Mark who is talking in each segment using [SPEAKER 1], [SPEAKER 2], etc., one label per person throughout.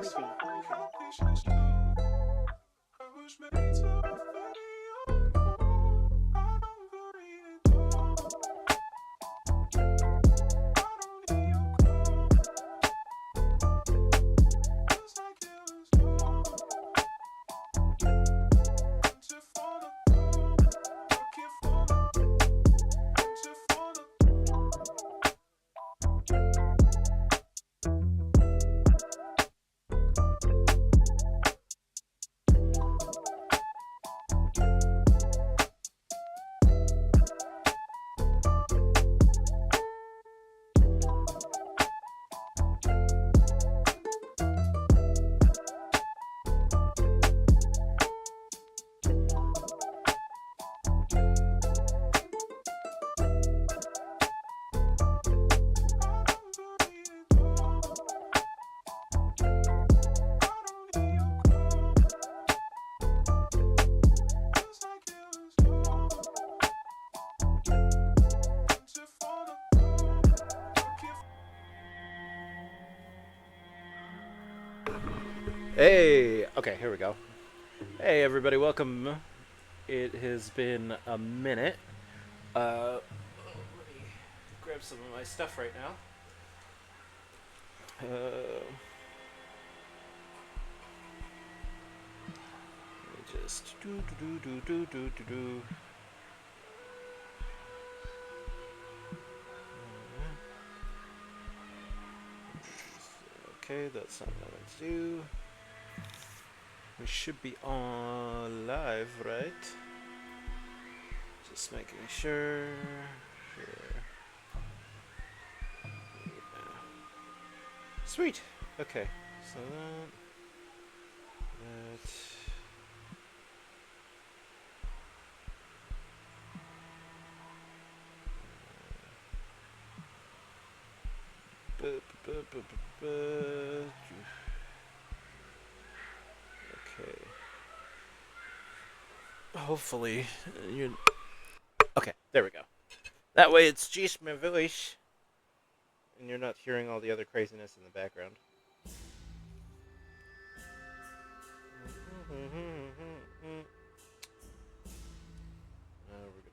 [SPEAKER 1] noisy.
[SPEAKER 2] Hey, okay, here we go. Hey, everybody, welcome. It has been a minute. Let me grab some of my stuff right now. Let me just do. Okay, that's not what I meant to do. We should be on live, right? Just making sure. Sure. Yeah. Sweet. Okay. So that. Okay. Hopefully, you. Okay, there we go. That way, it's just my voice, and you're not hearing all the other craziness in the background. We're gonna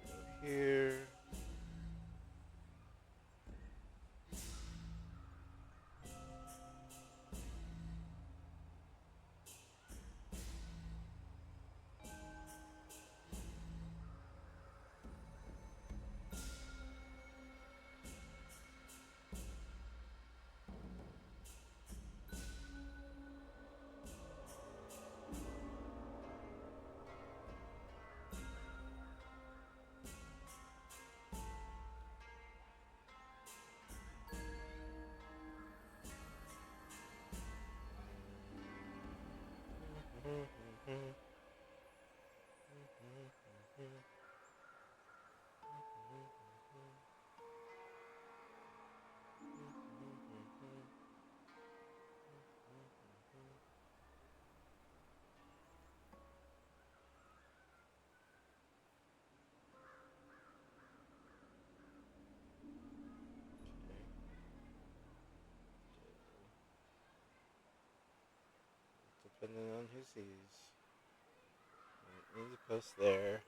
[SPEAKER 2] go here. Depending on who sees. I need to post there.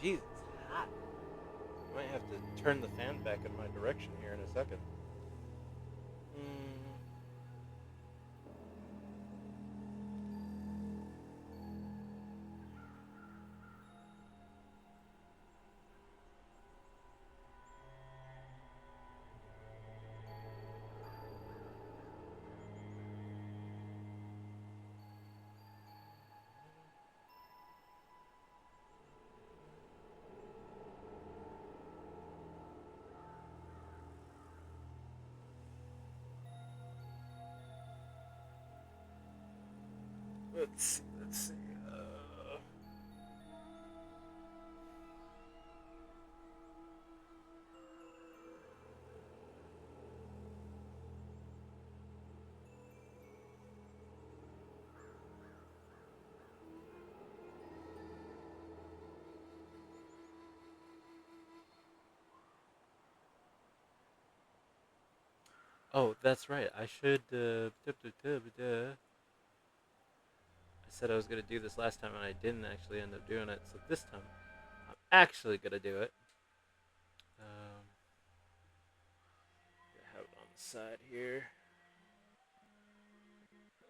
[SPEAKER 2] Jeez, it's hot. I might have to turn the fan back in my direction here in a second. Let's see. Oh, that's right. I should. I said I was gonna do this last time, and I didn't actually end up doing it. So this time, I'm actually gonna do it. Have it on the side here.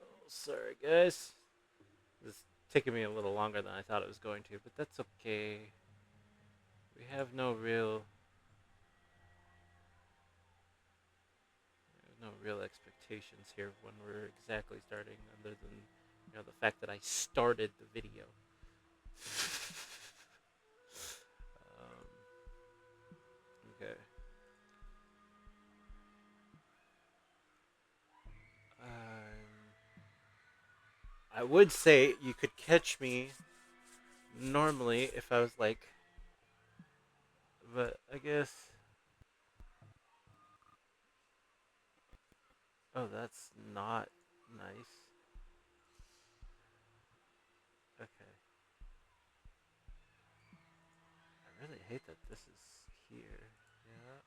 [SPEAKER 2] Oh, sorry, guys. This is taking me a little longer than I thought it was going to, but that's okay. We have no real expectations here when we're exactly starting, other than the fact that I started the video. Okay. I would say you could catch me normally if I was like, but I guess. Oh, that's not nice. Okay. I really hate that this is here. Yeah.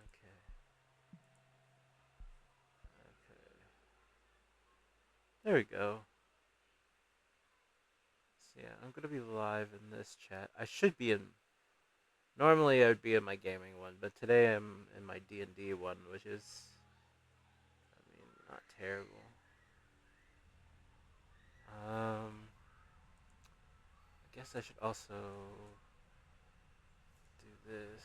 [SPEAKER 2] Okay. Okay. There we go. So yeah, I'm gonna be live in this chat. I should be in. Normally I would be in my gaming one, but today I'm in my D&D one, which is, not terrible. I guess I should also do this.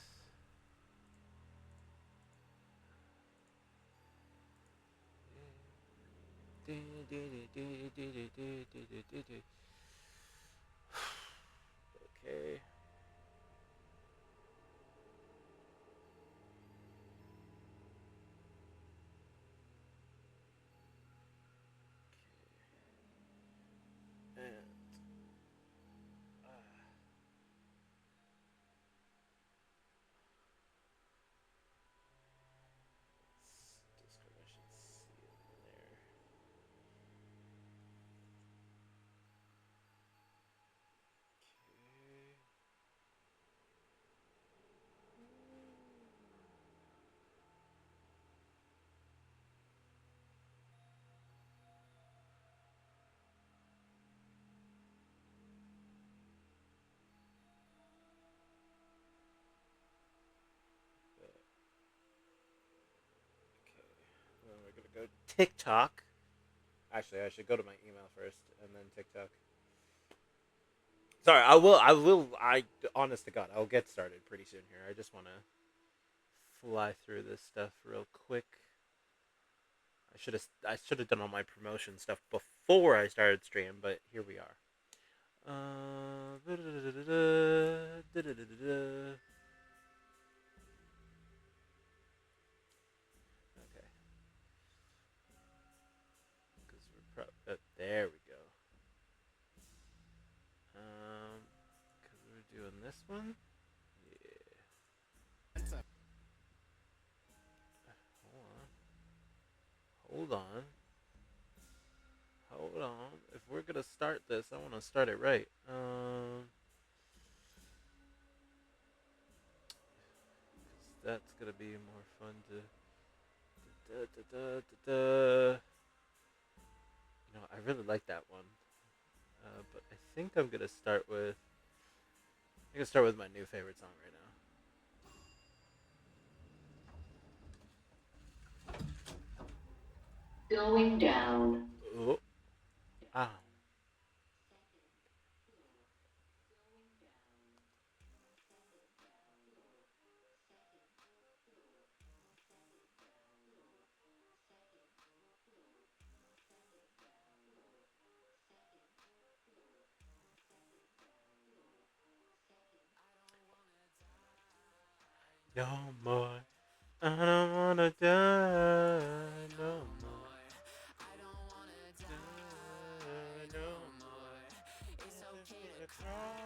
[SPEAKER 2] Okay. And Discord, I should see it in there. Okay. Then we're gonna go TikTok. Actually, I should go to my email first and then TikTok. Sorry, I will. Honest to God, I'll get started pretty soon here. I just want to fly through this stuff real quick. I should have done all my promotion stuff before I started stream, but here we are. Okay. Because there we go. Because we're doing this one. Yeah. Hold on. Hold on. If we're gonna start this, I want to start it right. That's gonna be more fun to. Da, da, da, da, da. I really like that one. But I think I'm gonna start with. I'm gonna start with my new favorite song right
[SPEAKER 1] Going down.
[SPEAKER 2] now. Oh, ah. No more. I don't wanna die no more. Die no more. It's okay to cry.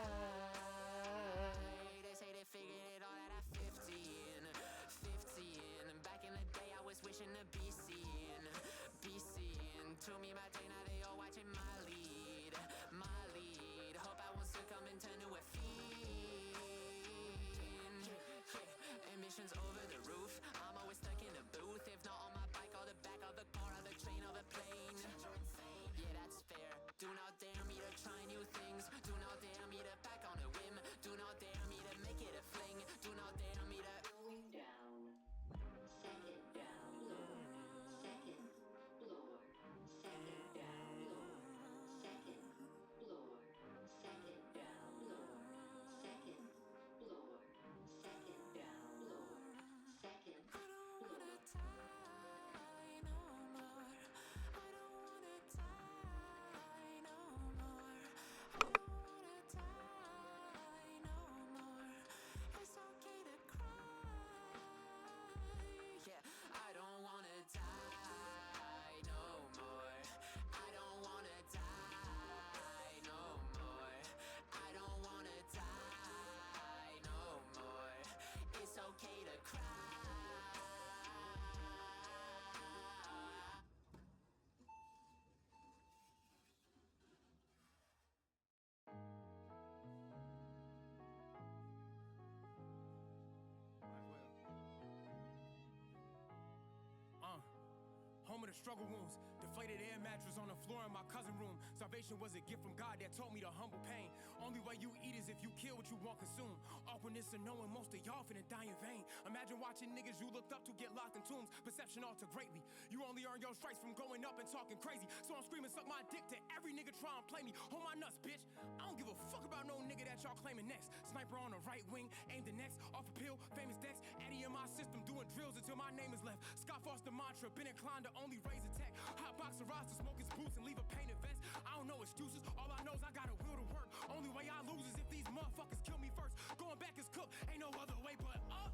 [SPEAKER 3] with the struggle wounds. Deflated air mattress on the floor in my cousin room. Salvation was a gift from God that taught me to humble pain. Only way you eat is if you kill what you won't consume. Awkwardness of knowing most of y'all finna die in vain. Imagine watching niggas you looked up to get locked in tombs. Perception altered greatly. You only earn your stripes from going up and talking crazy. So I'm screaming, suck my dick to every nigga try and play me. Hold my nuts, bitch. I don't give a fuck about no nigga that y'all claiming next. Sniper on the right wing, aim the next. Off a pill, famous decks. Addy in my system, doing drills until my name is left. Scott Foster mantra, been inclined to only raise a tech. Hot box of roster, smoke his boots and leave a painted vest. I don't know excuses, all I know is I got a will to work. Only way I lose is if these motherfuckers kill me first. Going back is cooked, ain't no other way but up.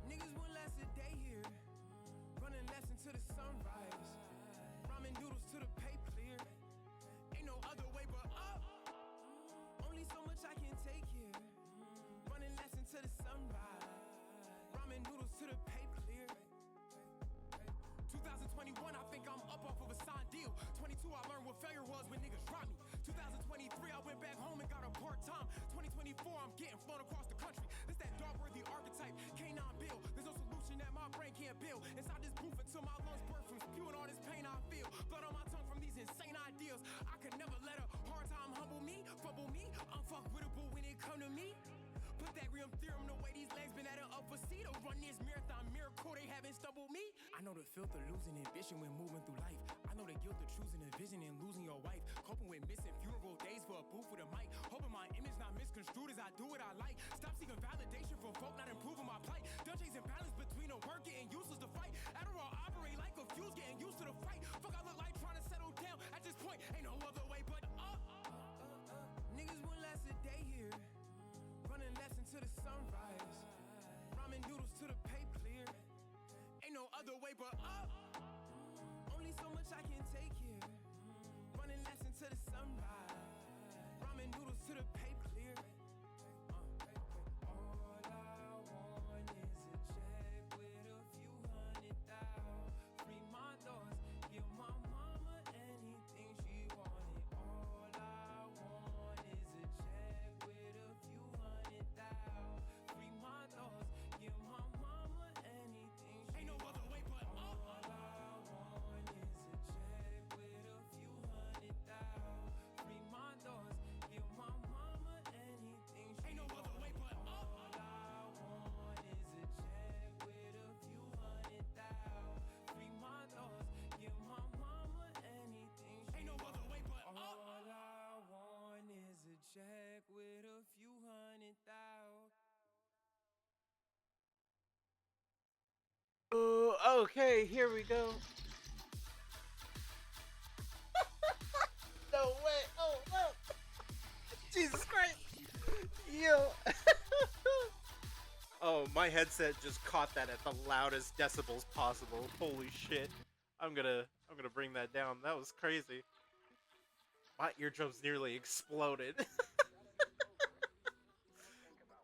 [SPEAKER 3] Niggas won't last a day here. Running less into the sunrise. Ramen noodles to the pay clear. Ain't no other way but up. Only so much I can take here. Running less into the sunrise. Ramen noodles to the pay clear. 2021, I think I'm up off of a signed deal. 22, I learned what failure was when niggas dropped me. 2023, I went back home and got a part-time. 2024, I'm getting flown across the country. This that dog-worthy archetype, K9 Bill. There's no solution that my brain can't build. Inside this booth until my lungs burst from spewing all this pain I feel. Blood on my tongue from these insane ideas. I could never let a hard time humble me, fumble me. I'm fuck-wittable when it come to me. Put that real theorem the way these legs been at an upper seat. To run this marathon miracle, they haven't stumbled me. I know the filth of losing ambition when moving through life. I know the guilt of choosing a vision and losing your wife. Coping with missing funeral days for a booth with a mic. Hoping my image not misconstrued as I do what I like. Stop seeking validation from folk not improving my plight. Done chasing balance between a work getting useless to fight. Adderall operate like a fuse getting used to the fight. Fuck I look like trying to settle down. At this point, ain't no other way but up. Niggas won't last a day here. Running less into the sunrise. Ramen noodles to the pay clear. Ain't no other way but up. Only so much I can take here. Running less into the sunrise. Ramen noodles to the pay clear. All I want is a check with a few $100,000. Free my doors, give my mama anything she wanted. All I want is a check with a few $100,000. Free my doors, give my mama anything she ain't no other way but up. All I want is a check with a few $100,000. Free my doors, give my mama anything she ain't no other way but up. All I want is a check with a few $100,000. Free my doors, give my mama anything she ain't no other way but up. All I want is a check with a few $100,000.
[SPEAKER 2] Ooh, okay, here we go. No way. Oh, no. Jesus Christ. Yo. Oh, my headset just caught that at the loudest decibels possible. Holy shit. I'm gonna bring that down. That was crazy. My eardrums nearly exploded.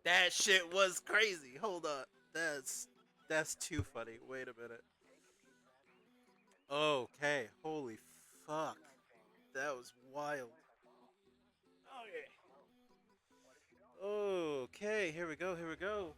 [SPEAKER 2] That shit was crazy. Hold up. That's too funny. Wait a minute. Okay. Holy fuck. That was wild. Okay. Okay, here we go, here we go.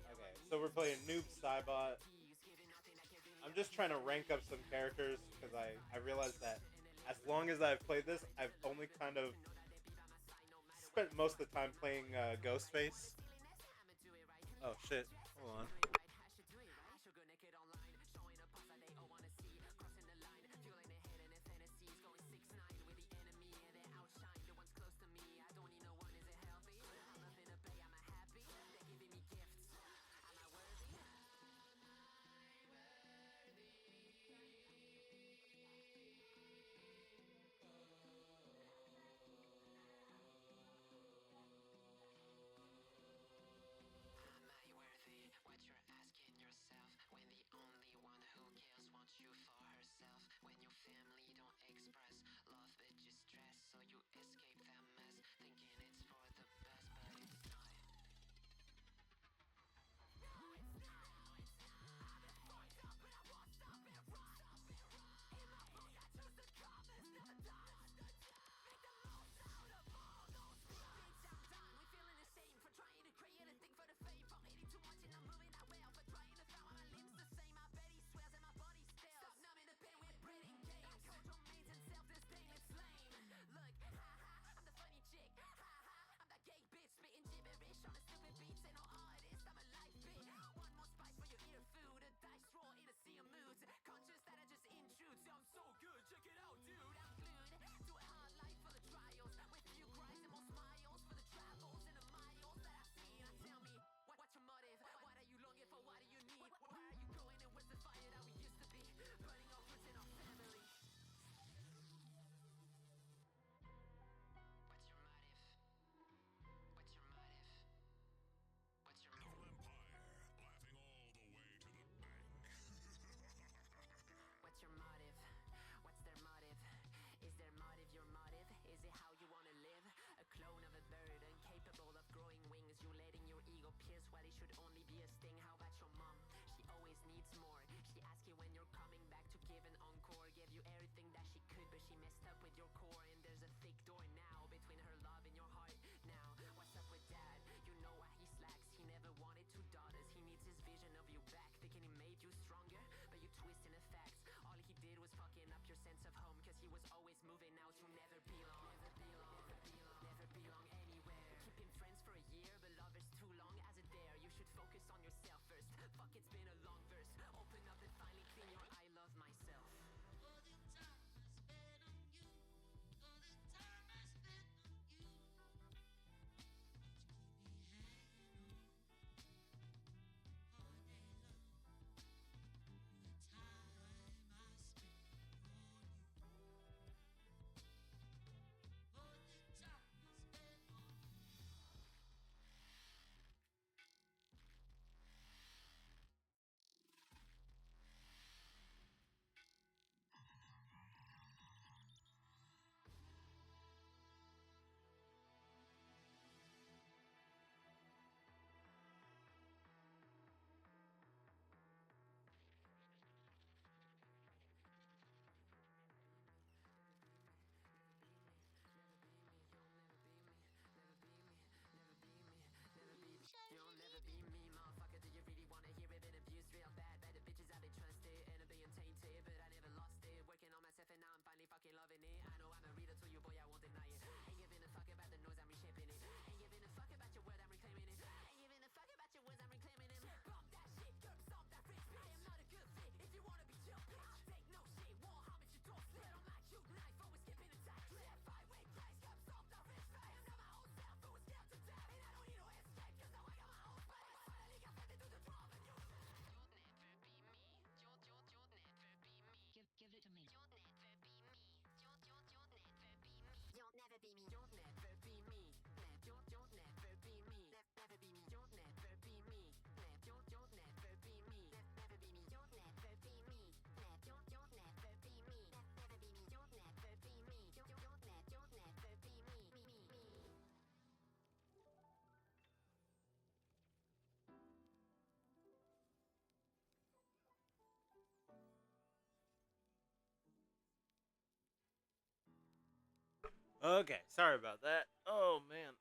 [SPEAKER 2] Okay, so we're playing Noob Cybot. I'm just trying to rank up some characters because I realized that as long as I've played this, I've only kind of spent most of the time playing Ghostface. Oh shit, hold on. Okay, sorry about that. Oh man.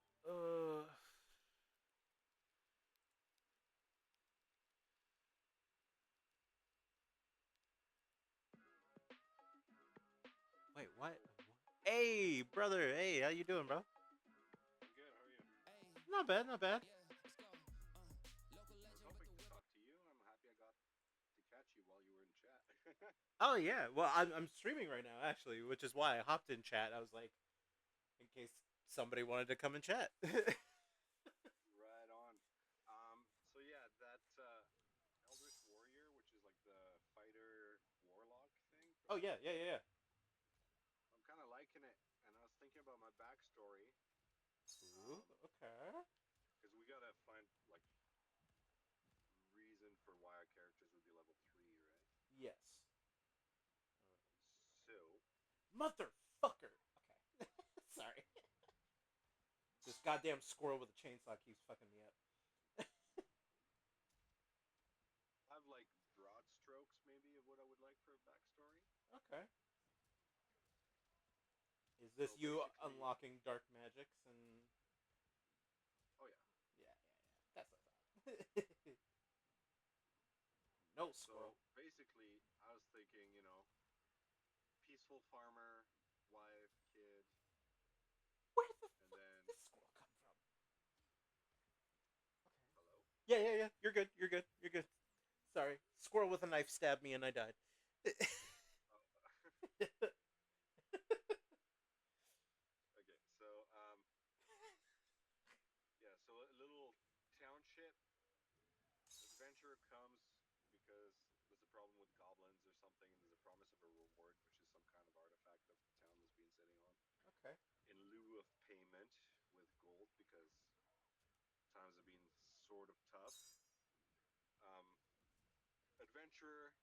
[SPEAKER 2] Wait, what? Hey, brother. Hey, how you doing, bro?
[SPEAKER 4] I'm good. How are you?
[SPEAKER 2] Not bad, not bad.
[SPEAKER 4] I was hoping to talk to you, and I'm happy I got to catch you while you were in chat.
[SPEAKER 2] Oh yeah. Well, I'm streaming right now actually, which is why I hopped in chat. I was like, in case somebody wanted to come and chat.
[SPEAKER 4] Right on. So yeah, that Eldritch Warrior, which is like the fighter warlock thing
[SPEAKER 2] Oh
[SPEAKER 4] from
[SPEAKER 2] yeah, yeah, yeah, yeah.
[SPEAKER 4] I'm kind of liking it, and I was thinking about my backstory.
[SPEAKER 2] Ooh, okay.
[SPEAKER 4] Because we gotta find like reason for why our characters would be level 3, right?
[SPEAKER 2] Yes.
[SPEAKER 4] So
[SPEAKER 2] Motherfucker. Okay. Sorry. This goddamn squirrel with a chainsaw keeps fucking me up.
[SPEAKER 4] I have like broad strokes maybe of what I would like for a backstory.
[SPEAKER 2] Okay. Is this
[SPEAKER 4] So
[SPEAKER 2] you
[SPEAKER 4] basically,
[SPEAKER 2] unlocking dark magics and
[SPEAKER 4] oh yeah.
[SPEAKER 2] yeah, yeah, yeah. That's what I thought. No squirrel.
[SPEAKER 4] So basically, I was thinking, peaceful farmer, wife, kid,
[SPEAKER 2] Where the
[SPEAKER 4] and
[SPEAKER 2] fuck did
[SPEAKER 4] then
[SPEAKER 2] this squirrel come from? Okay.
[SPEAKER 4] hello.
[SPEAKER 2] Yeah, yeah, yeah. You're good. You're good. You're good. Sorry. Squirrel with a knife stabbed me and I died.
[SPEAKER 4] Oh, okay. So yeah. So a little township adventure comes because there's a problem with goblins or something, and there's a promise of a reward, which is some kind of artifact that the town has been sitting on
[SPEAKER 2] Okay.
[SPEAKER 4] in lieu of payment with gold because times have been sort of tough. Um, Adventurer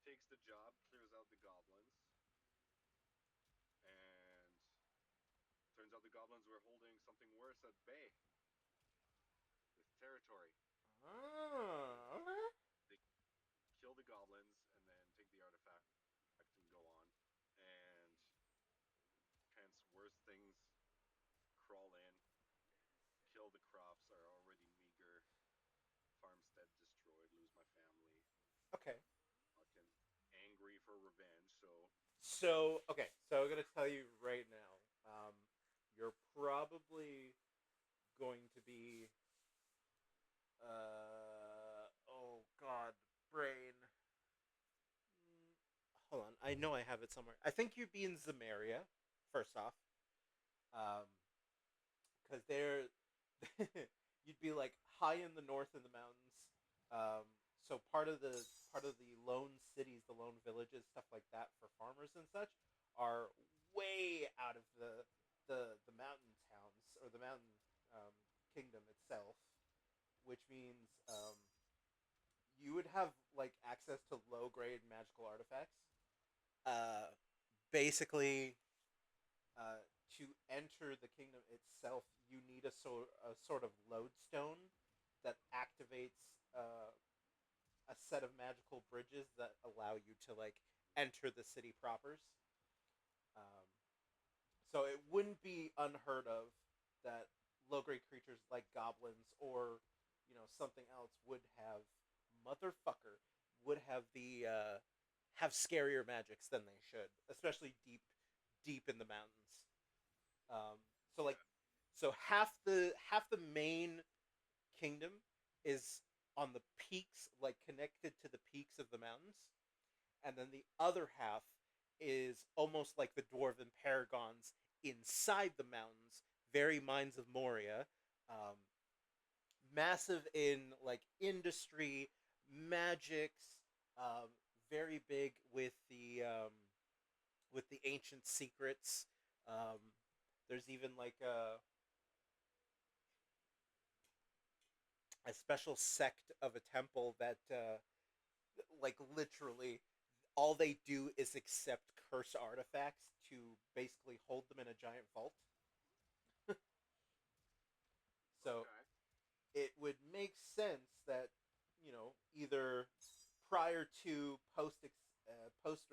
[SPEAKER 4] takes the job, clears out the goblins, and turns out the goblins were holding something worse at bay with territory. So
[SPEAKER 2] Oh, okay.
[SPEAKER 4] they kill the goblins and then take the artifact and go on. And hence, worse things crawl in, kill the crops, are already meager, farmstead destroyed, lose my family,
[SPEAKER 2] Okay.
[SPEAKER 4] fucking angry for revenge. So,
[SPEAKER 2] So, okay. So I'm gonna tell you right now. You're probably going to be. Oh God, brain. Hold on. I know I have it somewhere. I think you'd be in Zamaria. First off, because they're you'd be like high in the north in the mountains. So part of the lone cities, the lone villages, stuff like that for farmers and such, are way out of the mountain towns or the mountain um, kingdom itself, which means you would have like access to low grade magical artifacts. Uh, Basically, uh, to enter the kingdom itself, you need a sort of lodestone that activates a set of magical bridges that allow you to like enter the city propers. Um, so it wouldn't be unheard of that low grade creatures like goblins or something else would have motherfucker would have the have scarier magics than they should, especially deep in the mountains. Um, so like,
[SPEAKER 4] yeah,
[SPEAKER 2] so half the main kingdom is on the peaks, like connected to the peaks of the mountains, and then the other half is almost like the dwarven paragons inside the mountains, very mines of Moria, um, massive in like industry, magics, um, very big with the ancient secrets. Um, there's even like a special sect of a temple that like literally all they do is accept curse artifacts to basically hold them in a giant vault. So
[SPEAKER 4] okay,
[SPEAKER 2] it would make sense that either prior to post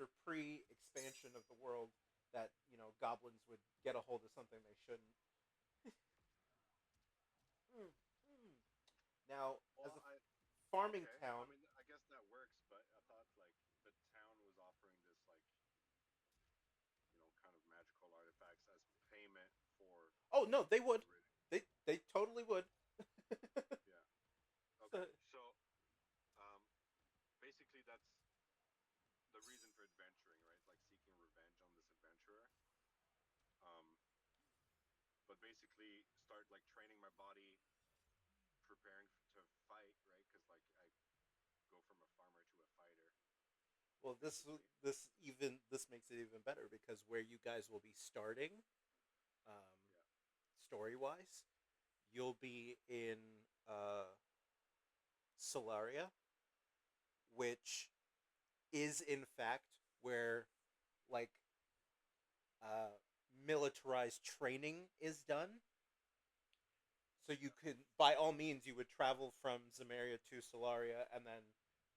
[SPEAKER 2] or pre expansion of the world, that goblins would get a hold of something they shouldn't. Mm, mm. Now,
[SPEAKER 4] Well,
[SPEAKER 2] as a
[SPEAKER 4] I
[SPEAKER 2] farming
[SPEAKER 4] okay. I
[SPEAKER 2] town,
[SPEAKER 4] mean, I guess that works, but I thought like the town was offering this like kind of magical artifacts as payment for
[SPEAKER 2] oh no, they
[SPEAKER 4] the
[SPEAKER 2] would,
[SPEAKER 4] rating.
[SPEAKER 2] they totally would.
[SPEAKER 4] Yeah. Okay.
[SPEAKER 2] So,
[SPEAKER 4] So basically that's the reason for adventuring, right? Like seeking revenge on this adventurer. Um, but basically start like training my body, preparing to fight, right? Because like I go from a farmer to a fighter,
[SPEAKER 2] well,
[SPEAKER 4] basically.
[SPEAKER 2] this makes it even better because where you guys will be starting,
[SPEAKER 4] Yeah.
[SPEAKER 2] story wise, you'll be in Solaria, which is in fact where like uh, militarized training is done. So you
[SPEAKER 4] Yeah.
[SPEAKER 2] could, by all means, you would travel from Zamaria to Solaria and then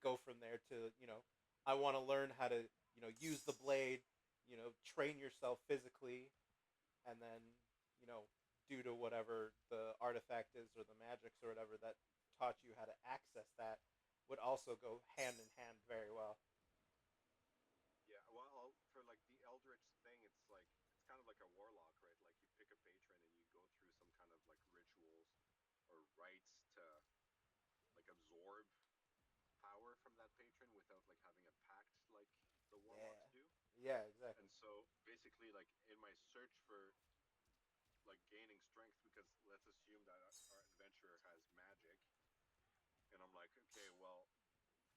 [SPEAKER 2] go from there to, I want to learn how to, use the blade, train yourself physically, and then, you know, due to whatever the artifact is or the magics or whatever that taught you how to access that, would also go hand in hand very well.
[SPEAKER 4] Yeah. Well, for like the Eldritch thing, it's kind of like a warlock, right? Like you pick a patron and you go through some kind of like rituals or rites to like absorb power from that patron without like having a pact like the
[SPEAKER 2] Yeah.
[SPEAKER 4] warlocks do.
[SPEAKER 2] Yeah, exactly.
[SPEAKER 4] And so basically, like in my search for like gaining strength, because let's assume that our adventurer has magic, and I'm like, okay, well,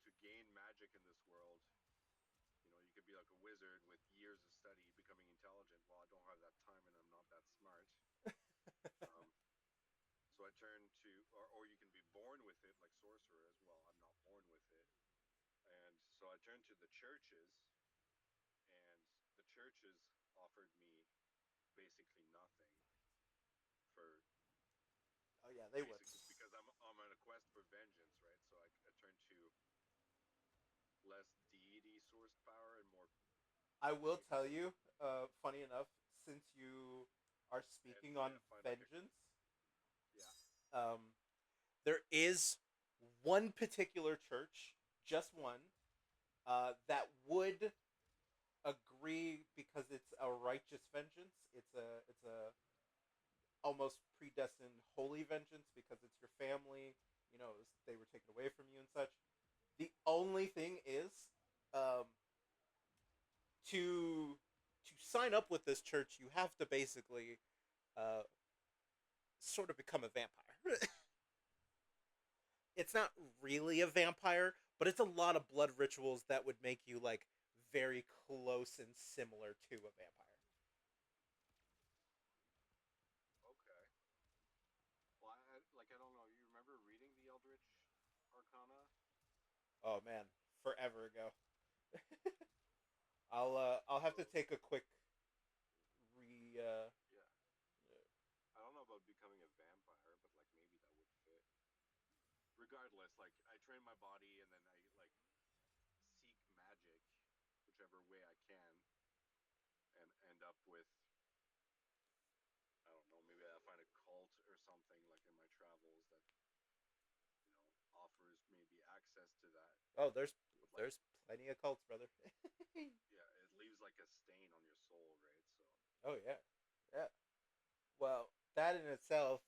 [SPEAKER 4] to gain magic in this world, you could be like a wizard with years of study becoming intelligent. Well, I don't have that time and I'm not that smart. Um, so I turn to, or you can be born with it like sorcerer as well. I'm not born with it. And so I turned to the churches, and the churches offered me basically nothing for
[SPEAKER 2] Oh yeah, they would.
[SPEAKER 4] basically because I'm on a quest for vengeance, right? So I turn to less deity sourced power and more
[SPEAKER 2] I will tell
[SPEAKER 4] basic,
[SPEAKER 2] you, funny enough, since you are
[SPEAKER 4] and
[SPEAKER 2] speaking
[SPEAKER 4] yeah,
[SPEAKER 2] on
[SPEAKER 4] find like a
[SPEAKER 2] vengeance,
[SPEAKER 4] yeah.
[SPEAKER 2] um, there is one particular church, just one, that would agree because it's a righteous vengeance. It's a almost predestined holy vengeance because it's your family. They were taken away from you and such. The only thing is, um, to to sign up with this church, you have to basically uh, sort of become a vampire. It's not really a vampire, but it's a lot of blood rituals that would make you like very close and similar to a vampire.
[SPEAKER 4] Okay. Well, I don't know. You remember reading the Eldritch Arcana?
[SPEAKER 2] Oh man, forever ago. I'll have to
[SPEAKER 4] So
[SPEAKER 2] take a quick re.
[SPEAKER 4] yeah, I don't know about becoming a vampire, but like maybe that would fit. Regardless, like I train my body and then I like seek magic, whichever way I can, and end up with I don't know. Maybe I find a cult or something like in my travels that offers maybe access to that.
[SPEAKER 2] Oh, there's
[SPEAKER 4] But like
[SPEAKER 2] there's plenty of cults, brother.
[SPEAKER 4] yeah, it leaves like a stain on your soul, right? So
[SPEAKER 2] Oh yeah, yeah. Well, that in itself,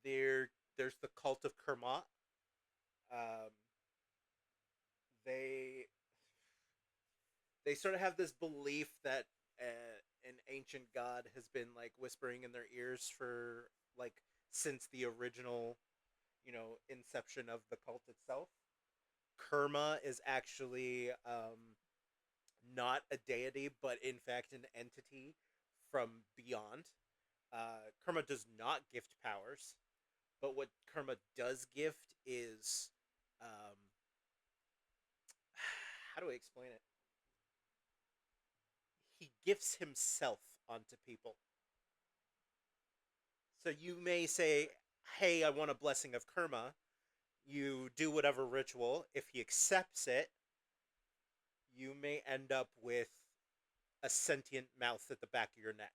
[SPEAKER 2] there's the cult of Kermot. Um, they they sort of have this belief that an ancient god has been like whispering in their ears for like since the original, inception of the cult itself. Kerma is actually not a deity, but in fact an entity from beyond. Kerma does not gift powers, but what Kerma does gift is, um, how do I explain it? He gifts himself onto people. So you may say,
[SPEAKER 4] okay,
[SPEAKER 2] "Hey, I want a blessing of Kerma." You do whatever ritual. If he accepts it, you may end up with
[SPEAKER 5] a sentient mouth at the back of your neck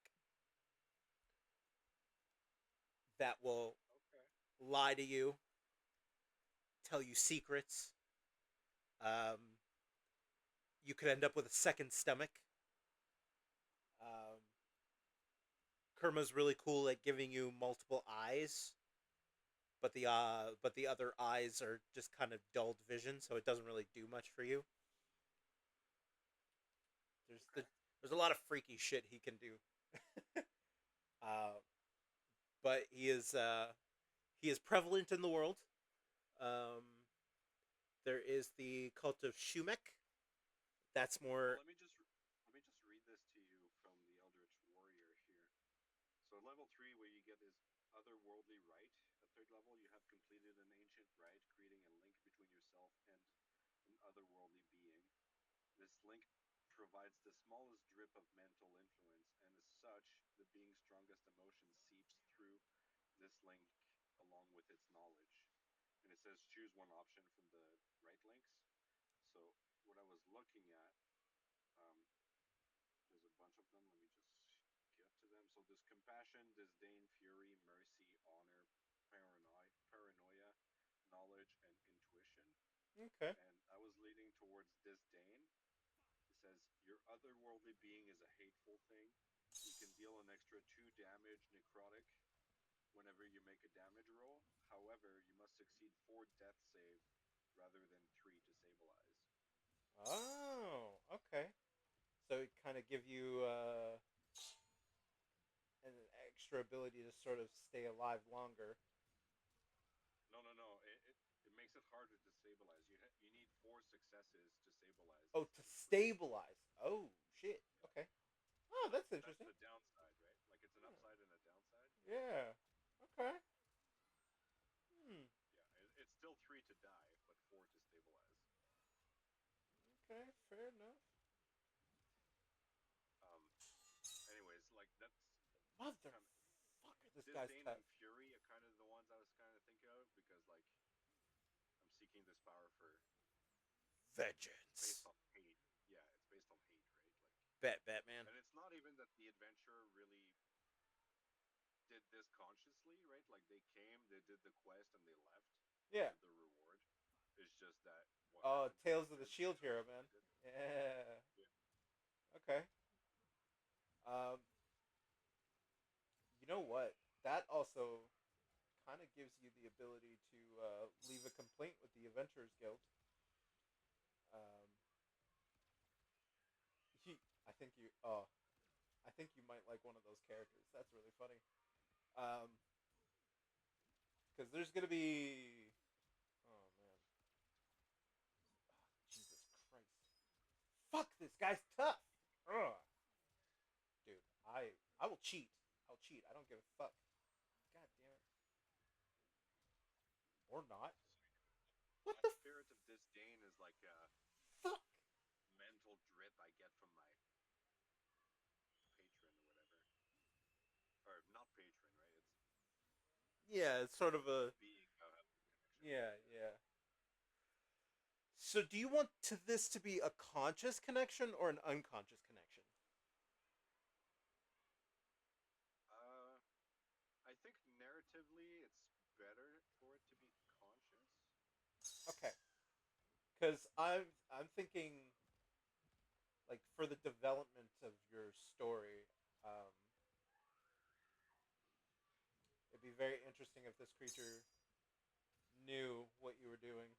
[SPEAKER 5] that will
[SPEAKER 4] Okay.
[SPEAKER 5] lie to you, tell you secrets. Um, you could end up with a second stomach. Um, Kurma's really cool at giving you multiple eyes, but the other eyes are just kind of dulled vision, so it doesn't really do much for you. There's
[SPEAKER 4] Okay.
[SPEAKER 5] there's a lot of freaky shit he can do. uh, but he is prevalent in the world. Um, there is the cult of Shumek. That's
[SPEAKER 4] Well,
[SPEAKER 5] more.
[SPEAKER 4] let me just read this to you from the Eldritch Warrior here. So at level 3, where you get is otherworldly rite. At third level, you have completed an ancient rite, creating a link between yourself and an otherworldly being. This link provides the smallest drip of mental influence, and as such, the being's strongest emotion seeps through this link along with its knowledge. And it says choose one option from the right links. So what I was looking at, um, there's a bunch of them. Let me just get to them. So there's compassion, disdain, fury, mercy, honor, paranoia, knowledge, and intuition.
[SPEAKER 5] Okay.
[SPEAKER 4] And I was leaning towards disdain. It says your otherworldly being is a hateful thing. You can deal an extra 2 damage necrotic whenever you make a damage roll. However, you must succeed 4 death save rather than 3 to stabilize.
[SPEAKER 5] Oh, okay. So it kind of give you an extra ability to sort of stay alive longer.
[SPEAKER 4] No, no, no. It makes it harder to stabilize. You need 4 successes to stabilize,
[SPEAKER 5] Oh,
[SPEAKER 4] it
[SPEAKER 5] to
[SPEAKER 4] says.
[SPEAKER 5] stabilize. Oh shit.
[SPEAKER 4] Yeah.
[SPEAKER 5] Okay. Oh, that's
[SPEAKER 4] That's
[SPEAKER 5] interesting.
[SPEAKER 4] the downside, right? Like it's an upside and a downside.
[SPEAKER 5] Yeah. Okay. Hmm.
[SPEAKER 4] Yeah, it's still 3 to die, but 4 to stabilize.
[SPEAKER 5] Okay. Fair enough.
[SPEAKER 4] Um anyways, like that's kind of
[SPEAKER 5] Motherfucker, this guy's
[SPEAKER 4] disdain
[SPEAKER 5] tough.
[SPEAKER 4] and fury are kind of the ones I was kind of thinking of because like I'm seeking this power for it's based
[SPEAKER 5] Vengeance.
[SPEAKER 4] on hate. Yeah, it's based on hate, right? Like,
[SPEAKER 5] Bet, Batman.
[SPEAKER 4] and it's not even that the adventurer really did this consciously, right? Like they came, they did the quest, and they left
[SPEAKER 5] Yeah.
[SPEAKER 4] with the reward. It's just that what
[SPEAKER 5] Oh,
[SPEAKER 4] happened to them
[SPEAKER 5] Tales of the
[SPEAKER 4] during the
[SPEAKER 5] Shield Hero,
[SPEAKER 4] adventure
[SPEAKER 5] man.
[SPEAKER 4] ended.
[SPEAKER 5] Yeah.
[SPEAKER 4] Yeah.
[SPEAKER 5] Okay. Um, you know what? That also kind of gives you the ability to leave a complaint with the Adventurers Guild. Um, he, I think you. Oh, I think you might like one of those characters. That's really funny. Because there's gonna be. Oh man. Oh, Jesus Christ. Fuck, this guy's tough. Ugh. Dude, I will cheat. I'll cheat. I don't give a fuck. God damn it. Or not.
[SPEAKER 4] So
[SPEAKER 5] What
[SPEAKER 4] my
[SPEAKER 5] the
[SPEAKER 4] spirit of disdain is like a
[SPEAKER 5] fuck?
[SPEAKER 4] mental drip I get from my patron or whatever, or not patron, right? It's
[SPEAKER 5] Yeah, it's sort of
[SPEAKER 4] the
[SPEAKER 5] a.
[SPEAKER 4] being I have a connection with.
[SPEAKER 5] Yeah,
[SPEAKER 4] Yeah.
[SPEAKER 5] yeah. So, do you want this to be a conscious connection or an unconscious connection?
[SPEAKER 4] Uh, I think narratively it's better for it to be conscious.
[SPEAKER 5] Okay, because I'm thinking like for the development of your story, um, it'd be very interesting if this creature knew what you were doing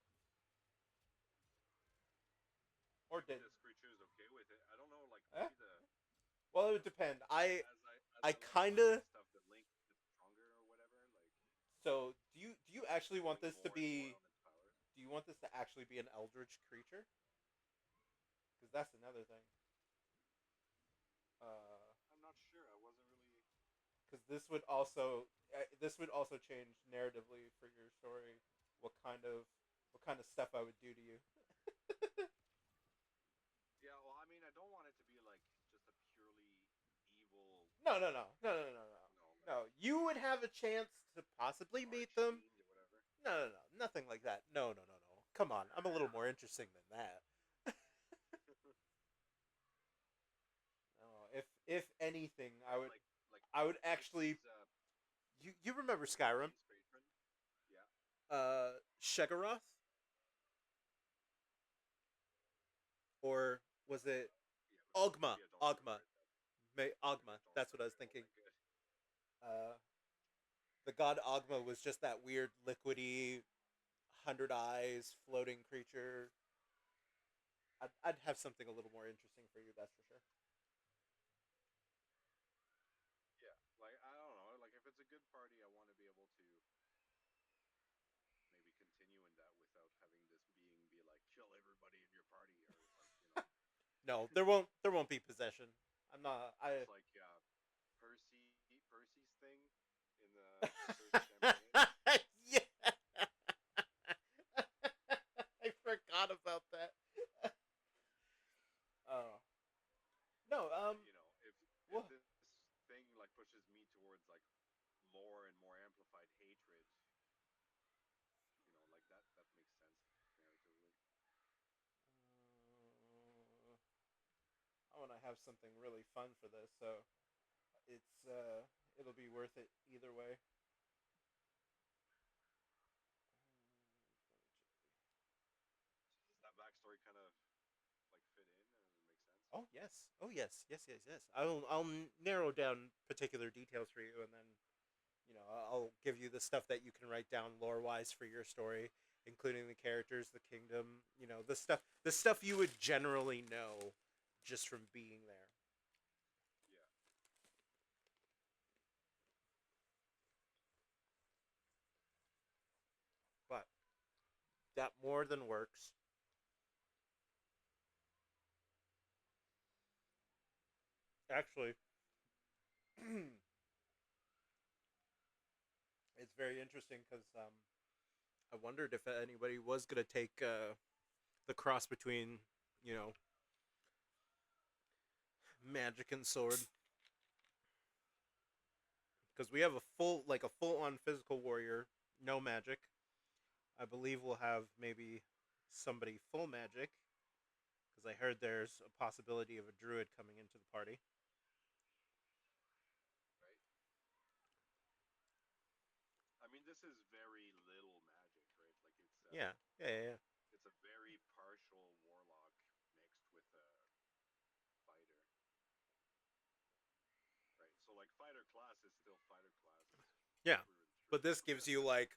[SPEAKER 5] or
[SPEAKER 4] Maybe
[SPEAKER 5] didn't.
[SPEAKER 4] this creature is okay with it. I don't know. Like
[SPEAKER 5] Eh?
[SPEAKER 4] maybe the
[SPEAKER 5] Well, it would depend.
[SPEAKER 4] as
[SPEAKER 5] I
[SPEAKER 4] I level
[SPEAKER 5] kind
[SPEAKER 4] up and
[SPEAKER 5] of.
[SPEAKER 4] stuff, the link gets stronger or whatever. Like
[SPEAKER 5] So, do you actually want
[SPEAKER 4] pulling
[SPEAKER 5] this to
[SPEAKER 4] more and more
[SPEAKER 5] be?
[SPEAKER 4] on its powers.
[SPEAKER 5] Do you want this to actually be an eldritch creature? Because that's another thing. Uh,
[SPEAKER 4] I'm not sure. I wasn't really.
[SPEAKER 5] because this would also change narratively for your story. What kind of what kind of stuff I would do to you?
[SPEAKER 4] Yeah, well, I mean, I don't want it to be like just a purely evil,
[SPEAKER 5] No, no, no, no, no, no, no,
[SPEAKER 4] like
[SPEAKER 5] no. You would have a chance to possibly meet them.
[SPEAKER 4] archfiend or whatever.
[SPEAKER 5] No, no, no, nothing like that. No, no, no, no. Come on, I'm a little more interesting than that. If anything, I would
[SPEAKER 4] like
[SPEAKER 5] I would
[SPEAKER 4] if
[SPEAKER 5] actually
[SPEAKER 4] it's
[SPEAKER 5] you remember
[SPEAKER 4] the
[SPEAKER 5] Skyrim?
[SPEAKER 4] base patron, yeah,
[SPEAKER 5] Shegaroth, or was it
[SPEAKER 4] yeah,
[SPEAKER 5] Ogma?
[SPEAKER 4] maybe I don't remember
[SPEAKER 5] Ogma.
[SPEAKER 4] it. Maybe I
[SPEAKER 5] Ogma.
[SPEAKER 4] don't
[SPEAKER 5] That's what I
[SPEAKER 4] remember
[SPEAKER 5] was
[SPEAKER 4] it all
[SPEAKER 5] thinking.
[SPEAKER 4] that good.
[SPEAKER 5] Uh, the god Ogma was just that weird liquidy, 100 eyes floating creature. I'd have something a little more interesting for you. That's for sure.
[SPEAKER 4] Yeah, like I don't know, like if it's a good party, I want to be able to maybe continue in that without having this being be like kill everybody in your party or like
[SPEAKER 5] No, there won't be possession. I'm not.
[SPEAKER 4] it's
[SPEAKER 5] I.
[SPEAKER 4] like Percy's thing in the first campaign.
[SPEAKER 5] Yeah, I forgot about that. Oh no.
[SPEAKER 4] If
[SPEAKER 5] Well,
[SPEAKER 4] this thing like pushes me towards like more and more amplified hatred, like that makes sense narratively.
[SPEAKER 5] I want to have something really fun for this, so it'll be worth it either way.
[SPEAKER 4] So does that backstory kind of like fit in and make sense?
[SPEAKER 5] Oh yes, oh yes. I'll narrow down particular details for you, and then I'll give you the stuff that you can write down lore wise for your story, including the characters, the kingdom, the stuff you would generally know just from being there.
[SPEAKER 4] Yeah.
[SPEAKER 5] But that more than works. Actually, it's very interesting because I wondered if anybody was gonna take the cross between you know magic and sword, because we have a full on physical warrior, no magic. I believe we'll have maybe somebody full magic, because I heard there's a possibility of a druid coming into the party.
[SPEAKER 4] Right. I mean, this is very little magic, right? Like
[SPEAKER 5] Yeah, yeah.
[SPEAKER 4] it's a very partial warlock mixed with a fighter, right? So like fighter class is still fighter class
[SPEAKER 5] Yeah.
[SPEAKER 4] through and
[SPEAKER 5] But
[SPEAKER 4] through.
[SPEAKER 5] this gives you like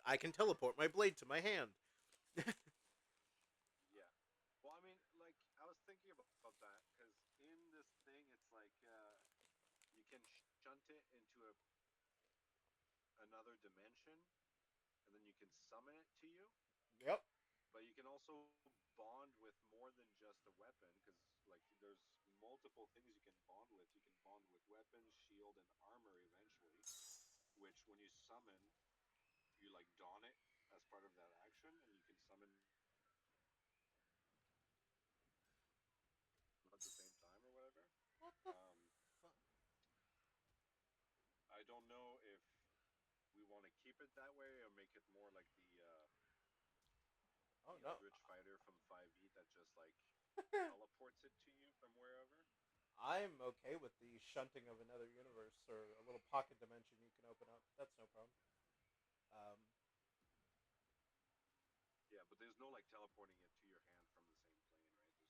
[SPEAKER 5] I can teleport my blade to my hand.
[SPEAKER 4] Yeah. Well, I mean, like I was thinking about that because in this thing, it's like you can shunt it into another dimension, and then you can summon it to you.
[SPEAKER 5] Yep.
[SPEAKER 4] But you can also bond with more than just a weapon because like there's multiple things you can bond with. You can bond with weapons, shield, and armor eventually. Which when you summon, you like don it as part of that action, and you can summon at the same time or whatever.
[SPEAKER 5] What the
[SPEAKER 4] Um,
[SPEAKER 5] fuck?
[SPEAKER 4] I don't know if we want to keep it that way or make it more like
[SPEAKER 5] Oh
[SPEAKER 4] the
[SPEAKER 5] no.
[SPEAKER 4] Eldritch Fighter from 5e that just like teleports it to you from wherever.
[SPEAKER 5] I'm okay with the shunting of another universe or a little pocket dimension you can open up. That's no problem. Um,
[SPEAKER 4] Yeah, but there's no like teleporting it to your hand from the same plane, right? There's like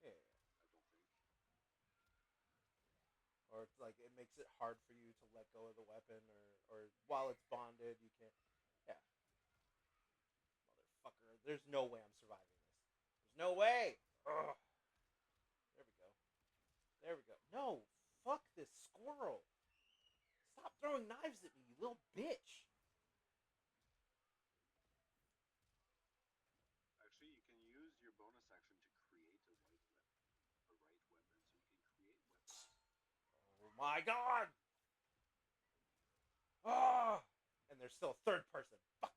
[SPEAKER 5] yeah.
[SPEAKER 4] I don't think.
[SPEAKER 5] Or it's like it makes it hard for you to let go of the weapon, or while it's bonded, you can't. Yeah, motherfucker. There's no way I'm surviving this. There's no way. Ugh. There we go. There we go. No, fuck this squirrel. Stop throwing knives at me, you little bitch.
[SPEAKER 4] Actually, you can use your bonus action to create a right weapon, so you can create weapons.
[SPEAKER 5] Oh my god. Ah. And there's still a third person. Fuck.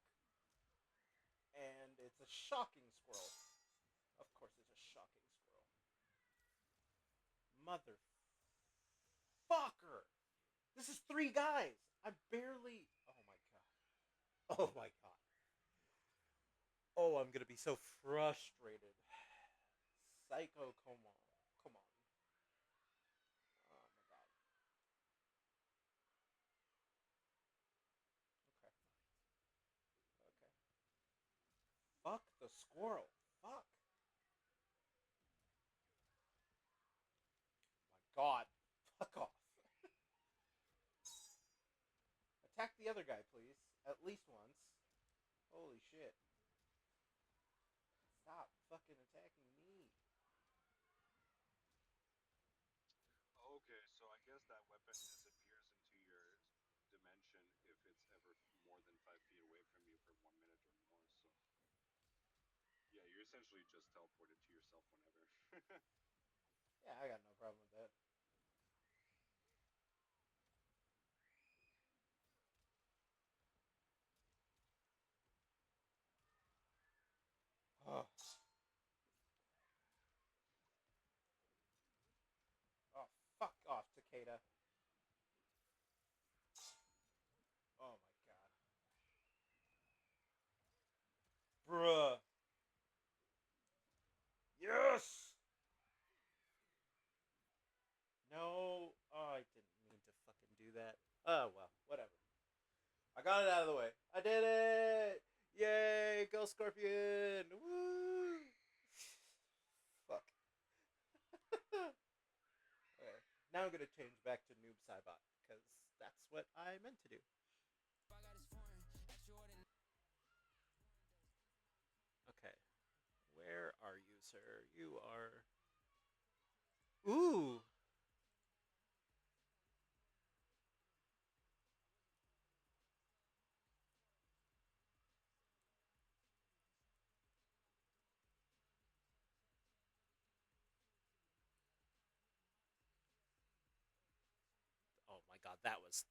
[SPEAKER 5] And it's a shocking squirrel. Of course, it's a shocking squirrel. Motherfucker. This is three guys. I barely. Oh my god. Oh my god. Oh, I'm gonna be so frustrated. Psycho, come on. Come on. the squirrel. Fuck. My God. Fuck off. Attack the other guy, please. At least once. Holy shit. Stop fucking attacking me.
[SPEAKER 4] Okay, so I guess that weapon disappears into your dimension if it's ever more than 5 feet away from you for 1 minute or more. So yeah, you're essentially just teleported to yourself whenever.
[SPEAKER 5] Yeah, I got no problem with that. Oh. Oh, fuck off, Takeda. Oh my god. Bruh. Yes! No. Oh, I didn't mean to fucking do that. Oh, well, whatever. I got it out of the way. I did it! Yay! Go Scorpion! Woo! Fuck. Okay. Now I'm gonna change back to Noob Saibot, because that's what I meant to do. Okay. Where are you, sir? You are. Ooh! Oh my god, that was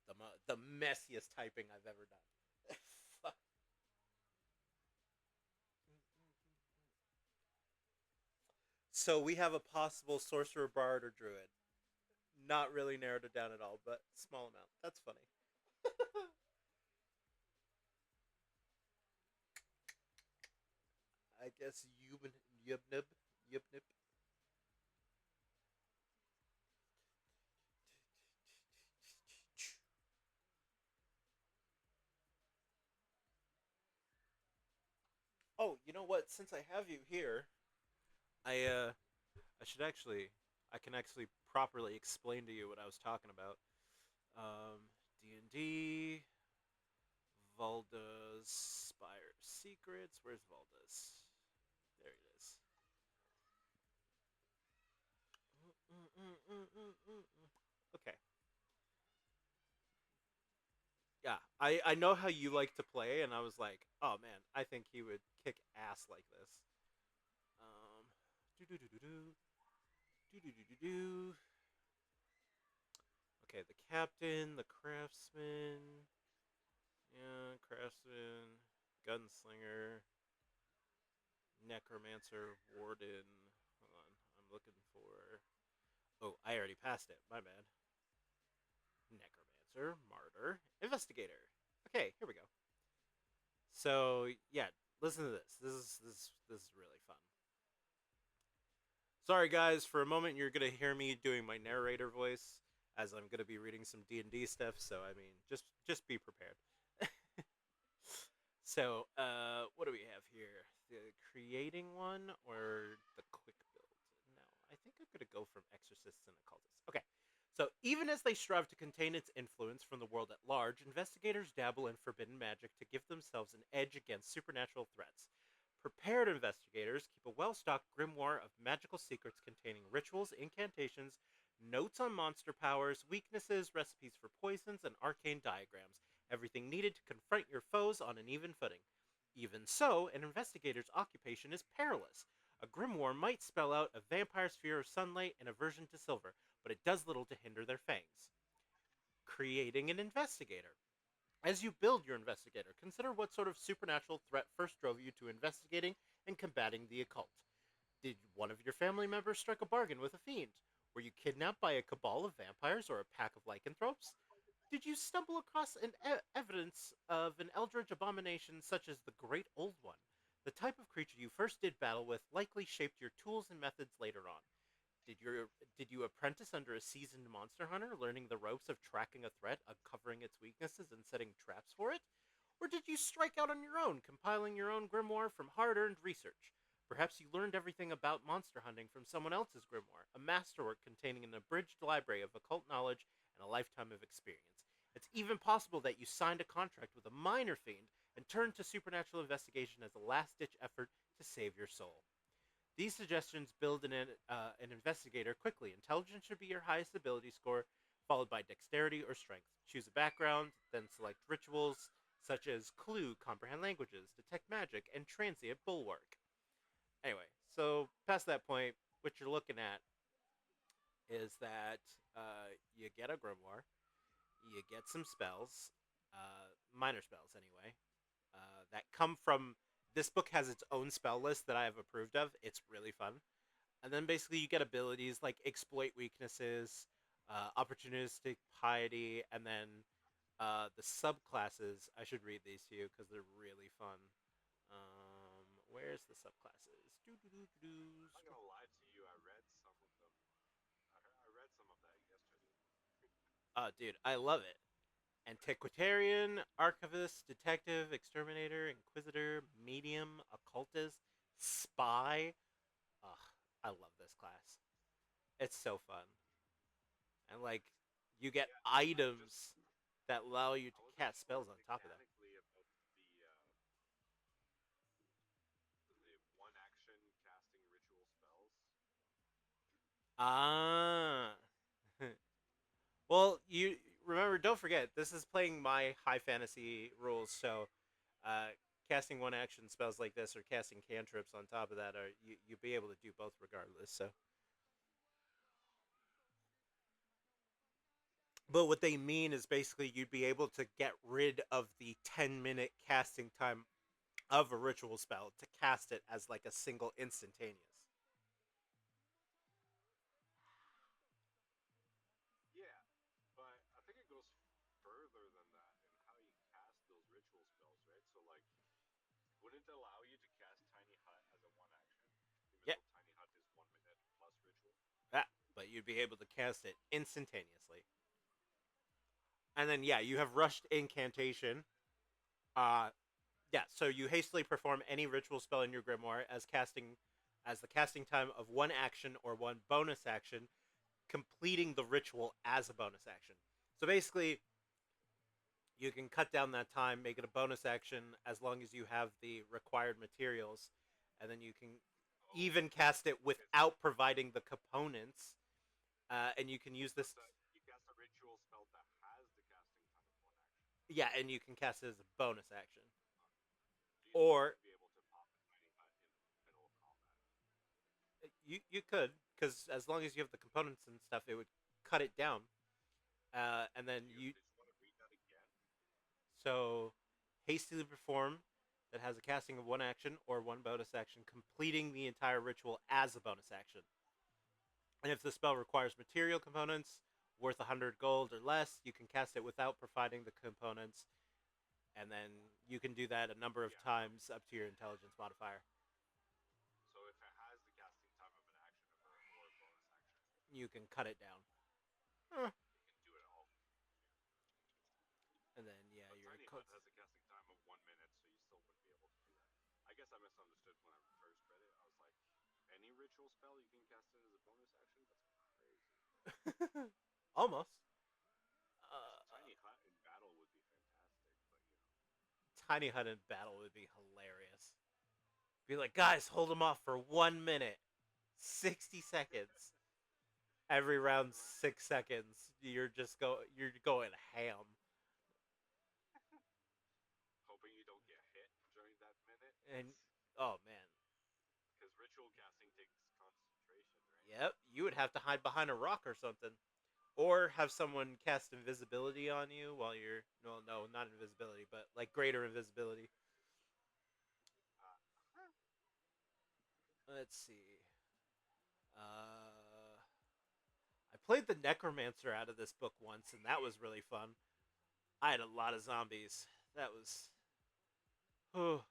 [SPEAKER 5] the messiest typing I've ever done. Fuck. So we have a possible sorcerer, bard, or druid. Not really narrowed it down at all, but small amount. That's funny. I guess Yubnib. Yubnib. Oh, you know what? Since I have you here, I I should actually I can actually properly explain to you what I was talking about. D&D, Valda's Spire Secrets. Where's Valda's? There it is. Okay. Yeah, I know how you like to play, and I was like, oh man, I think he would kick ass like this. Do do do do do do do do do do. Okay, the captain, the craftsman, yeah, craftsman, gunslinger, necromancer, warden. Hold on, I'm looking for. Oh, I already passed it. My bad. Necromancer, martyr, investigator. Okay, here we go. So yeah, listen to this. This is really fun. Sorry guys, for a moment you're gonna hear me doing my narrator voice as I'm gonna be reading some D&D stuff. So I mean, just be prepared. So what do we have here? The creating one or the quick build? No, I think I'm gonna go from exorcists and occultists. Okay. So, even as they strive to contain its influence from the world at large, investigators dabble in forbidden magic to give themselves an edge against supernatural threats. Prepared investigators keep a well stocked grimoire of magical secrets containing rituals, incantations, notes on monster powers, weaknesses, recipes for poisons, and arcane diagrams. Everything needed to confront your foes on an even footing. Even so, an investigator's occupation is perilous. A grimoire might spell out a vampire's fear of sunlight and aversion to silver, but it does little to hinder their fangs. Creating an investigator. As you build your investigator, consider what sort of supernatural threat first drove you to investigating and combating the occult. Did one of your family members strike a bargain with a fiend? Were you kidnapped by a cabal of vampires or a pack of lycanthropes? Did you stumble across an evidence of an eldritch abomination such as the Great Old One? The type of creature you first did battle with likely shaped your tools and methods later on. Did you apprentice under a seasoned monster hunter, learning the ropes of tracking a threat, uncovering its weaknesses, and setting traps for it? Or did you strike out on your own, compiling your own grimoire from hard earned research? Perhaps you learned everything about monster hunting from someone else's grimoire, a masterwork containing an abridged library of occult knowledge and a lifetime of experience. It's even possible that you signed a contract with a minor fiend and turned to supernatural investigation as a last ditch effort to save your soul. These suggestions build an investigator quickly. Intelligence should be your highest ability score, followed by dexterity or strength. Choose a background, then select rituals such as clue, comprehend languages, detect magic, and transient bulwark. Anyway, so past that point, what you're looking at is that you get a grimoire, you get some spells, minor spells anyway, that come from. This book has its own spell list that I have approved of. It's really fun. And then basically you get abilities like exploit weaknesses, opportunistic piety, and then the subclasses. I should read these to you because they're really fun. Where's the subclasses?
[SPEAKER 4] I'm not gonna lie to you. I read some of them. I read some of that yesterday.
[SPEAKER 5] Oh, dude, I love it. Antiquitarian, archivist, detective, exterminator, inquisitor, medium, occultist, spy. Ugh, I love this class. It's so fun. And like you get
[SPEAKER 4] Yeah, I'm just.
[SPEAKER 5] items that allow you to
[SPEAKER 4] I wasn't
[SPEAKER 5] cast
[SPEAKER 4] sure
[SPEAKER 5] spells on top of them.
[SPEAKER 4] mechanically about the one action casting ritual spells.
[SPEAKER 5] Ah. Well, you remember, don't forget, this is playing my high fantasy rules, so uh, casting one action spells like this or casting cantrips on top of that are you'll be able to do both regardless. So but what they mean is basically you'd be able to get rid of the 10-minute casting time of a ritual spell to cast it as like a single instantaneous.
[SPEAKER 4] Yeah, but I think it goes further than that in how you cast those ritual spells, right? So like, wouldn't it allow you to cast Tiny Hut as a one action, even
[SPEAKER 5] Yeah,
[SPEAKER 4] though Tiny Hut is 1 minute plus ritual?
[SPEAKER 5] but you'd be able to cast it instantaneously. And then yeah, you have rushed incantation. Uh yeah, so you hastily perform any ritual spell in your grimoire as the casting time of one action or one bonus action, completing the ritual as a bonus action. So basically, you can cut down that time, make it a bonus action as long as you have the required materials, and then you can
[SPEAKER 4] Oh,
[SPEAKER 5] even cast it
[SPEAKER 4] okay. So
[SPEAKER 5] without providing the components. And you can use
[SPEAKER 4] so
[SPEAKER 5] this,
[SPEAKER 4] it's a you cast a ritual spell that has the casting time of one action.
[SPEAKER 5] yeah, and you can cast it as a bonus action,
[SPEAKER 4] Huh. So you still
[SPEAKER 5] or
[SPEAKER 4] wouldn't be able to pop a Tiny Hut in the middle of combat.
[SPEAKER 5] you could, because as long as you have the components and stuff, it would cut it down. And
[SPEAKER 4] Did
[SPEAKER 5] then
[SPEAKER 4] you
[SPEAKER 5] you
[SPEAKER 4] did you want to read that again?
[SPEAKER 5] so hastily perform that has a casting of one action or one bonus action, completing the entire ritual as a bonus action. And if the spell requires material components worth 100 gold or less, you can cast it without providing the components, and then you can do that a number of
[SPEAKER 4] Yeah.
[SPEAKER 5] times up to your intelligence modifier.
[SPEAKER 4] So if it has the casting time of an action or a bonus action,
[SPEAKER 5] You can cut it down. Huh.
[SPEAKER 4] you can do it all. Yeah.
[SPEAKER 5] And then, yeah,
[SPEAKER 4] But
[SPEAKER 5] your
[SPEAKER 4] Tiny Hut
[SPEAKER 5] codes.
[SPEAKER 4] has a casting time of 1 minute, so you still wouldn't be able to do that. I guess I misunderstood when I first read it. I was like, any ritual spell you can cast it as a bonus action? That's crazy.
[SPEAKER 5] Almost.
[SPEAKER 4] Just
[SPEAKER 5] Uh,
[SPEAKER 4] Tiny Hut in battle would be fantastic, but you know.
[SPEAKER 5] Tiny Hut in battle would be hilarious. Be like, guys, hold them off for 1 minute, 60 seconds. Every round,
[SPEAKER 4] One round,
[SPEAKER 5] 6 seconds. You're going ham.
[SPEAKER 4] hoping you don't get hit during that minute,
[SPEAKER 5] And oh man,
[SPEAKER 4] because ritual casting takes concentration, right?
[SPEAKER 5] yep, you would have to hide behind a rock or something, or have someone cast invisibility on you while you're no, not invisibility, but like greater invisibility.
[SPEAKER 4] Uh,
[SPEAKER 5] Let's see. Uh, I played the Necromancer out of this book once, and that was really fun. I had a lot of zombies. That was. Whew.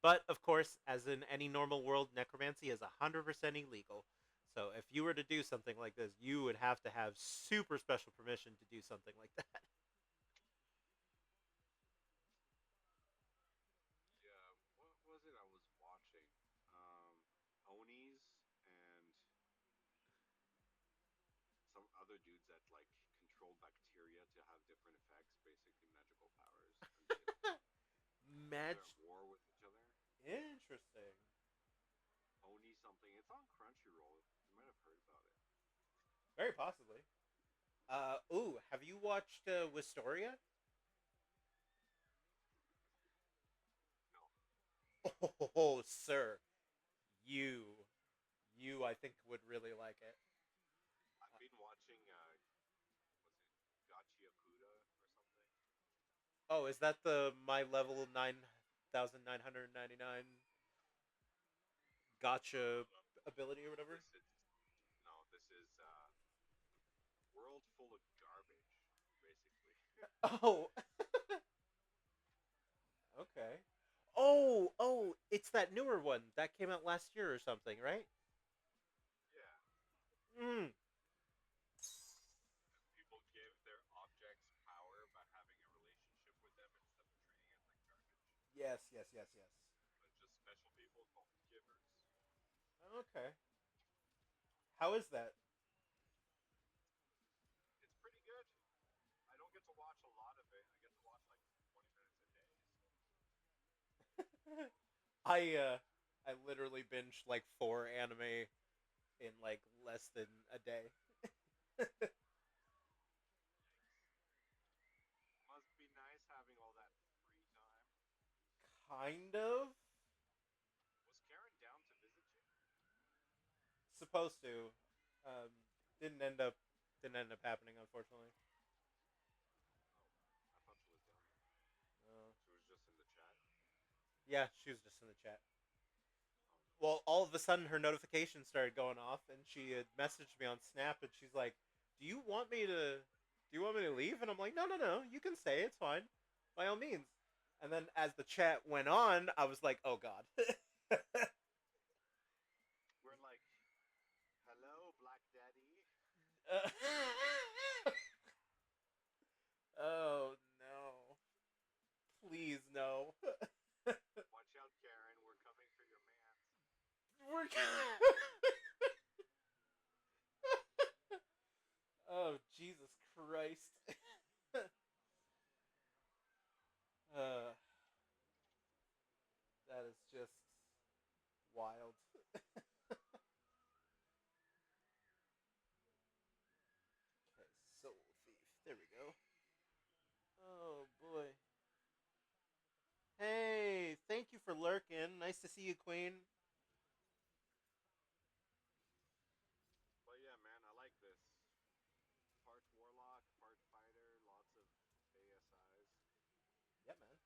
[SPEAKER 5] But of course, as in any normal world, necromancy is 100% illegal. So if you were to do something like this, you would have to have super special permission to do something like that.
[SPEAKER 4] other dudes that like control bacteria to have different effects, basically magical powers, and they they're at
[SPEAKER 5] Match.
[SPEAKER 4] war with each other.
[SPEAKER 5] Interesting.
[SPEAKER 4] Oni something. It's on Crunchyroll. You might have heard about it.
[SPEAKER 5] Very possibly. Ooh, have you watched Wistoria?
[SPEAKER 4] No,
[SPEAKER 5] Oh, sir, you, I think would really like it.
[SPEAKER 4] I've been watching. What's it? Gachiakuda or something.
[SPEAKER 5] Oh, is that the my level 9,999
[SPEAKER 4] No, no,
[SPEAKER 5] gotcha
[SPEAKER 4] no.
[SPEAKER 5] ability or whatever?
[SPEAKER 4] This is no. This is world full of garbage, basically.
[SPEAKER 5] Oh, okay. Oh, it's that newer one that came out last year or something, right?
[SPEAKER 4] Yeah,
[SPEAKER 5] Mm.
[SPEAKER 4] and people give their objects power by having a relationship with them instead of treating it like garbage.
[SPEAKER 5] Yes, yes, yes, yes.
[SPEAKER 4] But just special people called givers.
[SPEAKER 5] Okay. How is that?
[SPEAKER 4] It's pretty good. I don't get to watch a lot of it. I get to watch like 20 minutes a day. So
[SPEAKER 5] I uh I literally binged like 4 anime in like less than a day.
[SPEAKER 4] yikes. Must be nice having all that free time.
[SPEAKER 5] Kind of.
[SPEAKER 4] Was Karen down to visit you?
[SPEAKER 5] Supposed to. Um, didn't end up happening, unfortunately.
[SPEAKER 4] Oh, I thought she was down there.
[SPEAKER 5] Uh,
[SPEAKER 4] She was just in the chat.
[SPEAKER 5] yeah, she was just in the chat.
[SPEAKER 4] Oh no.
[SPEAKER 5] Well, all of a sudden her notification started going off, and she had messaged me on Snap, and she's like, "Do you want me to? Do you want me to leave?" And I'm like, "No, no, no. You can stay. It's fine, by all means." And then as the chat went on, I was like, "Oh God."
[SPEAKER 4] We're like, hello, Black Daddy.
[SPEAKER 5] Uh, oh no! Please no.
[SPEAKER 4] Watch out, Karen. We're coming for your mans.
[SPEAKER 5] We're oh Jesus Christ! uh, that is just wild. Okay, Soul Thief. There we go. Oh boy. Hey, thank you for lurking. Nice to see you, Queen.
[SPEAKER 4] But yeah, man, I like this. Part warlock, part fighter, lots of ASIs.
[SPEAKER 5] Yeah, man.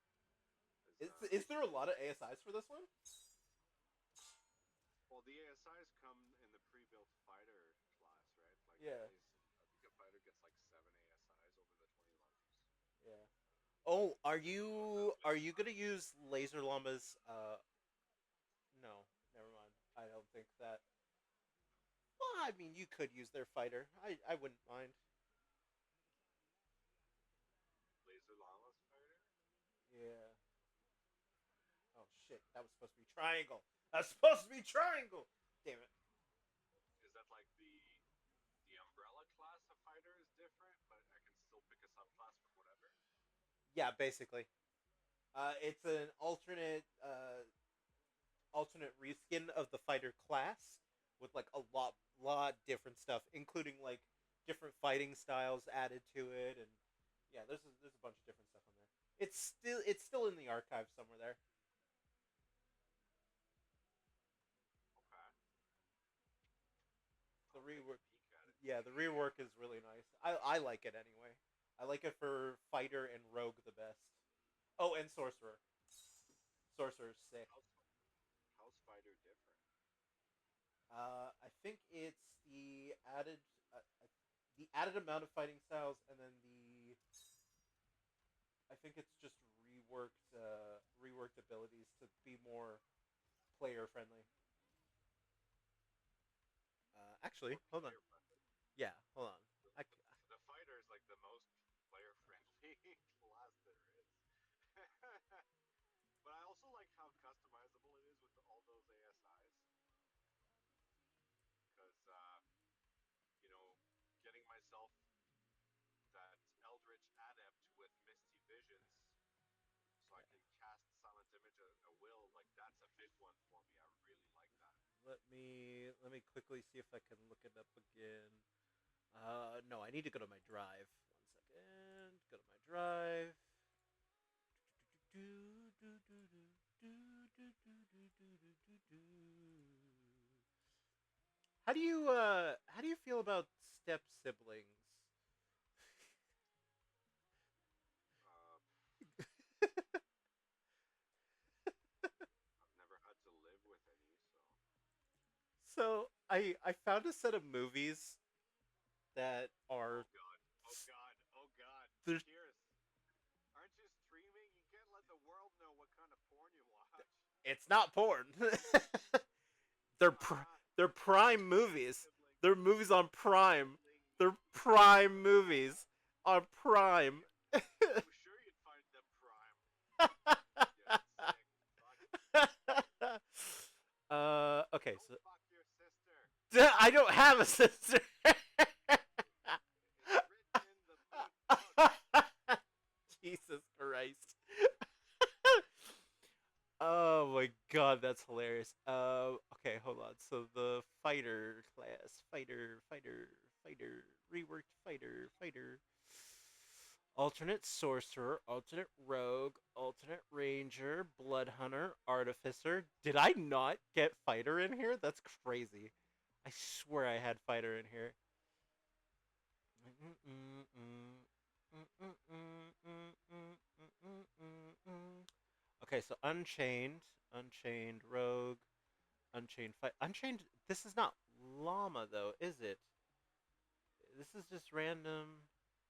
[SPEAKER 4] Is
[SPEAKER 5] Is there a lot of ASIs for this one?
[SPEAKER 4] well, the ASIs come in the pre-built fighter class, right? Like
[SPEAKER 5] Yeah,
[SPEAKER 4] I think a fighter gets like 7 ASIs over the 20 levels.
[SPEAKER 5] yeah. Oh,
[SPEAKER 4] I don't know if that's
[SPEAKER 5] are
[SPEAKER 4] just
[SPEAKER 5] you gonna use Laser Llama's? No, never mind. I don't think that. Well, I mean, you could use their fighter. I wouldn't mind.
[SPEAKER 4] laser llamas fighter.
[SPEAKER 5] Yeah. Oh shit, that was supposed to be triangle. That's supposed to be triangle. Damn it.
[SPEAKER 4] Is that like the umbrella class of fighter is different, but I can still pick a subclass from whatever?
[SPEAKER 5] Yeah, basically. It's an alternate reskin of the fighter class with like a lot different stuff, including like different fighting styles added to it, and yeah, there's a bunch of different stuff on there. It's still in the archive somewhere there.
[SPEAKER 4] Okay,
[SPEAKER 5] The
[SPEAKER 4] I'll take a
[SPEAKER 5] rework,
[SPEAKER 4] peek at it.
[SPEAKER 5] yeah, the rework is really nice. I like it anyway. I like it for fighter and rogue the best. Oh, and sorcerer. Sorcerer's sick.
[SPEAKER 4] How's fighter different?
[SPEAKER 5] I think it's the added amount of fighting styles, and then the I think it's just reworked abilities to be more player friendly. Actually,
[SPEAKER 4] More
[SPEAKER 5] hold on.
[SPEAKER 4] player friendly.
[SPEAKER 5] Yeah, hold on.
[SPEAKER 4] The,
[SPEAKER 5] I,
[SPEAKER 4] the fighter is like the most player friendly class there is. But I also like how customizable it is with all those ASIs. Because, getting myself That's a big one for me. I really like that.
[SPEAKER 2] Let me quickly see if I can look it up again. No, I need to go to my drive. One second. Go to my drive. How do you feel about step siblings?
[SPEAKER 4] Uh, I've never had to live with any, so
[SPEAKER 2] So I found a set of movies that are
[SPEAKER 4] oh god, oh god, oh god.
[SPEAKER 2] there's
[SPEAKER 4] Cheers. Aren't you streaming? You can't let the world know what kind of porn you watch.
[SPEAKER 2] it's not porn. they're pr-
[SPEAKER 4] Ah,
[SPEAKER 2] they're prime movies.
[SPEAKER 4] siblings,
[SPEAKER 2] They're movies on Prime.
[SPEAKER 4] siblings.
[SPEAKER 2] They're prime movies on Prime.
[SPEAKER 4] I'm sure you'd find them prime. Get sick. Fuck.
[SPEAKER 2] Okay,
[SPEAKER 4] Don't
[SPEAKER 2] so
[SPEAKER 4] fuck your sister.
[SPEAKER 2] I don't have a sister.
[SPEAKER 4] It's written in the big book.
[SPEAKER 2] Jesus Christ. Oh my god, that's hilarious. Okay, hold on. So the fighter class, fighter, reworked fighter, alternate sorcerer, alternate rogue, alternate ranger, blood hunter, artificer. Did I not get fighter in here? That's crazy. I swear I had fighter in here. Okay, so Unchained, Rogue, Unchained Fight. Unchained. This is not Llama though, is it? This is just random,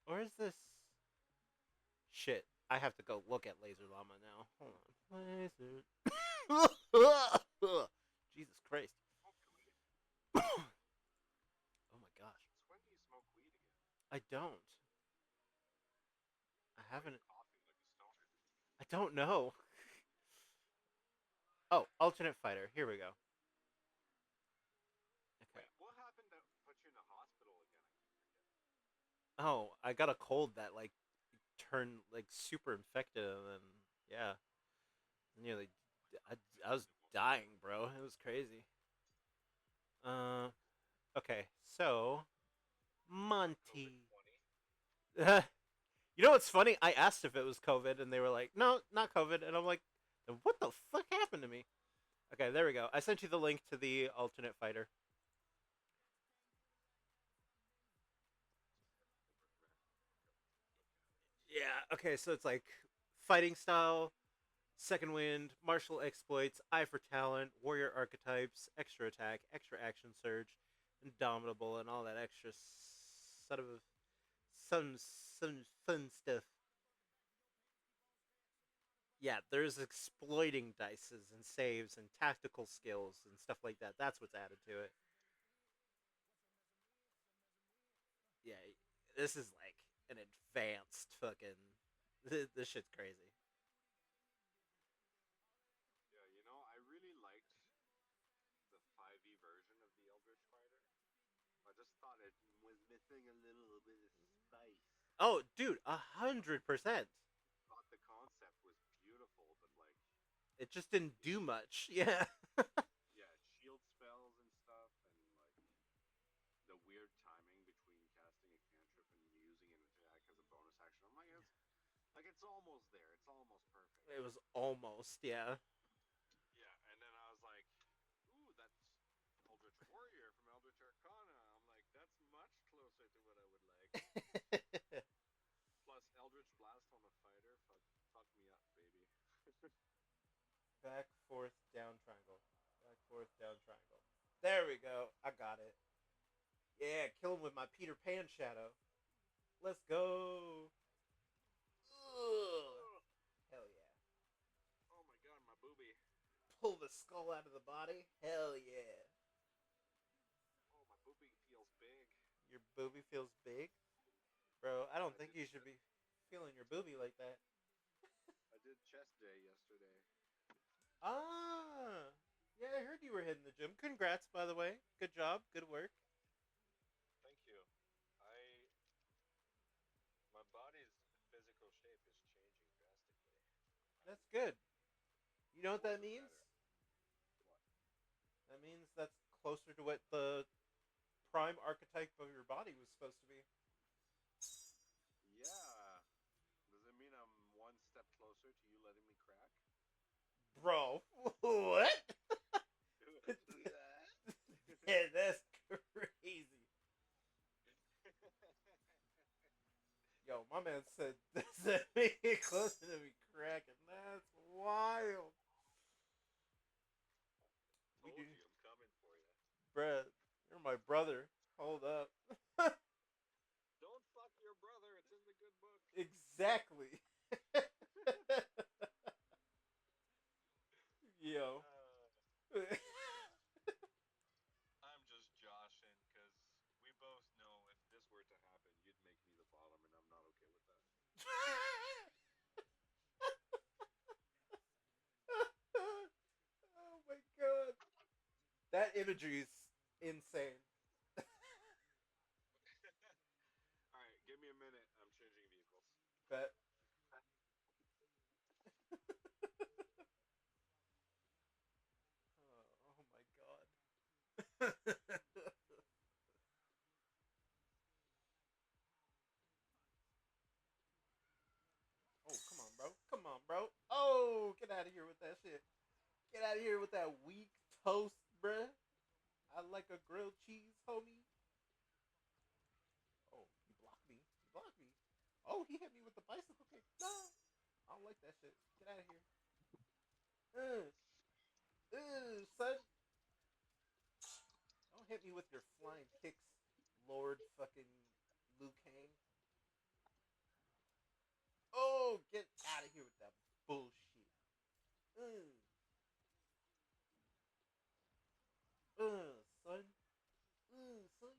[SPEAKER 2] or is this? Shit, I have to go look at Laser Llama now. Hold on, Laser. Jesus Christ.
[SPEAKER 4] Smoke weed.
[SPEAKER 2] Oh my gosh.
[SPEAKER 4] It's when do you smoke weed again?
[SPEAKER 2] I don't. I
[SPEAKER 4] Why are you
[SPEAKER 2] haven't.
[SPEAKER 4] coughing like a stoner?
[SPEAKER 2] I don't know. Oh, alternate fighter. Here we go. Okay.
[SPEAKER 4] Wait, what happened to put you in the hospital again? I keep forgetting.
[SPEAKER 2] Oh, I got a cold that like turned like super infected, and then yeah, nearly. I was dying, bro. It was crazy. Uh, okay, so
[SPEAKER 4] COVID
[SPEAKER 2] Monty.
[SPEAKER 4] 20.
[SPEAKER 2] You know what's funny? I asked if it was COVID, and they were like, "No, not COVID," and I'm like, "Then what the fuck happened to me?" Okay, there we go. I sent you the link to the alternate fighter. Yeah. Okay, so it's like fighting style, second wind, martial exploits, eye for talent, warrior archetypes, extra attack, extra action surge, indomitable, and all that extra sort of some fun stuff. Yeah, there's exploiting dices and saves and tactical skills and stuff like that. That's what's added to it. Yeah, this is like an advanced fucking. This shit's crazy.
[SPEAKER 4] Yeah, I really liked the 5e version of the Eldritch Fighter. I just thought it was missing a little bit of spice.
[SPEAKER 2] Oh, dude, 100%.
[SPEAKER 4] Thought the concept was beautiful, but like,
[SPEAKER 2] It just didn't do
[SPEAKER 4] the
[SPEAKER 2] much. Yeah.
[SPEAKER 4] yeah, shield spells and stuff, and like the weird timing between casting a cantrip and using an attack as a bonus action. I'm like it's almost there. It's almost perfect.
[SPEAKER 2] It was almost, yeah.
[SPEAKER 4] Yeah, and then I was like, ooh, that's Eldritch Warrior from Eldritch Arcana. I'm like, that's much closer to what I would like. Plus Eldritch Blast on a fighter, fuck me up, baby.
[SPEAKER 2] Back, forth, down, triangle. Back, forth, down, triangle. There we go. I got it. Yeah, kill him with my Peter Pan shadow. Let's go. Ugh.
[SPEAKER 4] Oh,
[SPEAKER 2] Hell yeah.
[SPEAKER 4] oh my god, my booby.
[SPEAKER 2] Pull the skull out of the body. Hell yeah.
[SPEAKER 4] Oh, my booby feels big.
[SPEAKER 2] Your booby feels big? Bro, I don't
[SPEAKER 4] I
[SPEAKER 2] think
[SPEAKER 4] did
[SPEAKER 2] you should be feeling your booby like that.
[SPEAKER 4] I did chest day yesterday.
[SPEAKER 2] Ah. Yeah, I heard you were hitting the gym. Congrats, by the way. Good job. Good work.
[SPEAKER 4] Thank you. I My body's physical shape is changing drastically. I'm
[SPEAKER 2] That's good. You know what that
[SPEAKER 4] looking
[SPEAKER 2] means?
[SPEAKER 4] better.
[SPEAKER 5] That means that's closer to what the prime archetype of your body was supposed to be.
[SPEAKER 4] Yeah. Does it mean I'm one step closer to you letting me crack?
[SPEAKER 5] Bro, what? Yeah, that's crazy. Yo, my man said, does that make it closer to me cracking? That's wild. We
[SPEAKER 4] Told
[SPEAKER 5] do,
[SPEAKER 4] you, I'm coming for you.
[SPEAKER 5] bruh. You're my brother. Hold up.
[SPEAKER 4] Don't fuck your brother. It's in the good book.
[SPEAKER 5] Exactly. Yo.
[SPEAKER 4] I'm just joshing because we both know if this were to happen, you'd make me the bottom, and I'm not okay with that.
[SPEAKER 5] Oh my god. That imagery is insane.
[SPEAKER 4] All right, give me a minute. I'm changing vehicles.
[SPEAKER 5] Bet. Oh my god. Oh, come on, bro. Come on, bro. Oh, get out of here with that shit. Get out of here with that weak toast, bruh. I like a grilled cheese, homie. Oh, he blocked me. He blocked me. Oh, he hit me with the bicycle kick. No. I don't like that shit. Get out of here. Son. Don't hit me with your flying kicks, Lord fucking Liu Kang. Oh, get out of here with that bullshit. Uh, son. Son.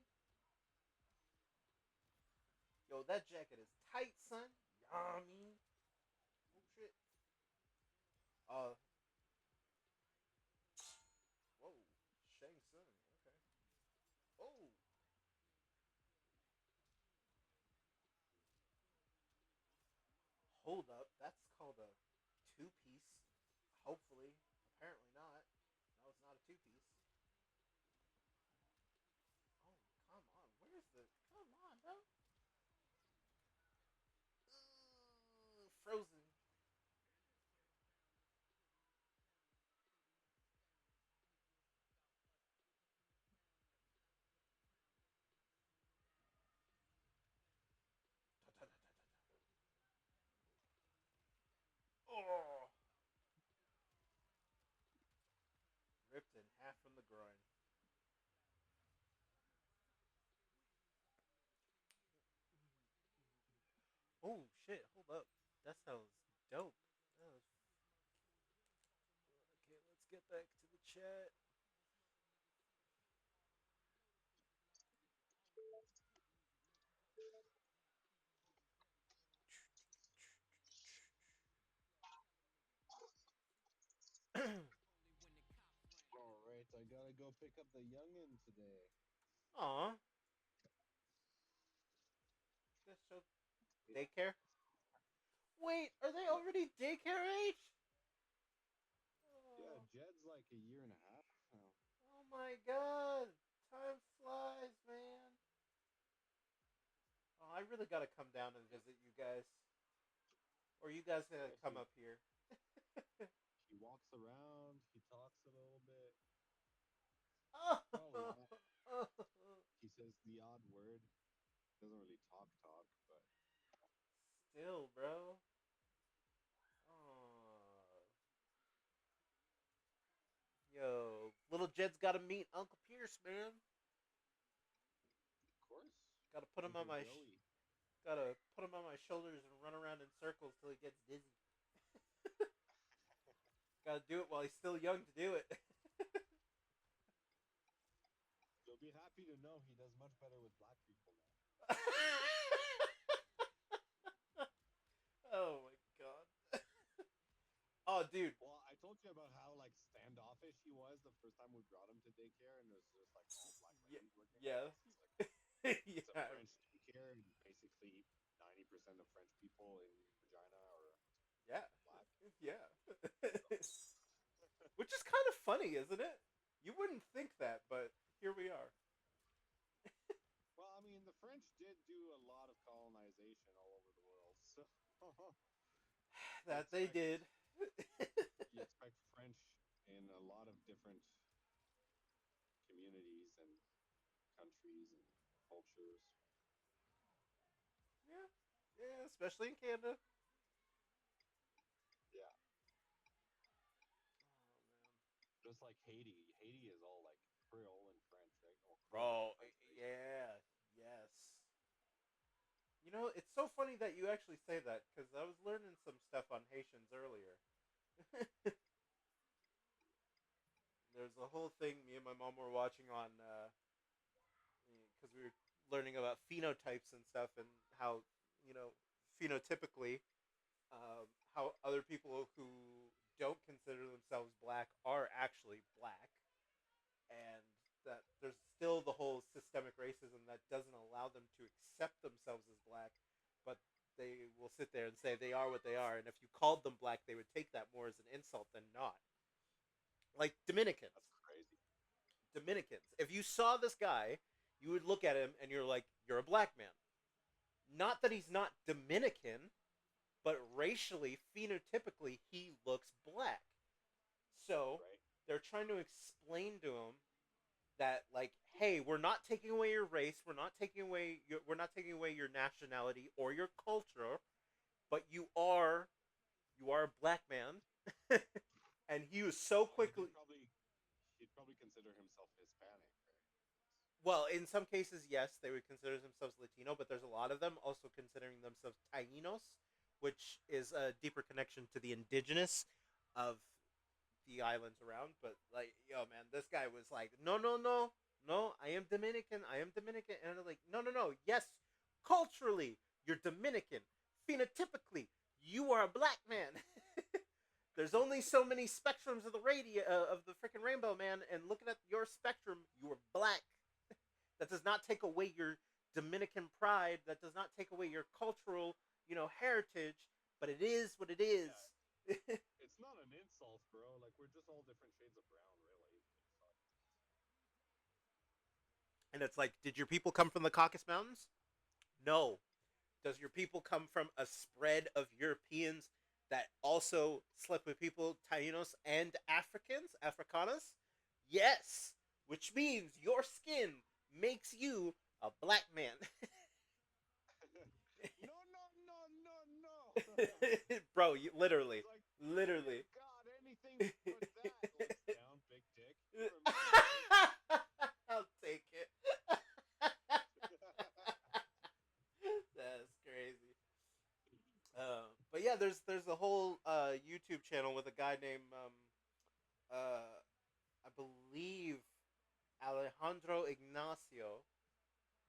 [SPEAKER 5] Yo, that jacket is tight, son. Yummy. Oh shit. Uh, whoa. Shang Tsung. Okay. Oh, hold up. That's called a two piece. Hopefully. Apparently not. No, it's not a two piece. Oh, come on. Where's the. Come on, bro. Frozen. Oh, ripped in half from the groin. Oh shit! Hold up. That sounds dope. That was... Okay, let's get back to the chat.
[SPEAKER 6] All right, I gotta go pick up the youngin today.
[SPEAKER 5] Aw, you guys show daycare. Wait, are they already daycare age?
[SPEAKER 6] Yeah,
[SPEAKER 5] Oh,
[SPEAKER 6] Jed's like a year and a half now.
[SPEAKER 5] oh my god, time flies, man. Oh, I really gotta come down and visit you guys, or you guys gotta
[SPEAKER 6] Yeah,
[SPEAKER 5] come up here.
[SPEAKER 6] he walks around, he talks a little bit. Probably
[SPEAKER 5] Oh,
[SPEAKER 6] not. He says the odd word. Doesn't really talk, but
[SPEAKER 5] still, bro. Oh, yo, little Jed's gotta meet Uncle Pierce, man.
[SPEAKER 6] of course,
[SPEAKER 5] Gotta put him on
[SPEAKER 6] Uncle
[SPEAKER 5] my
[SPEAKER 6] Joey.
[SPEAKER 5] gotta put him on my shoulders and run around in circles till he gets dizzy. Gotta do it while he's still young to do it.
[SPEAKER 6] You'll be happy to know he does much better with black people now.
[SPEAKER 5] Oh my god. Oh, dude.
[SPEAKER 6] Well, I told you about how like standoffish he was the first time we brought him to daycare, and it was just like all black
[SPEAKER 5] Yeah.
[SPEAKER 6] ladies working there.
[SPEAKER 5] Yeah.
[SPEAKER 6] And he's like, it's a
[SPEAKER 5] Yeah.
[SPEAKER 6] French daycare, and basically 90% of French people in Regina are
[SPEAKER 5] Yeah.
[SPEAKER 6] black.
[SPEAKER 5] Yeah.
[SPEAKER 6] So
[SPEAKER 5] Which is kind of funny, isn't it? You wouldn't think that, but here we are.
[SPEAKER 6] Well, I mean, the French did do a lot of colonization all over the world, so you
[SPEAKER 5] That they
[SPEAKER 6] expect
[SPEAKER 5] did.
[SPEAKER 6] you expect French in a lot of different communities and countries and cultures.
[SPEAKER 5] Yeah, yeah, especially in Canada.
[SPEAKER 6] Yeah,
[SPEAKER 5] Oh man,
[SPEAKER 6] just like Haiti. Haiti is all like Creole and French, right? Or Creole and
[SPEAKER 5] bro,
[SPEAKER 6] French based.
[SPEAKER 5] yeah, yes. You know, it's so funny that you actually say that because I was learning some stuff on Haitians earlier. There's a whole thing me and my mom were watching on because we were learning about phenotypes and stuff and how you know phenotypically how other people who don't consider themselves black are actually black, and that there's still the whole systemic racism that doesn't allow them to accept themselves as black, but they will sit there and say they are what they are, and if you called them black, they would take that more as an insult than not. Like
[SPEAKER 6] That's
[SPEAKER 5] Dominicans.
[SPEAKER 6] crazy.
[SPEAKER 5] Dominicans. If you saw this guy, you would look at him and you're like, you're a black man. Not that he's not Dominican, but racially, phenotypically, he looks black. So
[SPEAKER 6] Right?
[SPEAKER 5] they're trying to explain to him that, like, hey, we're not taking away your race, we're not taking away your nationality or your culture, but you are a black man. And he was so
[SPEAKER 6] Well,
[SPEAKER 5] quickly.
[SPEAKER 6] he'd probably consider himself Hispanic, right?
[SPEAKER 5] Well, in some cases, yes, they would consider themselves Latino, but there's a lot of them also considering themselves Taínos, which is a deeper connection to the indigenous of the islands around. But like, yo, man, this guy was like, no, no, no, no, I am Dominican, and I'm like, no, no, no, yes, culturally, you're Dominican, phenotypically, you are a black man. There's only so many spectrums of the of the freaking rainbow, man, and looking at your spectrum, you are black. That does not take away your Dominican pride. That does not take away your cultural, heritage. But it is what it
[SPEAKER 6] Yeah,
[SPEAKER 5] is.
[SPEAKER 6] it's not an insult, bro. Like we're just all different shades of brown, really. It's not.
[SPEAKER 5] And it's like, did your people come from the Caucasus Mountains? No. Does your people come from a spread of Europeans that also slept with people, Tainos and Africans, Africanas? Yes. Which means your skin makes you a black man.
[SPEAKER 6] No, no, no, no, no.
[SPEAKER 5] Bro, you,
[SPEAKER 6] It's
[SPEAKER 5] literally.
[SPEAKER 6] like, dear
[SPEAKER 5] Literally.
[SPEAKER 6] God, anything but that. Looks down, big dick. You're a man. Take it.
[SPEAKER 5] I'll take it. That's crazy. But yeah, there's a whole YouTube channel with a guy named uh, I believe Alejandro Ignacio,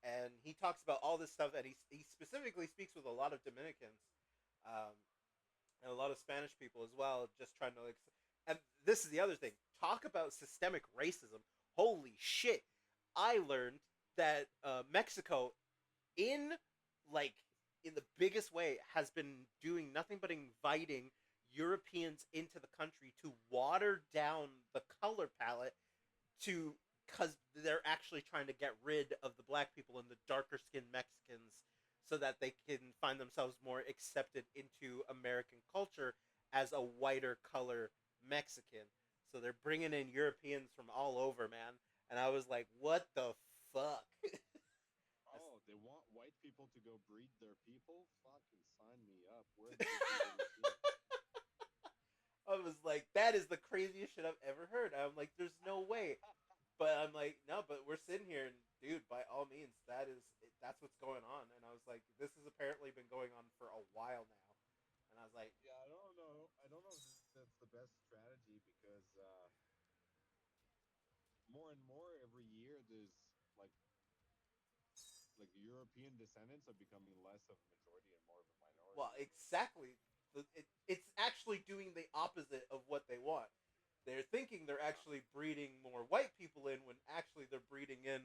[SPEAKER 5] and he talks about all this stuff, and he specifically speaks with a lot of Dominicans, um, and a lot of Spanish people as well, just trying to like. And this is the other thing. Talk about systemic racism. Holy shit! I learned that Mexico, in like in the biggest way, has been doing nothing but inviting Europeans into the country to water down the color palette to because they're actually trying to get rid of the black people and the darker skinned Mexicans so that they can find themselves more accepted into American culture as a whiter color Mexican. So they're bringing in Europeans from all over, man. And I was like, what the fuck?
[SPEAKER 6] Oh, they want white people to go breed their people? Fucking sign me up. Where did this even appear?
[SPEAKER 5] I was like, that is the craziest shit I've ever heard. I'm like, there's no way. But I'm like, no, but we're sitting here, and dude, by all means, that's what's going on. And I was like, this has apparently been going on for a while now. And I was like,
[SPEAKER 6] Yeah, I don't know. I don't know if that's the best strategy because more and more every year there's like European descendants are becoming less of a majority and more of a minority.
[SPEAKER 5] well, exactly. It's actually doing the opposite of what they want. They're thinking they're
[SPEAKER 6] Yeah.
[SPEAKER 5] actually breeding more white people in when actually they're breeding in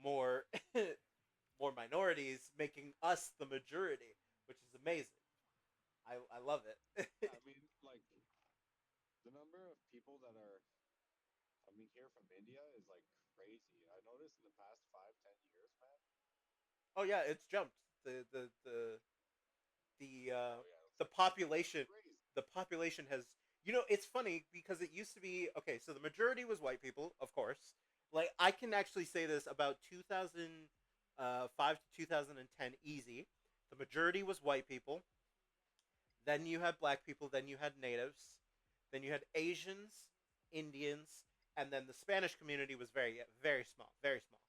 [SPEAKER 5] more more minorities, making us the majority, which is amazing. I love it.
[SPEAKER 6] Yeah, I mean, like the number of people that are coming here from India is like crazy. I noticed in the past 5, 10 years, man.
[SPEAKER 5] Oh yeah, it's jumped. The
[SPEAKER 6] Oh yeah,
[SPEAKER 5] the
[SPEAKER 6] it's
[SPEAKER 5] population
[SPEAKER 6] crazy.
[SPEAKER 5] the population has, it's funny because it used to be, okay, so the majority was white people, of course. Like I can actually say this about 2005 to 2010 easy. The majority was white people. Then you had black people, then you had natives, then you had Asians, Indians, and then the Spanish community was very very small, very small.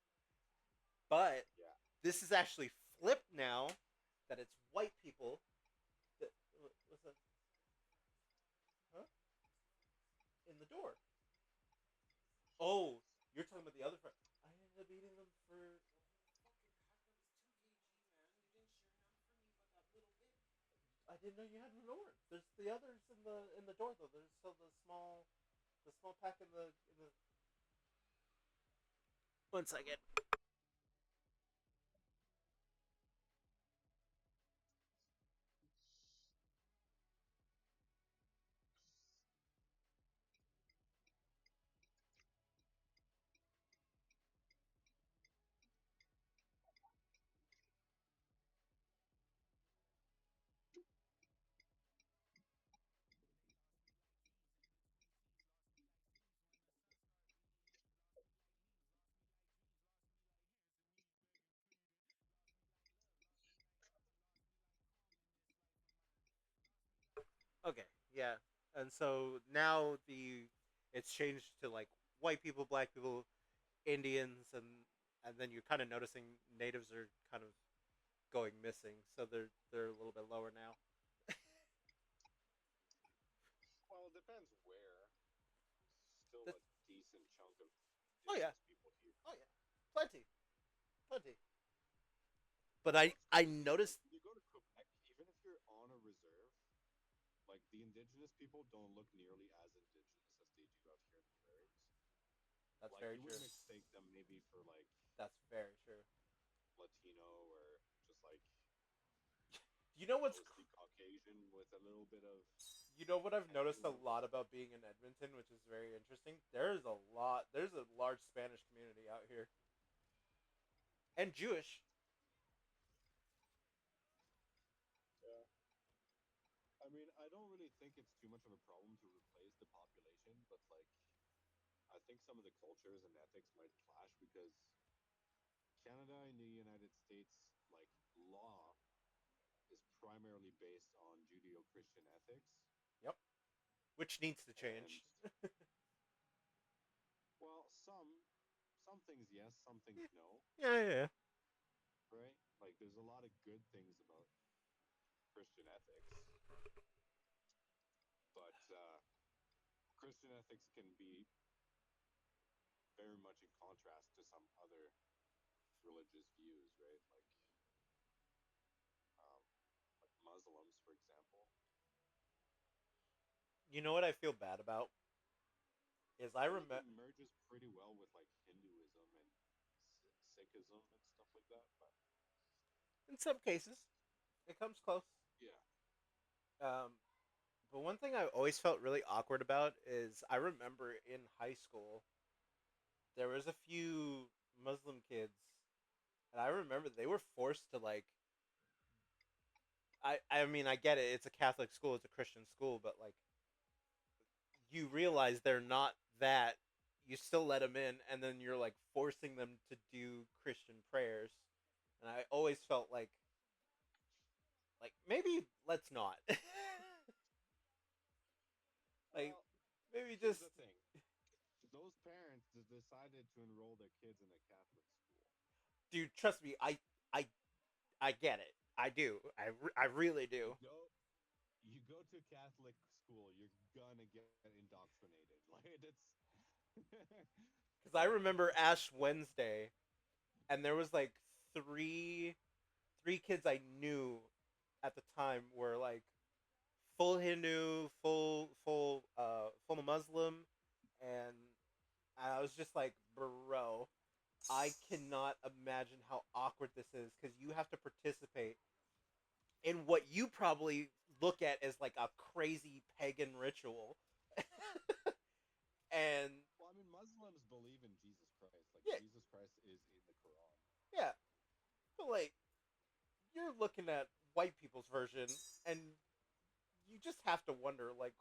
[SPEAKER 5] But
[SPEAKER 6] Yeah.
[SPEAKER 5] this is actually flipped now that it's white people that, what's that? Huh? In the door. Oh, you're talking about the other friend. I ended up eating them for a fucking pack that was 2 kg, man. You didn't share none for me but that little bit. I didn't know you had more. There's the others in the door though. There's still the small pack in the. One second. Okay, yeah. And so now it's changed to like white people, black people, Indians, and then you're kind of noticing natives are kind of going missing, so they're a little bit lower now.
[SPEAKER 6] Well, it depends where. Still a
[SPEAKER 5] That's,
[SPEAKER 6] decent chunk of
[SPEAKER 5] oh yeah,
[SPEAKER 6] indigenous people here.
[SPEAKER 5] oh yeah, plenty, plenty. But
[SPEAKER 6] Well,
[SPEAKER 5] I
[SPEAKER 6] what's
[SPEAKER 5] I
[SPEAKER 6] crazy is like
[SPEAKER 5] noticed.
[SPEAKER 6] when you go to Quebec, even if you're on a reserve, like the indigenous people don't look nearly as indigenous as they do out here in the prairies.
[SPEAKER 5] That's
[SPEAKER 6] Like
[SPEAKER 5] very
[SPEAKER 6] you would
[SPEAKER 5] true.
[SPEAKER 6] mistake them maybe for like
[SPEAKER 5] That's very true.
[SPEAKER 6] Latino or just like
[SPEAKER 5] You know what's
[SPEAKER 6] mostly Caucasian with a little bit of
[SPEAKER 5] you know what I've noticed a
[SPEAKER 6] everyone
[SPEAKER 5] lot
[SPEAKER 6] mixed.
[SPEAKER 5] about being in Edmonton, which is very interesting. There's a large Spanish community out here and Jewish.
[SPEAKER 6] Yeah. I mean, I don't really think it's too much of a problem to replace the population, but like I think some of the cultures and ethics might clash because Canada and the United States, like law, is primarily based on Judeo-Christian ethics,
[SPEAKER 5] Yep, which needs to
[SPEAKER 6] and
[SPEAKER 5] change.
[SPEAKER 6] well, some things yes, some things no,
[SPEAKER 5] Yeah, yeah, yeah.
[SPEAKER 6] right? Like there's a lot of good things about Christian ethics, but Christian ethics can be very much in contrast to some other religious views, right? Um, like Muslims, for example.
[SPEAKER 5] You know what I feel bad about is
[SPEAKER 6] I
[SPEAKER 5] I
[SPEAKER 6] feel like it
[SPEAKER 5] remember
[SPEAKER 6] merges pretty well with like Hinduism and Sikhism and stuff like that. But
[SPEAKER 5] in some cases it comes close.
[SPEAKER 6] yeah,
[SPEAKER 5] Um, but one thing I always felt really awkward about is I remember in high school there was a few Muslim kids, and I remember they were forced to like. I mean I get it. It's a Catholic school. It's a Christian school, but like you realize they're not that. You still let them in, and then you're like forcing them to do Christian prayers, and I always felt like maybe let's not. Like
[SPEAKER 6] well,
[SPEAKER 5] maybe
[SPEAKER 6] here's the
[SPEAKER 5] just,
[SPEAKER 6] thing: those parents decided to enroll their kids in a Catholic school.
[SPEAKER 5] dude, trust me, I get it. I do. I really
[SPEAKER 6] You
[SPEAKER 5] do.
[SPEAKER 6] go, you go to Catholic school, you're gonna get indoctrinated. Like it's,
[SPEAKER 5] Because I remember Ash Wednesday, and there was like three kids I knew at the time were like full Hindu, full Muslim, and I was just like, bro, I cannot imagine how awkward this is because you have to participate in what you probably look at as like a crazy pagan ritual. And
[SPEAKER 6] well, I mean, Muslims
[SPEAKER 5] you just have to wonder, like,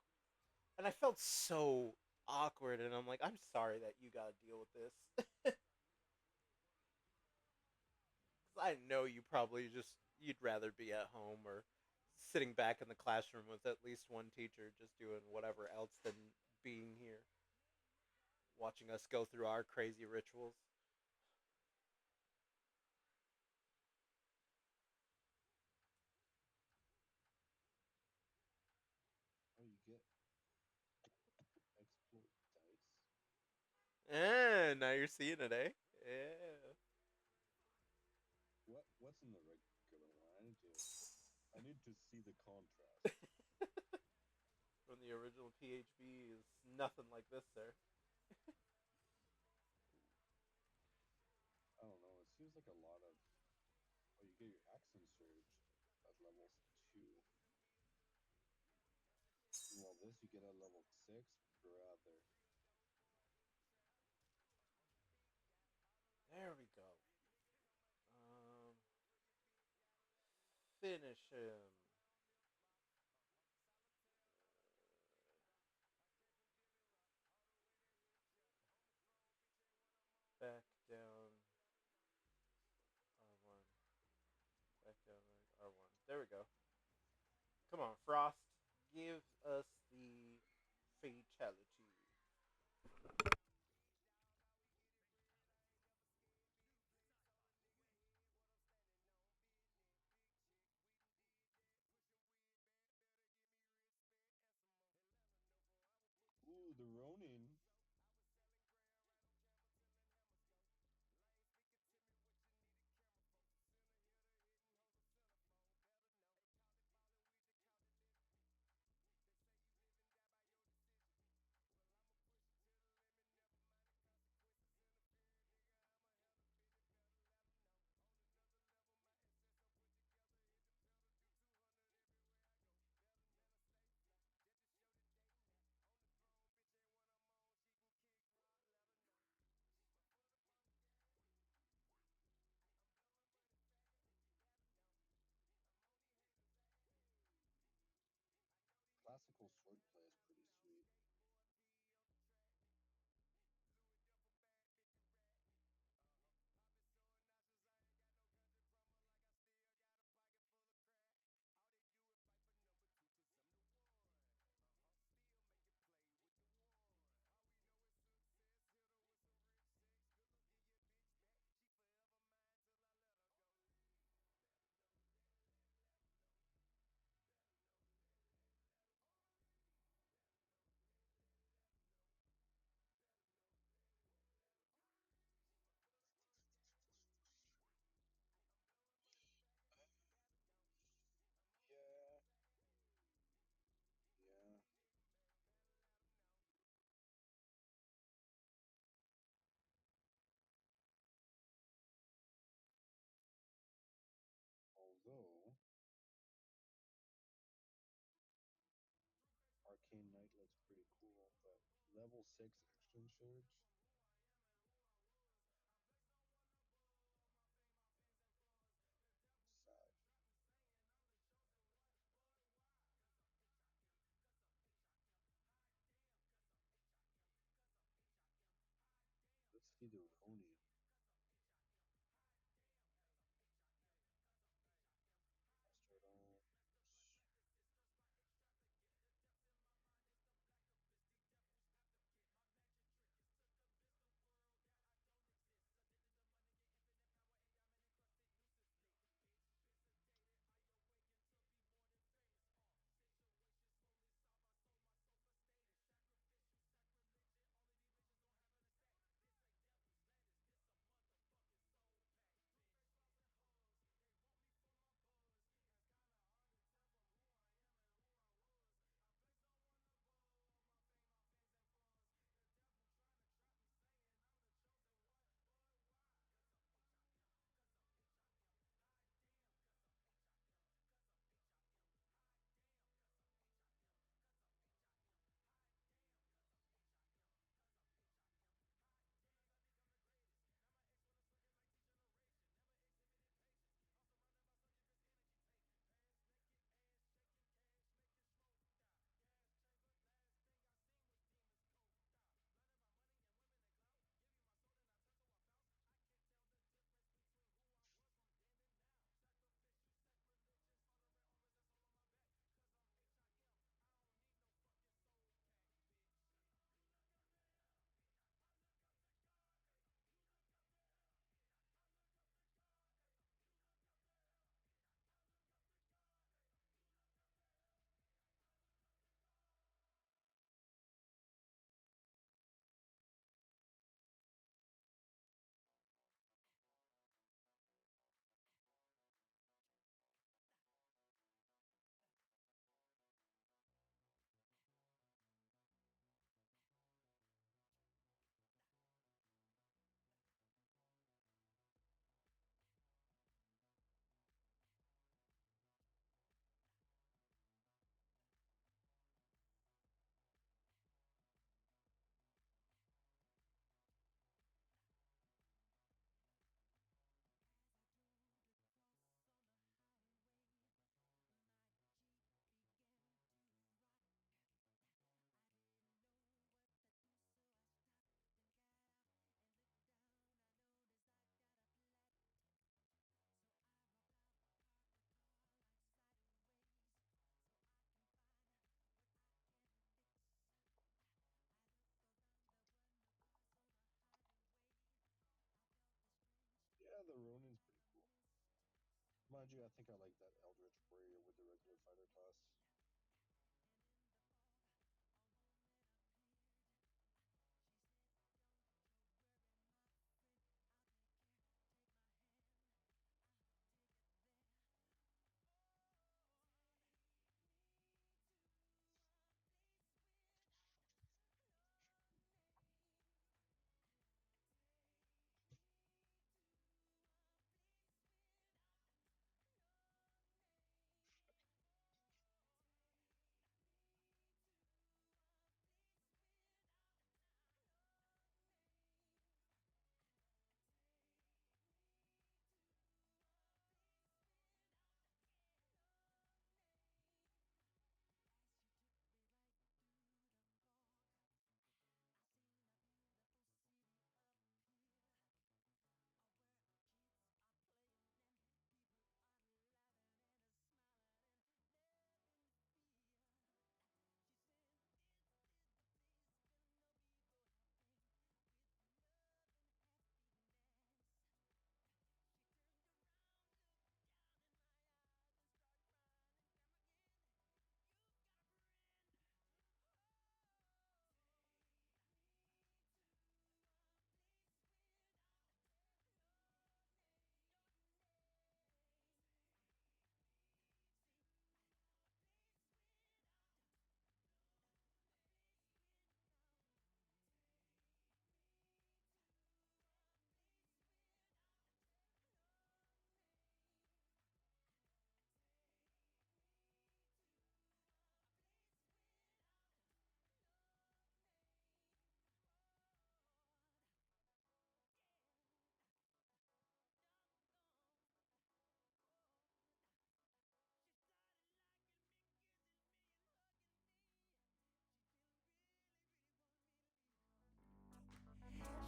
[SPEAKER 5] and I felt so awkward, and I'm like, I'm sorry that you got to deal with this. 'Cause I know you probably just you'd rather be at home or sitting back in the classroom with at least one teacher, just doing whatever else than being here, watching us go through our crazy rituals.
[SPEAKER 6] Oh, you get exploit dice.
[SPEAKER 5] And now you're seeing it, eh? Yeah.
[SPEAKER 6] What's in the regular one? I need to see the contrast.
[SPEAKER 5] From the original PHB is nothing like this, sir.
[SPEAKER 6] I don't know. It seems like a lot of. Oh, you get your accent surge at level 2. Well, this you get at level 6, brother.
[SPEAKER 5] There we go. Um, finish him. Back down R1. Back down R1. There we go. Come on, Frost. Give us the fatality.
[SPEAKER 6] Ooh, the Ronin. Classical swordplay is pretty sweet. Yeah, yeah. Although Arcane Knight looks pretty cool, but level 6 action surge. Sad. Let's see the Ronin. Mastered Arms. strategy, I think I like that Eldritch Warrior with the regular fighter class.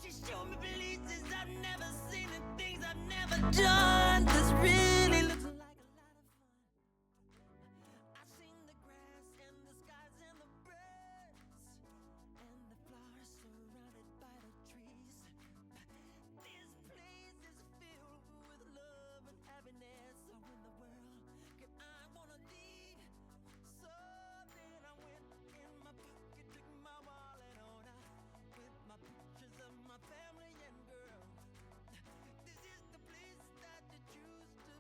[SPEAKER 3] She showed me places I've never seen and things I've never done. This really looks like a lot of fun. I've seen the grass and the skies and the birds and the flowers surrounded by the trees. This place is filled with love and happiness. So in the world could I wanna leave? So then I went in my pocket, took my wallet on out with my pictures of my family and girl. This is the place that you choose to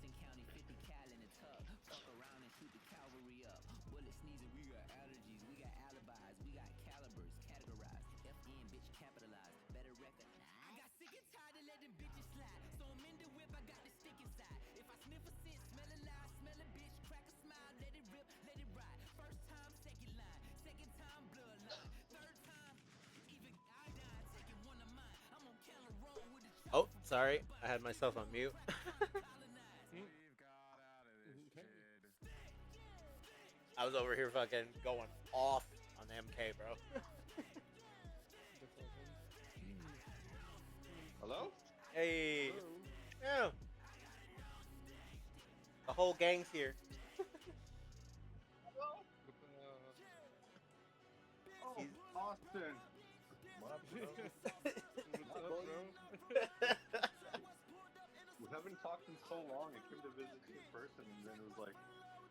[SPEAKER 3] Weston County, 50 cal in the tub. Fuck around and shoot the cavalry up. Bullet sneezing, we got allergies, we got alibis, we got calibers, categorized. FN, bitch, capitalized. Better recognize. I got sick and tired of letting bitches slide. So I'm in the whip, I got the stick inside. If I sniff a scent, smell a lie, smell a bitch, crack a smile, let it rip, let it ride. First time, second line, second time, bloodline. Third time, even I died, taking one of mine. I'm on Keller Road with the
[SPEAKER 2] Oh, sorry. I had myself on mute.
[SPEAKER 4] We've got out of this shit.
[SPEAKER 2] I was over here fucking going off on MK, bro.
[SPEAKER 6] Hello?
[SPEAKER 2] Hey. Yeah. The whole gang's here.
[SPEAKER 6] Oh,
[SPEAKER 2] He's-
[SPEAKER 6] Austin. What up, bro?
[SPEAKER 4] What's up, bro?
[SPEAKER 6] We haven't talked in so long. I came to visit you in person, and then it was like,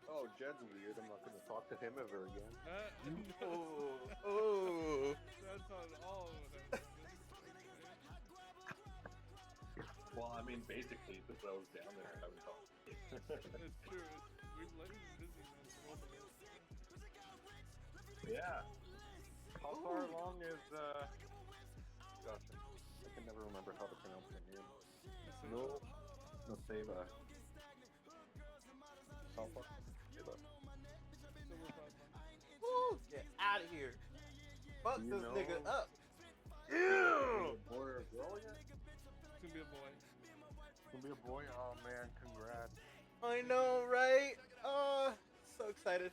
[SPEAKER 6] oh, Jed's weird. I'm not going to talk to him ever again.
[SPEAKER 2] Oh, oh.
[SPEAKER 4] That's on all of them.
[SPEAKER 6] Well, I mean, basically, because I was down there, I haven't talked.
[SPEAKER 4] It's true. Life is busy, man.
[SPEAKER 6] Yeah. How far along is, gosh, I can never remember how to pronounce her name. No, no, Seba. How far? Seba.
[SPEAKER 2] Woo, get out of here. Fuck
[SPEAKER 6] You
[SPEAKER 2] this
[SPEAKER 6] know-
[SPEAKER 2] nigga up.
[SPEAKER 6] Ew! Boy or a girl yet?
[SPEAKER 4] It's gonna be a boy.
[SPEAKER 6] Gonna be a boy? Oh man, congrats.
[SPEAKER 2] I know, right? Oh, so excited.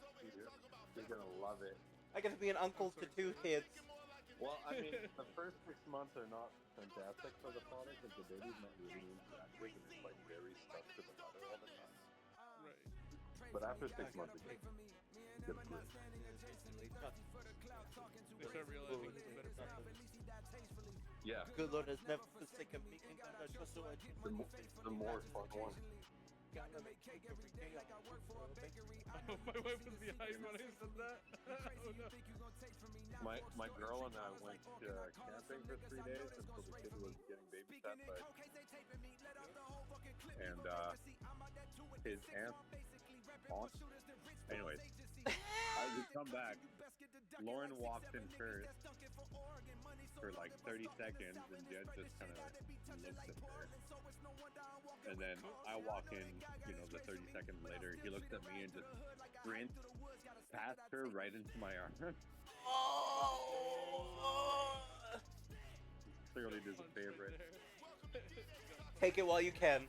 [SPEAKER 6] You're gonna love it.
[SPEAKER 2] I get to be an uncle to 2 kids.
[SPEAKER 6] Well, I mean, the first 6 months are not fantastic for the father because the baby's not really interactive and it's like very stuck to the mother all the time.
[SPEAKER 4] Right.
[SPEAKER 6] But after 6 months, it gets good.
[SPEAKER 4] They start realizing it's a better parent.
[SPEAKER 6] Yeah,
[SPEAKER 2] Good Lord has never forsaken me. And God, I trust so I
[SPEAKER 6] the more fun one.
[SPEAKER 4] My wife was behind when I said that. Oh, no.
[SPEAKER 6] My girl and I went camping for 3 days until the kid was getting babysat by, and his aunt. Anyways, I would come back. Lauren walked in first for like 30 seconds, and Jed just kind of looks at her. And then I walk in, the 30 seconds later, he looks at me and just sprints past her right into my arm.
[SPEAKER 2] Oh,
[SPEAKER 6] Clearly there's a favorite.
[SPEAKER 2] take it while you can.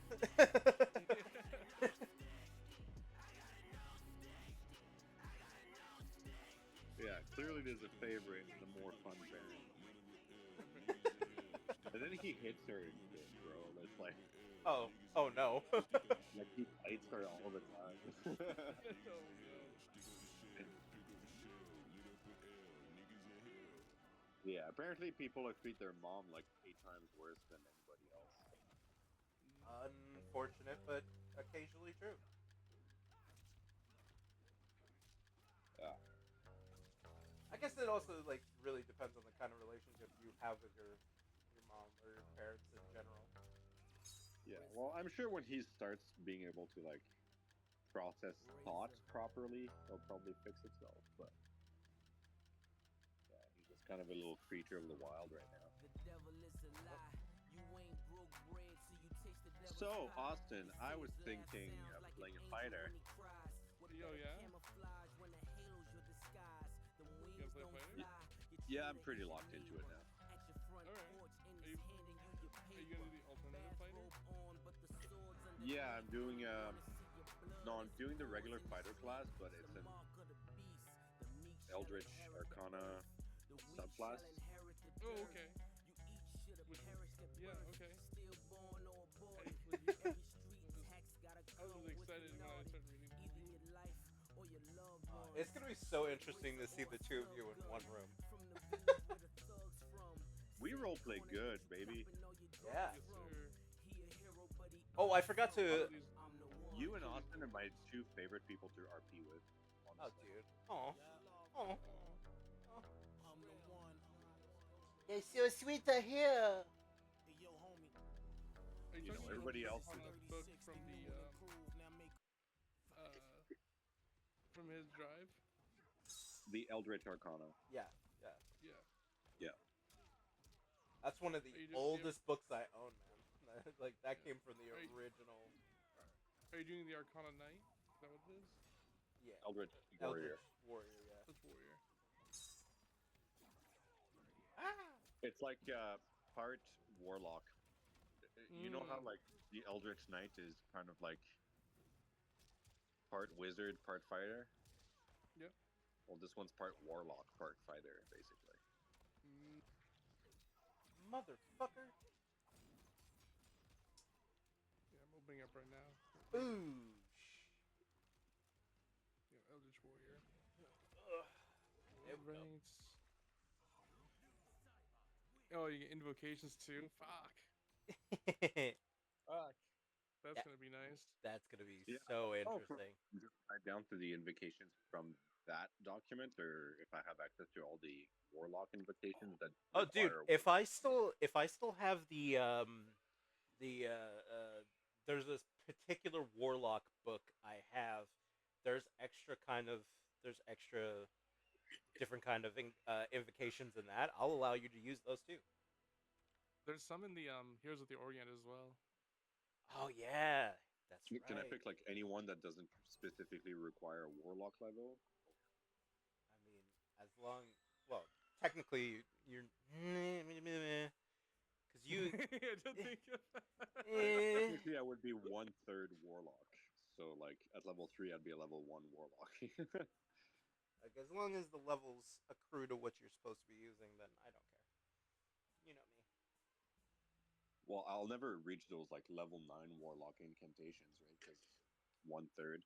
[SPEAKER 6] Yeah, clearly there's a favorite, the more fun parent. And then he hits her and shit, bro. That's like,
[SPEAKER 2] oh no.
[SPEAKER 6] like he fights her all the time. Yeah, apparently people treat their mom like 8 times worse than anybody else.
[SPEAKER 2] Unfortunate, but occasionally true.
[SPEAKER 6] Yeah.
[SPEAKER 2] I guess it also really depends on the kind of relationship you have with your mom or your parents in general.
[SPEAKER 6] Yeah, well, I'm sure when he starts being able to process thoughts properly, he'll probably fix itself. But yeah, he's just kind of a little creature of the wild right now. So, Austin, I was thinking of playing a fighter.
[SPEAKER 4] Yo, yeah? You gonna play fighter?
[SPEAKER 6] Yeah, I'm pretty locked into it now.
[SPEAKER 4] Alright. Are you gonna do the alternative fighter?
[SPEAKER 6] Yeah, I'm doing no, I'm doing the regular fighter class, but it's an Eldritch Arcana subclass.
[SPEAKER 4] Oh, okay. Yeah, okay. I was really excited when I started reading.
[SPEAKER 2] It's gonna be so interesting to see the two of you in one room.
[SPEAKER 6] We roleplay good, baby.
[SPEAKER 2] Yeah.
[SPEAKER 4] Yes, sir.
[SPEAKER 2] Oh, I forgot to.
[SPEAKER 6] You and Austin are my 2 favorite people to RP with.
[SPEAKER 2] Oh,
[SPEAKER 6] Honestly.
[SPEAKER 2] dude. Oh. They're so sweet to hear.
[SPEAKER 3] Are you
[SPEAKER 4] You know,
[SPEAKER 3] talking
[SPEAKER 4] everybody
[SPEAKER 3] about
[SPEAKER 4] else
[SPEAKER 3] the
[SPEAKER 4] is
[SPEAKER 3] Arcana book from the from his drive?
[SPEAKER 4] the Eldritch Arcana.
[SPEAKER 5] Yeah, yeah.
[SPEAKER 3] Yeah.
[SPEAKER 4] Yeah.
[SPEAKER 5] That's one of the
[SPEAKER 3] Are you doing
[SPEAKER 5] oldest books I own, man. Like that
[SPEAKER 3] Yeah.
[SPEAKER 5] came from the
[SPEAKER 3] Are you,
[SPEAKER 5] original.
[SPEAKER 3] are you doing the Arcana Knight? Is that what it is?
[SPEAKER 5] Yeah,
[SPEAKER 4] Eldritch
[SPEAKER 5] Eldritch
[SPEAKER 4] Warrior.
[SPEAKER 5] Warrior. Yeah.
[SPEAKER 3] That's Warrior.
[SPEAKER 5] Ah.
[SPEAKER 4] It's like part warlock. You know how
[SPEAKER 3] Mm.
[SPEAKER 4] like the Eldritch Knight is kind of like part wizard, part fighter.
[SPEAKER 3] Yep.
[SPEAKER 4] Well, this one's part warlock, part fighter, basically.
[SPEAKER 3] Mm.
[SPEAKER 5] Motherfucker.
[SPEAKER 3] Yeah, I'm opening up right now.
[SPEAKER 5] Boosh.
[SPEAKER 3] Yeah, Eldritch Warrior.
[SPEAKER 5] Ugh. There we go.
[SPEAKER 3] Right. Oh, you get invocations too. Fuck. Fuck. That's
[SPEAKER 5] Yeah,
[SPEAKER 3] gonna be nice.
[SPEAKER 5] that's gonna be
[SPEAKER 4] Yeah, I
[SPEAKER 5] so
[SPEAKER 4] don't know if
[SPEAKER 5] interesting.
[SPEAKER 4] I'm just tied down to the invocations from that document, or if I have access to all the warlock invocations that
[SPEAKER 5] Oh, dude,
[SPEAKER 4] require.
[SPEAKER 5] if I still have the there's this particular warlock book I have. There's extra different kind of invocations in that. I'll allow you to use those too.
[SPEAKER 3] There's some in the Heroes of the Orient as well.
[SPEAKER 5] Oh yeah, that's
[SPEAKER 4] Can I
[SPEAKER 5] right.
[SPEAKER 4] pick like anyone that doesn't specifically require a warlock level?
[SPEAKER 5] I mean, as long well, technically you're because you
[SPEAKER 3] I don't think.
[SPEAKER 5] eh,
[SPEAKER 4] Technically, I would be 1/3 warlock. So like at level 3, I'd be a level 1 warlock.
[SPEAKER 5] like as long as the levels accrue to what you're supposed to be using, then I don't care. You know me.
[SPEAKER 4] Well, I'll never reach those like level 9 warlock incantations, right? Because 1/3.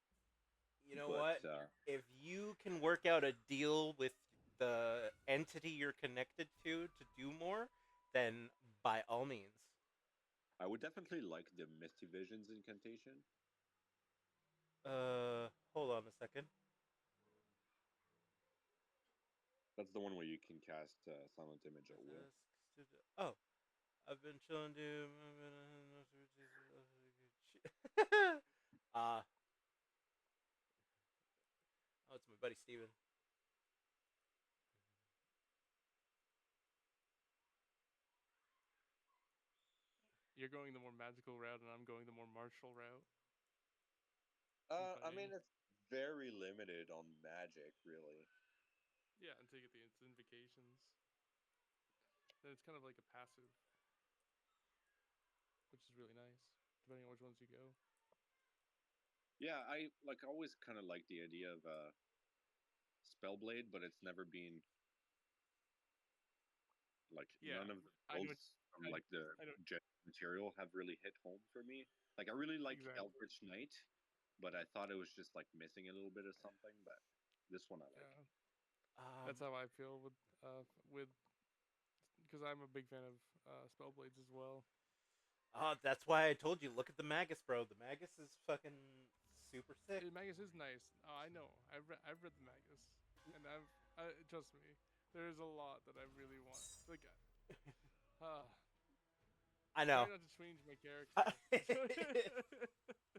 [SPEAKER 5] You know
[SPEAKER 4] But
[SPEAKER 5] what? If you can work out a deal with the entity you're connected to do more, then by all means.
[SPEAKER 4] I would definitely like the Misty Visions incantation.
[SPEAKER 5] Hold on a second.
[SPEAKER 4] That's the one where you can cast Silent Image at will.
[SPEAKER 5] Oh, I've been chilling, dude. uh, oh, it's my buddy Steven.
[SPEAKER 3] You're going the more magical route, and I'm going the more martial route.
[SPEAKER 4] I mean, it's very limited on magic, really.
[SPEAKER 3] Yeah, until you get the invocations. Then it's kind of like a passive, which is really nice, depending on which ones you go.
[SPEAKER 4] Yeah, I like always kind of like the idea of Spellblade, but it's never been like
[SPEAKER 3] Yeah,
[SPEAKER 4] none of the
[SPEAKER 3] I know.
[SPEAKER 4] builds from like the
[SPEAKER 3] I know
[SPEAKER 4] jet material have really hit home for me. Like I really like
[SPEAKER 3] exactly.
[SPEAKER 4] Eldritch Knight, but I thought it was just like missing a little bit of something. But this one I like.
[SPEAKER 3] Yeah, that's
[SPEAKER 5] Um,
[SPEAKER 3] how I feel with because I'm a big fan of Spellblades as well.
[SPEAKER 5] oh, that's why I told you. Look at the Magus, bro. The Magus is fucking super sick.
[SPEAKER 3] Magus is nice. Oh, I know. I've read the Magus, and trust me, there's a lot that I really want. Like, uh,
[SPEAKER 5] I
[SPEAKER 3] try
[SPEAKER 5] know.
[SPEAKER 3] not to change my character.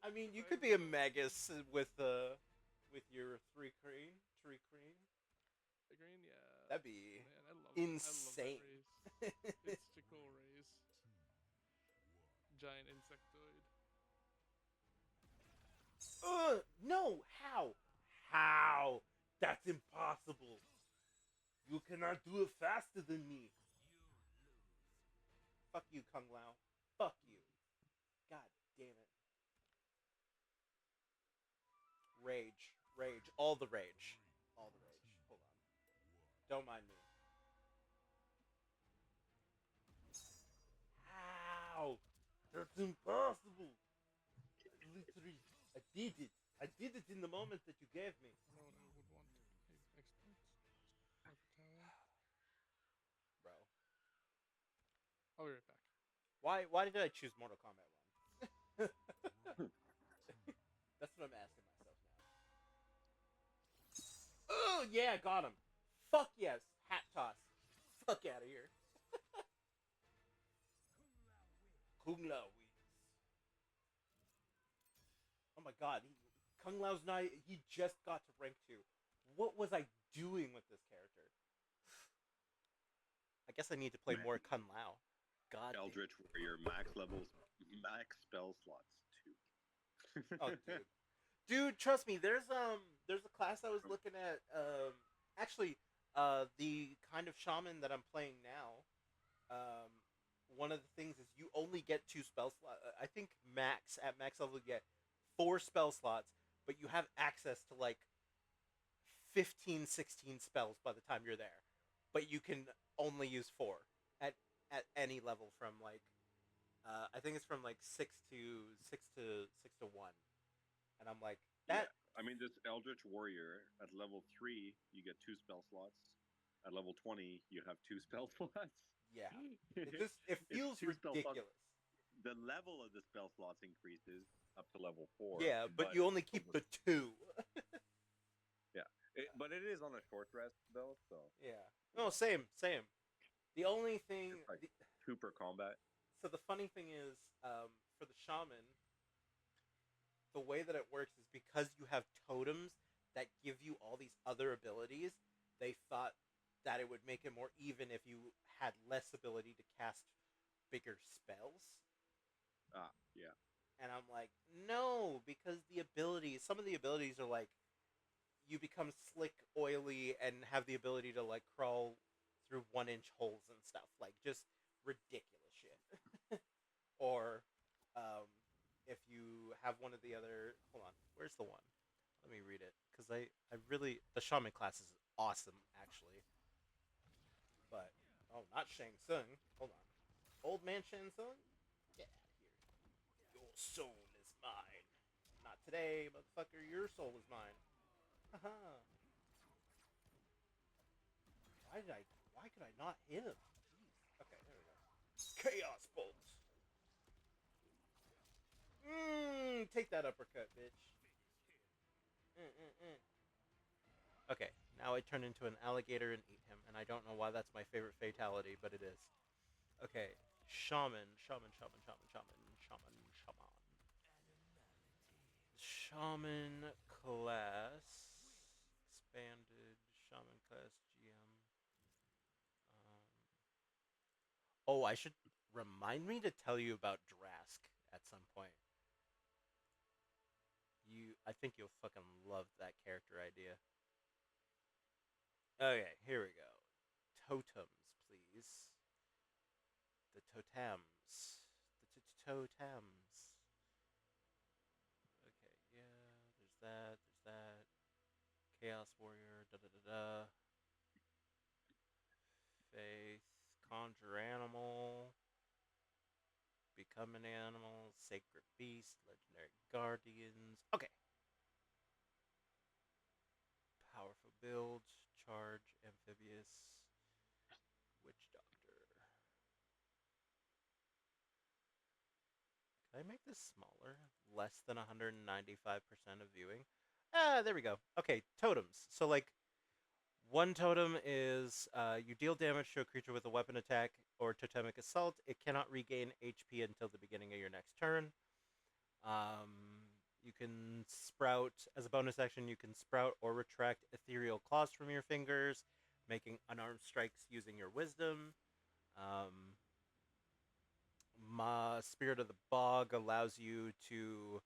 [SPEAKER 5] I mean, you
[SPEAKER 3] Try
[SPEAKER 5] could be a
[SPEAKER 3] not.
[SPEAKER 5] Magus with your tree crane.
[SPEAKER 3] Green, yeah.
[SPEAKER 5] That'd be
[SPEAKER 3] Man, I love that
[SPEAKER 5] insane.
[SPEAKER 3] race. It's such a cool race. Giant insectoid.
[SPEAKER 5] No, how? How? That's impossible. You cannot do it faster than me. Fuck you, Kung Lao. Fuck you. God damn it. Rage. Rage. All the rage. All the rage. Hold on. Don't mind me. How? That's impossible. Literally, I did it. I did it in the moment that you gave me.
[SPEAKER 3] I know what I would want. Experts. Battalion.
[SPEAKER 5] Bro.
[SPEAKER 3] I'll be right back.
[SPEAKER 5] Why did I choose Mortal Kombat 1? That's what I'm asking myself now. Oh, yeah, got him. Fuck yes. Hat toss. Fuck out of here. Kung Lao wins. god, Kung Lao's not. He just got to rank 2. What was I doing with this character? I guess I need to play
[SPEAKER 4] Man.
[SPEAKER 5] more Kung Lao. God.
[SPEAKER 4] Eldritch Warrior, max levels, max spell slots, 2.
[SPEAKER 5] Oh, dude, trust me. There's a class I was looking at. Actually, the kind of shaman that I'm playing now. One of the things is you only get 2 spell slots. I think at max level you get 4 spell slots, but you have access to like 15, 16 spells by the time you're there. But you can only use 4 at any level from like I think it's from like 6 to 1. And I'm like
[SPEAKER 4] Yeah,
[SPEAKER 5] that.
[SPEAKER 4] I mean, this Eldritch Warrior at level 3, you get 2 spell slots. At level 20, you have 2 spell slots.
[SPEAKER 5] Yeah, it
[SPEAKER 4] It's
[SPEAKER 5] feels
[SPEAKER 4] 2 spell slots.
[SPEAKER 5] ridiculous.
[SPEAKER 4] The level of the spell slots increases up to level 4,
[SPEAKER 5] Yeah, but
[SPEAKER 4] but
[SPEAKER 5] you only
[SPEAKER 4] it's
[SPEAKER 5] keep
[SPEAKER 4] almost,
[SPEAKER 5] the 2.
[SPEAKER 4] yeah. But it is on a short rest though, so
[SPEAKER 5] Yeah.
[SPEAKER 4] you
[SPEAKER 5] No,
[SPEAKER 4] know,
[SPEAKER 5] same. The only thing.
[SPEAKER 4] it's like 2 per combat.
[SPEAKER 5] So the funny thing is, for the shaman, the way that it works is because you have totems that give you all these other abilities. They thought that it would make it more even if you had less ability to cast bigger spells.
[SPEAKER 4] Yeah.
[SPEAKER 5] And I'm like, no, because some of the abilities are like, you become slick, oily, and have the ability to like crawl through 1-inch holes and stuff. Like just ridiculous shit. Or if you have one of the other, hold on, where's the one? Let me read it because I really the shaman class is awesome actually. But not Shang Tsung. Hold on, old man Shang Tsung. Get out of here. Your soul is mine. Not today, motherfucker. Your soul is mine. Haha. Why did I? Why could I not hit him? Jeez. Okay, there we go. Chaos bolt. Take that uppercut, bitch. Okay, now I turn into an alligator and eat him, and I don't know why that's my favorite fatality, but it is. Okay, shaman. Shaman class. Expanded shaman class GM. Oh, I should remind me to tell you about Drask at some point. I think you'll fucking love that character idea. Okay, here we go. Totems, please. The totems. The totems. Okay, yeah, there's that. Chaos Warrior, da da da da. Faith, Conjure Animal, Become an Animal, Sacred Beast, Legendary Guardians. Okay. Powerful build, Charge, Amphibious, Witch Doctor. Can I make this smaller? Less than 195% of viewing? There we go. Okay, totems. So, like, one totem is you deal damage to a creature with a weapon attack or totemic assault. It cannot regain HP until the beginning of your next turn. You can sprout, as a bonus action, you can sprout or retract ethereal claws from your fingers, making unarmed strikes using your wisdom. Spirit of the Bog allows you to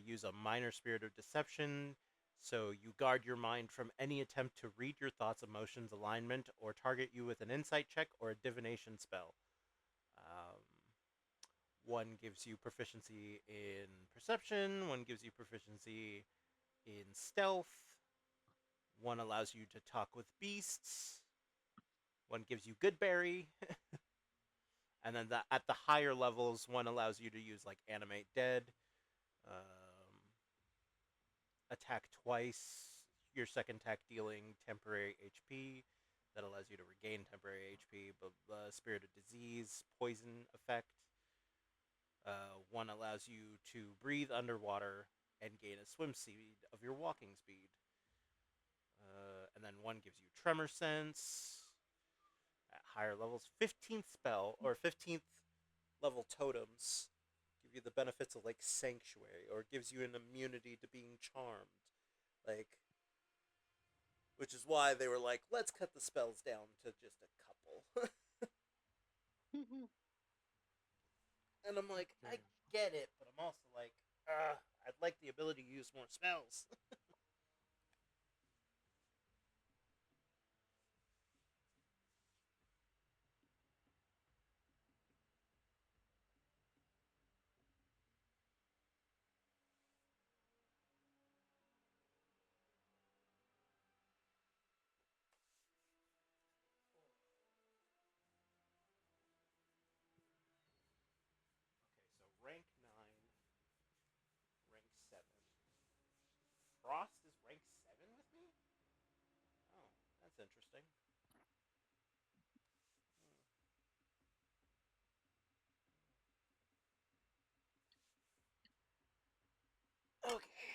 [SPEAKER 5] use a minor spirit of deception. So you guard your mind from any attempt to read your thoughts, emotions, alignment, or target you with an insight check or a divination spell. One gives you proficiency in perception. One gives you proficiency in stealth. One allows you to talk with beasts. One gives you Goodberry. And then at the higher levels, one allows you to use like Animate Dead, attack twice. Your second attack dealing temporary HP. That allows you to regain temporary HP. But Spirit of Disease, poison effect. One allows you to breathe underwater and gain a swim speed of your walking speed. And then one gives you Tremor Sense. At higher levels, 15th spell or 15th level totems give you the benefits of like sanctuary, or gives you an immunity to being charmed, like, which is why they were like, let's cut the spells down to just a couple. And I'm like, I get it, but I'm also like, I'd like the ability to use more spells. Okay, so rank 9, rank 7. Frost is rank 7 with me? Oh, that's interesting. Okay.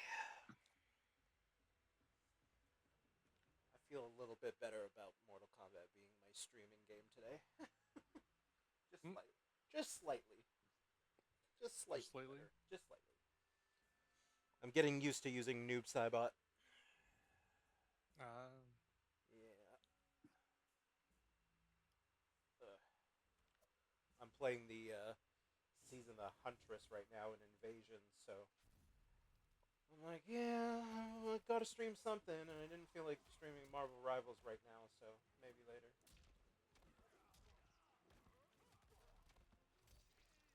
[SPEAKER 5] I feel a little bit better about Mortal Kombat being my streaming game today. Just slightly. Just slightly. Just slightly.
[SPEAKER 7] Just slightly?
[SPEAKER 5] Better. Just slightly. I'm getting used to using Noob Saibot. Yeah. I'm playing the season of Huntress right now in Invasion, so I'm like, yeah, I gotta stream something, and I didn't feel like streaming Marvel Rivals right now, so maybe later.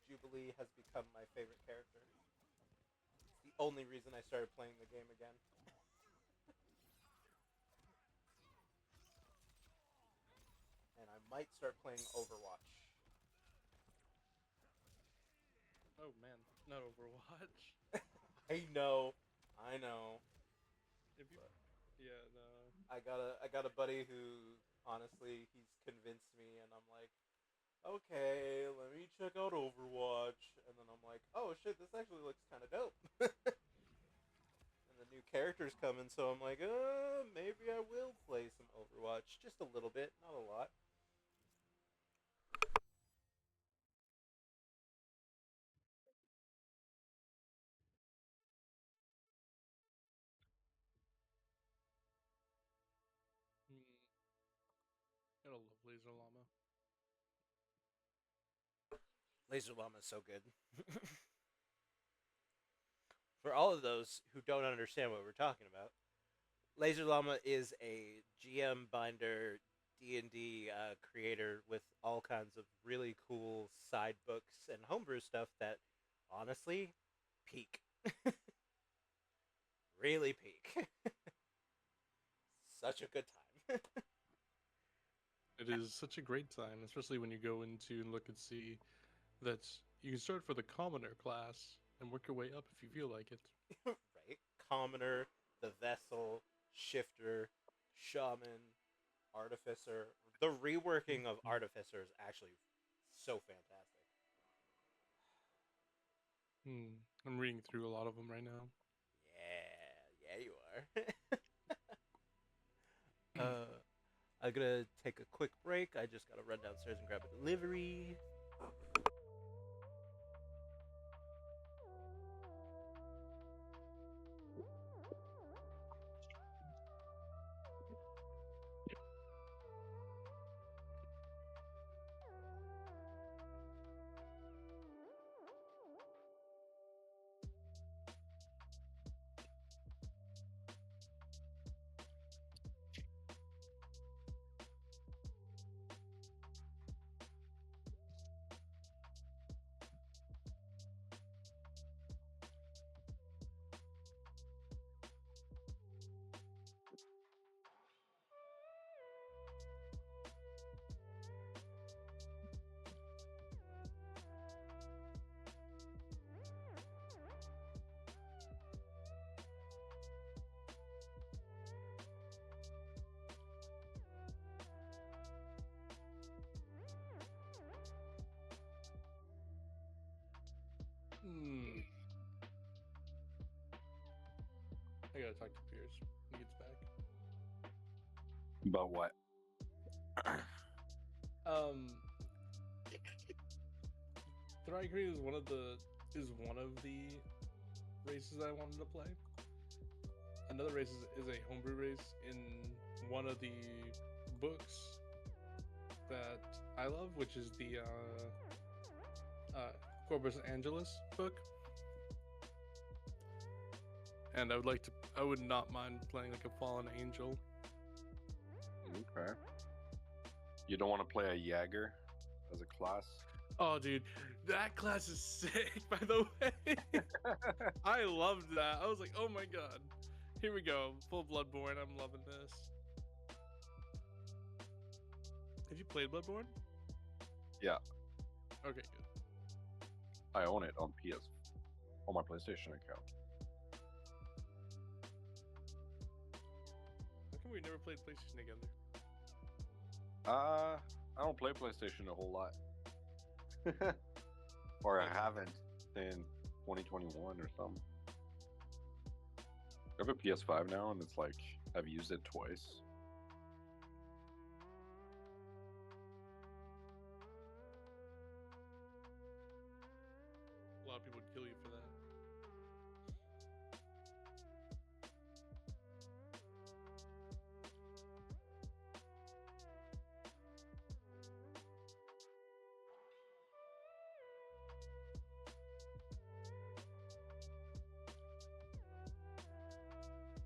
[SPEAKER 5] Jubilee has become my favorite character. It's the only reason I started playing the game again. And I might start playing Overwatch.
[SPEAKER 7] Oh man, not Overwatch.
[SPEAKER 5] I know.
[SPEAKER 7] If you,
[SPEAKER 5] But
[SPEAKER 7] yeah, no.
[SPEAKER 5] I got a buddy who honestly he's convinced me, and I'm like, okay, let me check out Overwatch, and then I'm like, oh shit, this actually looks kind of dope. And the new characters coming, so I'm like, maybe I will play some Overwatch, just a little bit, not a lot.
[SPEAKER 7] Gotta love Laser Llama.
[SPEAKER 5] Laser Llama is so good. For all of those who don't understand what we're talking about, Laser Llama is a GM binder D&D creator with all kinds of really cool side books and homebrew stuff that honestly peak. Really peak. Such a good time.
[SPEAKER 7] It is such a great time, especially when you go into and look and see that you can start for the commoner class and work your way up if you feel like it.
[SPEAKER 5] Right? Commoner, the Vessel, Shifter, Shaman, Artificer. The reworking of Artificer is actually so fantastic.
[SPEAKER 7] I'm reading through a lot of them right now.
[SPEAKER 5] Yeah, you are. I'm gonna take a quick break. I just gotta run downstairs and grab a delivery.
[SPEAKER 7] I gotta talk to Pierce when he gets back.
[SPEAKER 4] About what?
[SPEAKER 7] Thrycreen is one of the is one of the races I wanted to play. Another race is a homebrew race in one of the books that I love, which is the Corpus Angelus book. And I would not mind playing like a fallen angel.
[SPEAKER 4] Okay. You don't want to play a Jaeger as a class?
[SPEAKER 7] Oh, dude, that class is sick, by the way. I loved that. I was like, oh my god. Here we go. Full Bloodborne. I'm loving this. Have you played Bloodborne?
[SPEAKER 4] Yeah.
[SPEAKER 7] Okay, good.
[SPEAKER 4] I own it on my PlayStation account.
[SPEAKER 7] How come we never played PlayStation together?
[SPEAKER 4] I don't play PlayStation a whole lot. Or I haven't in 2021 or something. I have a PS5 now, and it's like I've used it twice.
[SPEAKER 7] A lot of people would kill you for that.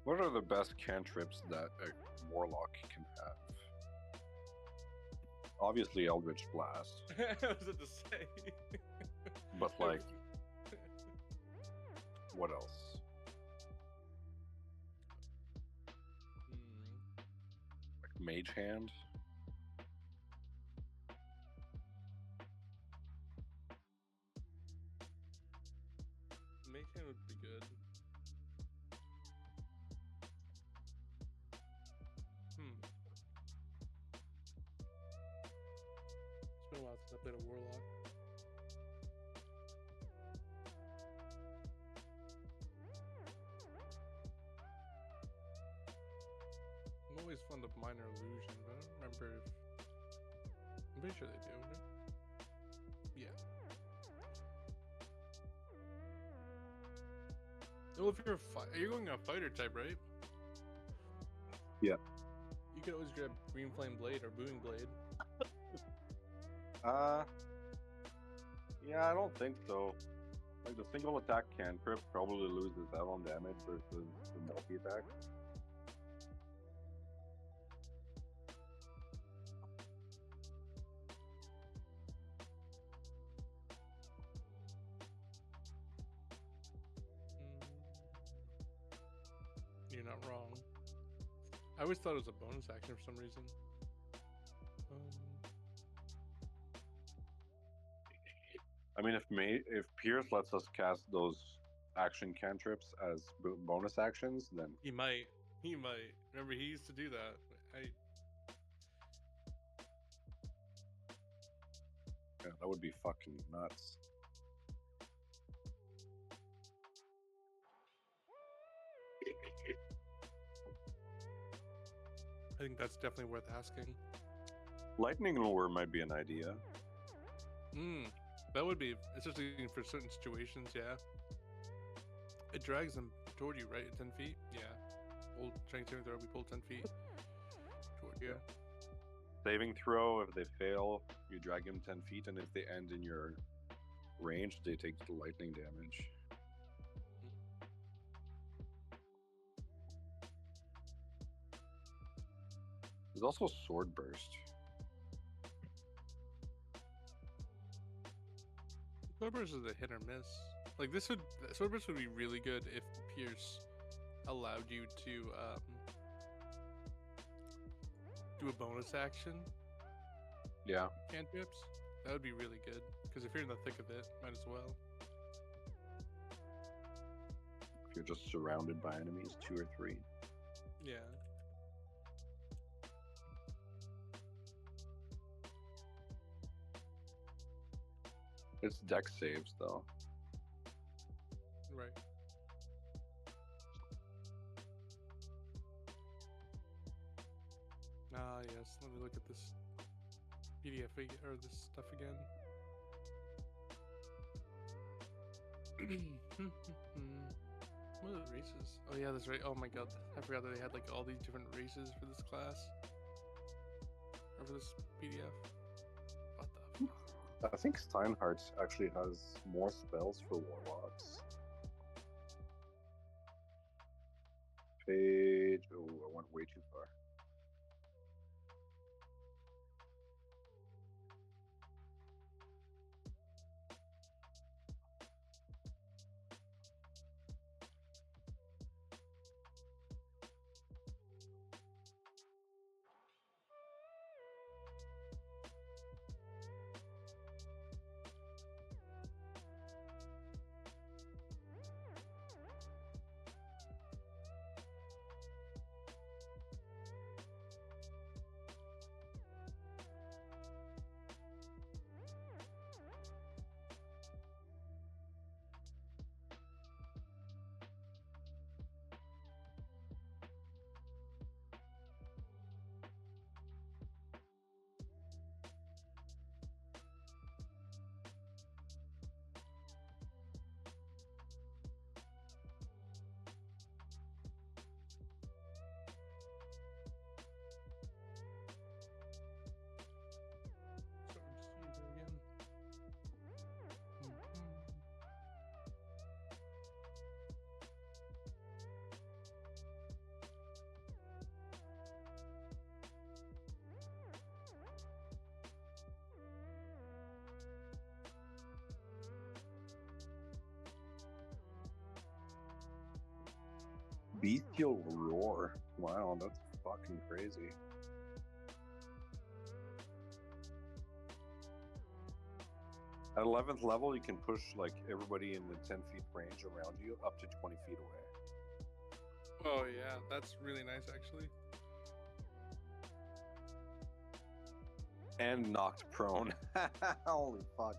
[SPEAKER 4] What are the best cantrips that a warlock can have? Obviously, Eldritch Blast,
[SPEAKER 7] I was about to say.
[SPEAKER 4] but like, what else? Like Mage Hand.
[SPEAKER 7] Mayhem would be good. It's been a while since I played a warlock. I'm always fond of Minor Illusion, but I don't remember if... I'm pretty sure they do, right? Yeah. Well, if you're going a fighter type, right?
[SPEAKER 4] Yeah.
[SPEAKER 7] You could always grab Green Flame Blade or Booming Blade.
[SPEAKER 4] Yeah, I don't think so. Like the single attack cantrip probably loses out on damage versus the multi attack.
[SPEAKER 7] You're not wrong. I always thought it was a bonus action for some reason.
[SPEAKER 4] I mean, if Pierce lets us cast those action cantrips as bonus actions, then
[SPEAKER 7] He might. He might. Remember, he used to do that.
[SPEAKER 4] yeah, that would be fucking nuts.
[SPEAKER 7] I think that's definitely worth asking.
[SPEAKER 4] Lightning lure might be an idea.
[SPEAKER 7] That would be, especially for certain situations, yeah. It drags them toward you, right? At 10 feet? Yeah. Old strength saving throw, we pull 10 feet toward you.
[SPEAKER 4] Saving throw, if they fail, you drag them 10 feet, and if they end in your range, they take the lightning damage. There's also Sword Burst.
[SPEAKER 7] Sword Burst is a hit or miss. Like Sword Burst would be really good if Pierce allowed you to do a bonus action.
[SPEAKER 4] Yeah.
[SPEAKER 7] Cantrips. That would be really good. Because if you're in the thick of it, might as well.
[SPEAKER 4] If you're just surrounded by enemies, 2 or 3.
[SPEAKER 7] Yeah.
[SPEAKER 4] It's dex saves, though.
[SPEAKER 7] Right. Ah, yes. Let me look at this PDF or this stuff again. What are the races? Oh yeah, that's right. Oh my god, I forgot that they had like all these different races for this class or for this PDF. What the fuck?
[SPEAKER 6] I think Steinhardt actually has more spells for warlocks. Page. Oh, I went way too far.
[SPEAKER 7] Starting to see her again.
[SPEAKER 6] Bestial Roar. Wow, that's fucking crazy. At 11th level, you can push like everybody in the 10 feet range around you up to 20 feet away.
[SPEAKER 7] Oh yeah, that's really nice actually.
[SPEAKER 6] And knocked prone. Holy fuck.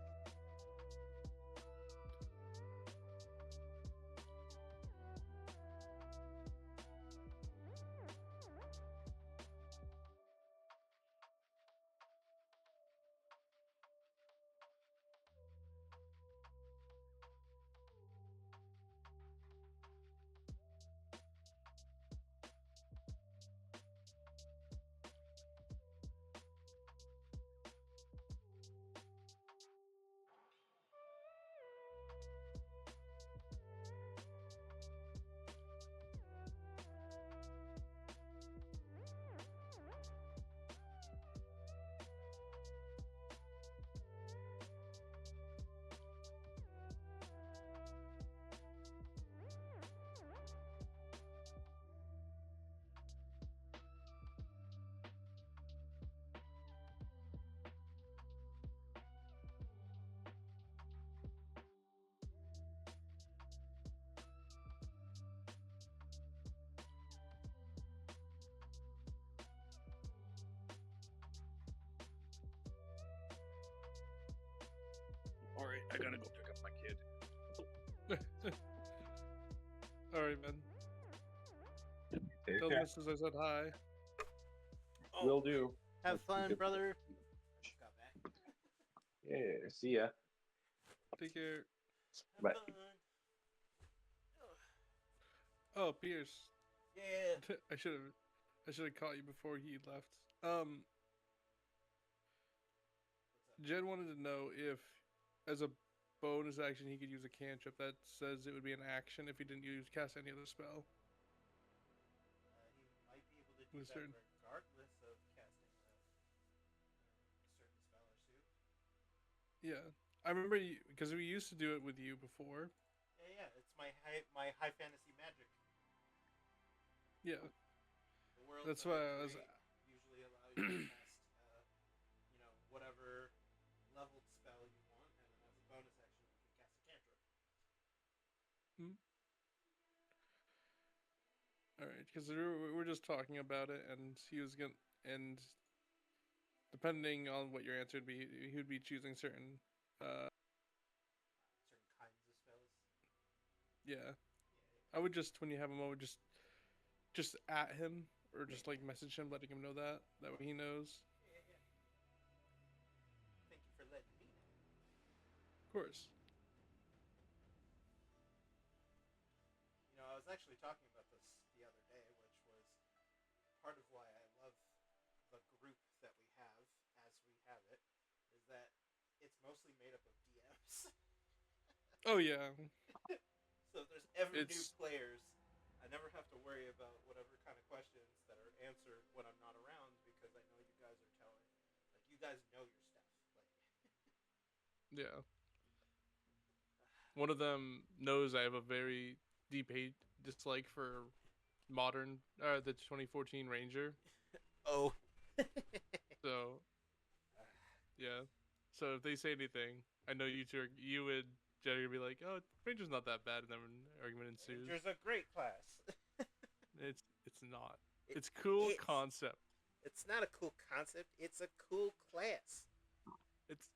[SPEAKER 7] All right, I gotta go pick up my kid. All right, man.
[SPEAKER 6] Take
[SPEAKER 7] Tell the
[SPEAKER 6] care.
[SPEAKER 7] missus I said hi.
[SPEAKER 6] Will do.
[SPEAKER 5] Have
[SPEAKER 6] Let's
[SPEAKER 5] fun,
[SPEAKER 6] keep it-
[SPEAKER 5] brother. Got back.
[SPEAKER 6] Yeah, see ya.
[SPEAKER 7] Take care.
[SPEAKER 6] Bye.
[SPEAKER 7] Oh, Pierce.
[SPEAKER 5] Yeah.
[SPEAKER 7] I should have caught you before he left. Jen wanted to know if, as a bonus action, he could use a cantrip that says it would be an action if he didn't cast any other spell.
[SPEAKER 5] He might be able to do
[SPEAKER 7] With
[SPEAKER 5] that
[SPEAKER 7] certain-
[SPEAKER 5] regardless of casting a certain spell or two.
[SPEAKER 7] Yeah, I remember because we used to do it with you before.
[SPEAKER 5] Yeah, it's my high fantasy magic.
[SPEAKER 7] Yeah,
[SPEAKER 5] The world
[SPEAKER 7] That's
[SPEAKER 5] that
[SPEAKER 7] why I was-
[SPEAKER 5] create usually allow you to cast, whatever leveled spell you want, and then as a bonus action, you can cast a cantrip.
[SPEAKER 7] all right, because we were just talking about it, and he was gonna, and depending on what your answer would be, he would be choosing certain.
[SPEAKER 5] Certain kinds of spells.
[SPEAKER 7] Yeah, I would just when you have him over, just at him or just like message him, letting him know that way he knows.
[SPEAKER 5] Yeah. Thank you for letting me know.
[SPEAKER 7] Of course.
[SPEAKER 5] actually talking about this the other day, which was part of why I love the group that we have, as we have it, is that it's mostly made up of DMs.
[SPEAKER 7] Oh yeah,
[SPEAKER 5] So if there's ever new
[SPEAKER 7] it's
[SPEAKER 5] players, I never have to worry about whatever kind of questions that are answered when I'm not around because I know you guys are telling, like you guys know your stuff. Like,
[SPEAKER 7] yeah. One of them knows I have a very deep hate dislike for modern, the 2014 Ranger.
[SPEAKER 5] oh,
[SPEAKER 7] So yeah. So if they say anything, I know you and Jen are gonna be like, "Oh, Ranger's not that bad," and then an argument
[SPEAKER 5] Ranger's
[SPEAKER 7] ensues.
[SPEAKER 5] a great class.
[SPEAKER 7] It's not.
[SPEAKER 5] It
[SPEAKER 7] It's cool
[SPEAKER 5] is.
[SPEAKER 7] concept.
[SPEAKER 5] It's not a cool concept. It's a cool class.
[SPEAKER 7] It's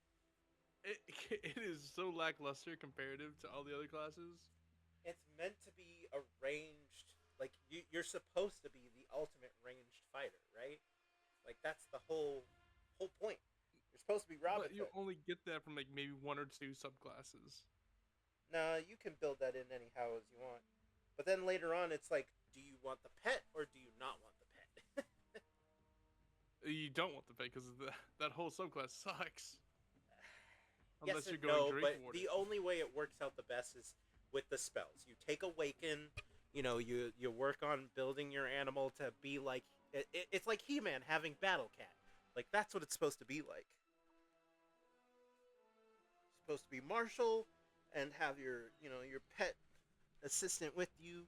[SPEAKER 7] it, it is so lackluster comparative to all the other classes.
[SPEAKER 5] It's meant to be a ranged. Like you're supposed to be the ultimate ranged fighter, right? Like that's the whole point. You're supposed to be Robin
[SPEAKER 7] But you
[SPEAKER 5] Hood.
[SPEAKER 7] only get that from like maybe one or two subclasses.
[SPEAKER 5] Nah, you can build that in anyhow as you want. But then later on, it's like, do you want the pet or do you not want the pet?
[SPEAKER 7] You don't want the pay because that whole subclass sucks.
[SPEAKER 5] Yes
[SPEAKER 7] Unless you're
[SPEAKER 5] and
[SPEAKER 7] going
[SPEAKER 5] no,
[SPEAKER 7] Drake
[SPEAKER 5] but
[SPEAKER 7] Warden.
[SPEAKER 5] the only way it works out the best is with the spells. You take Awaken, you work on building your animal to be like it's like He-Man having Battle Cat. Like that's what it's supposed to be like. It's supposed to be martial and have your pet assistant with you,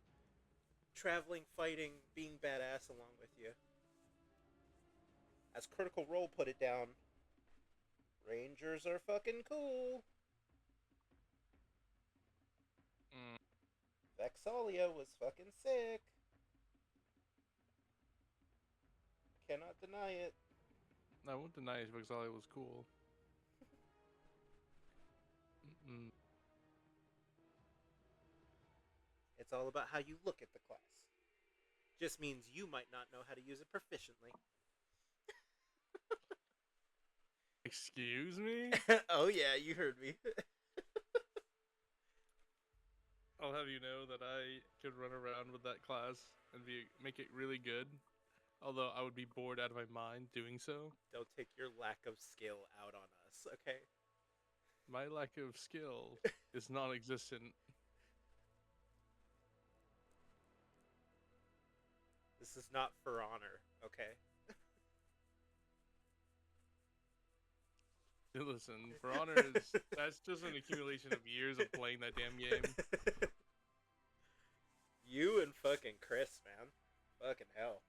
[SPEAKER 5] traveling, fighting, being badass along with you. As Critical Role put it down, Rangers are fucking cool.
[SPEAKER 7] Mm.
[SPEAKER 5] Vexalia was fucking sick. Cannot deny it.
[SPEAKER 7] I won't deny it because it was cool. Mm-mm.
[SPEAKER 5] It's all about how you look at the class. Just means you might not know how to use it proficiently.
[SPEAKER 7] Excuse me?
[SPEAKER 5] Oh yeah, you heard me.
[SPEAKER 7] I'll have you know that I could run around with that class and make it really good. Although I would be bored out of my mind doing so.
[SPEAKER 5] Don't take your lack of skill out on us, okay?
[SPEAKER 7] My lack of skill is non-existent.
[SPEAKER 5] This is not For Honor, okay?
[SPEAKER 7] Listen, For Honor that's just an accumulation of years of playing that damn game.
[SPEAKER 5] You and fucking Chris, man. Fucking hell.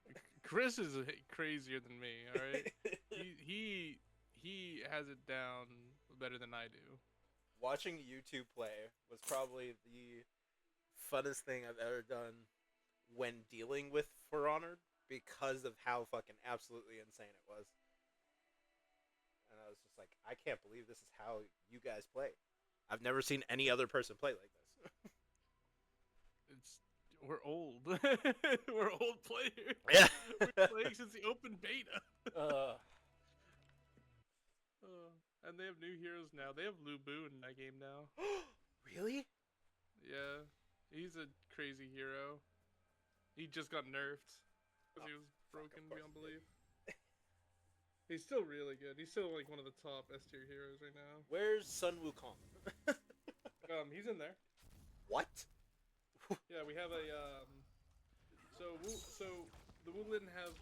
[SPEAKER 7] Chris is crazier than me. All right, he has it down better than I do.
[SPEAKER 5] Watching YouTube play was probably the funnest thing I've ever done when dealing with For Honor because of how fucking absolutely insane it was. And I was just like, I can't believe this is how you guys play. I've never seen any other person play like this.
[SPEAKER 7] We're old. We're old players.
[SPEAKER 5] Yeah.
[SPEAKER 7] We're playing since the open beta.
[SPEAKER 5] uh,
[SPEAKER 7] And they have new heroes now. They have Lu Bu in that game now.
[SPEAKER 5] really?
[SPEAKER 7] Yeah, he's a crazy hero. He just got nerfed because he was broken beyond belief. He's still really good. He's still like one of the top S tier heroes right now.
[SPEAKER 5] Where's Sun Wukong?
[SPEAKER 7] He's in there.
[SPEAKER 5] What?
[SPEAKER 7] Yeah, we have a So the Wulin have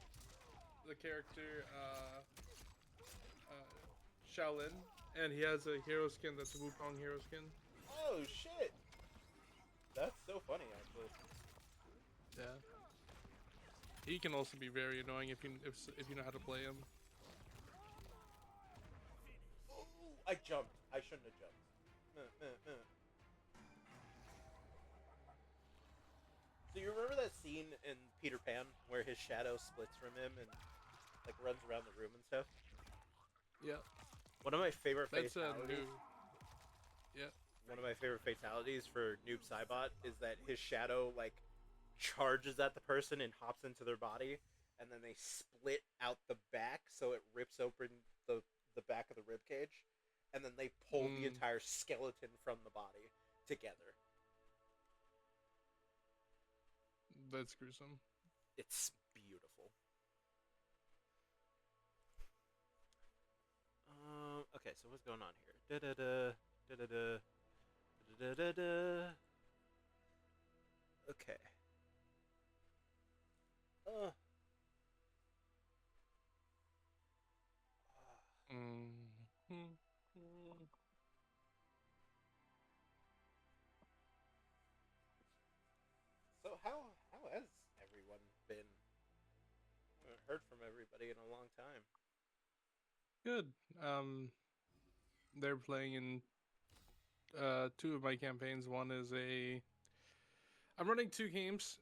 [SPEAKER 7] the character Shaolin, and he has a hero skin that's a Wukong hero skin.
[SPEAKER 5] Oh shit! That's so funny, actually.
[SPEAKER 7] Yeah. He can also be very annoying if you know how to play him.
[SPEAKER 5] Oh, I jumped. I shouldn't have jumped. So you remember that scene in Peter Pan where his shadow splits from him and like runs around the room and stuff?
[SPEAKER 7] Yeah.
[SPEAKER 5] One of my favorite
[SPEAKER 7] That's
[SPEAKER 5] fatalities.
[SPEAKER 7] new. Yeah.
[SPEAKER 5] One of my favorite fatalities for Noob Saibot is that his shadow like charges at the person and hops into their body, and then they split out the back so it rips open the back of the rib cage, and then they pull the entire skeleton from the body together.
[SPEAKER 7] That's gruesome.
[SPEAKER 2] It's beautiful. Okay, so what's going on here? Da da da da da da da da da. Okay. Uh.
[SPEAKER 7] Mm-hmm.
[SPEAKER 2] So how has everyone been? I haven't heard from everybody in a long time.
[SPEAKER 7] Good. They're playing in two of my campaigns. One is I'm running two games.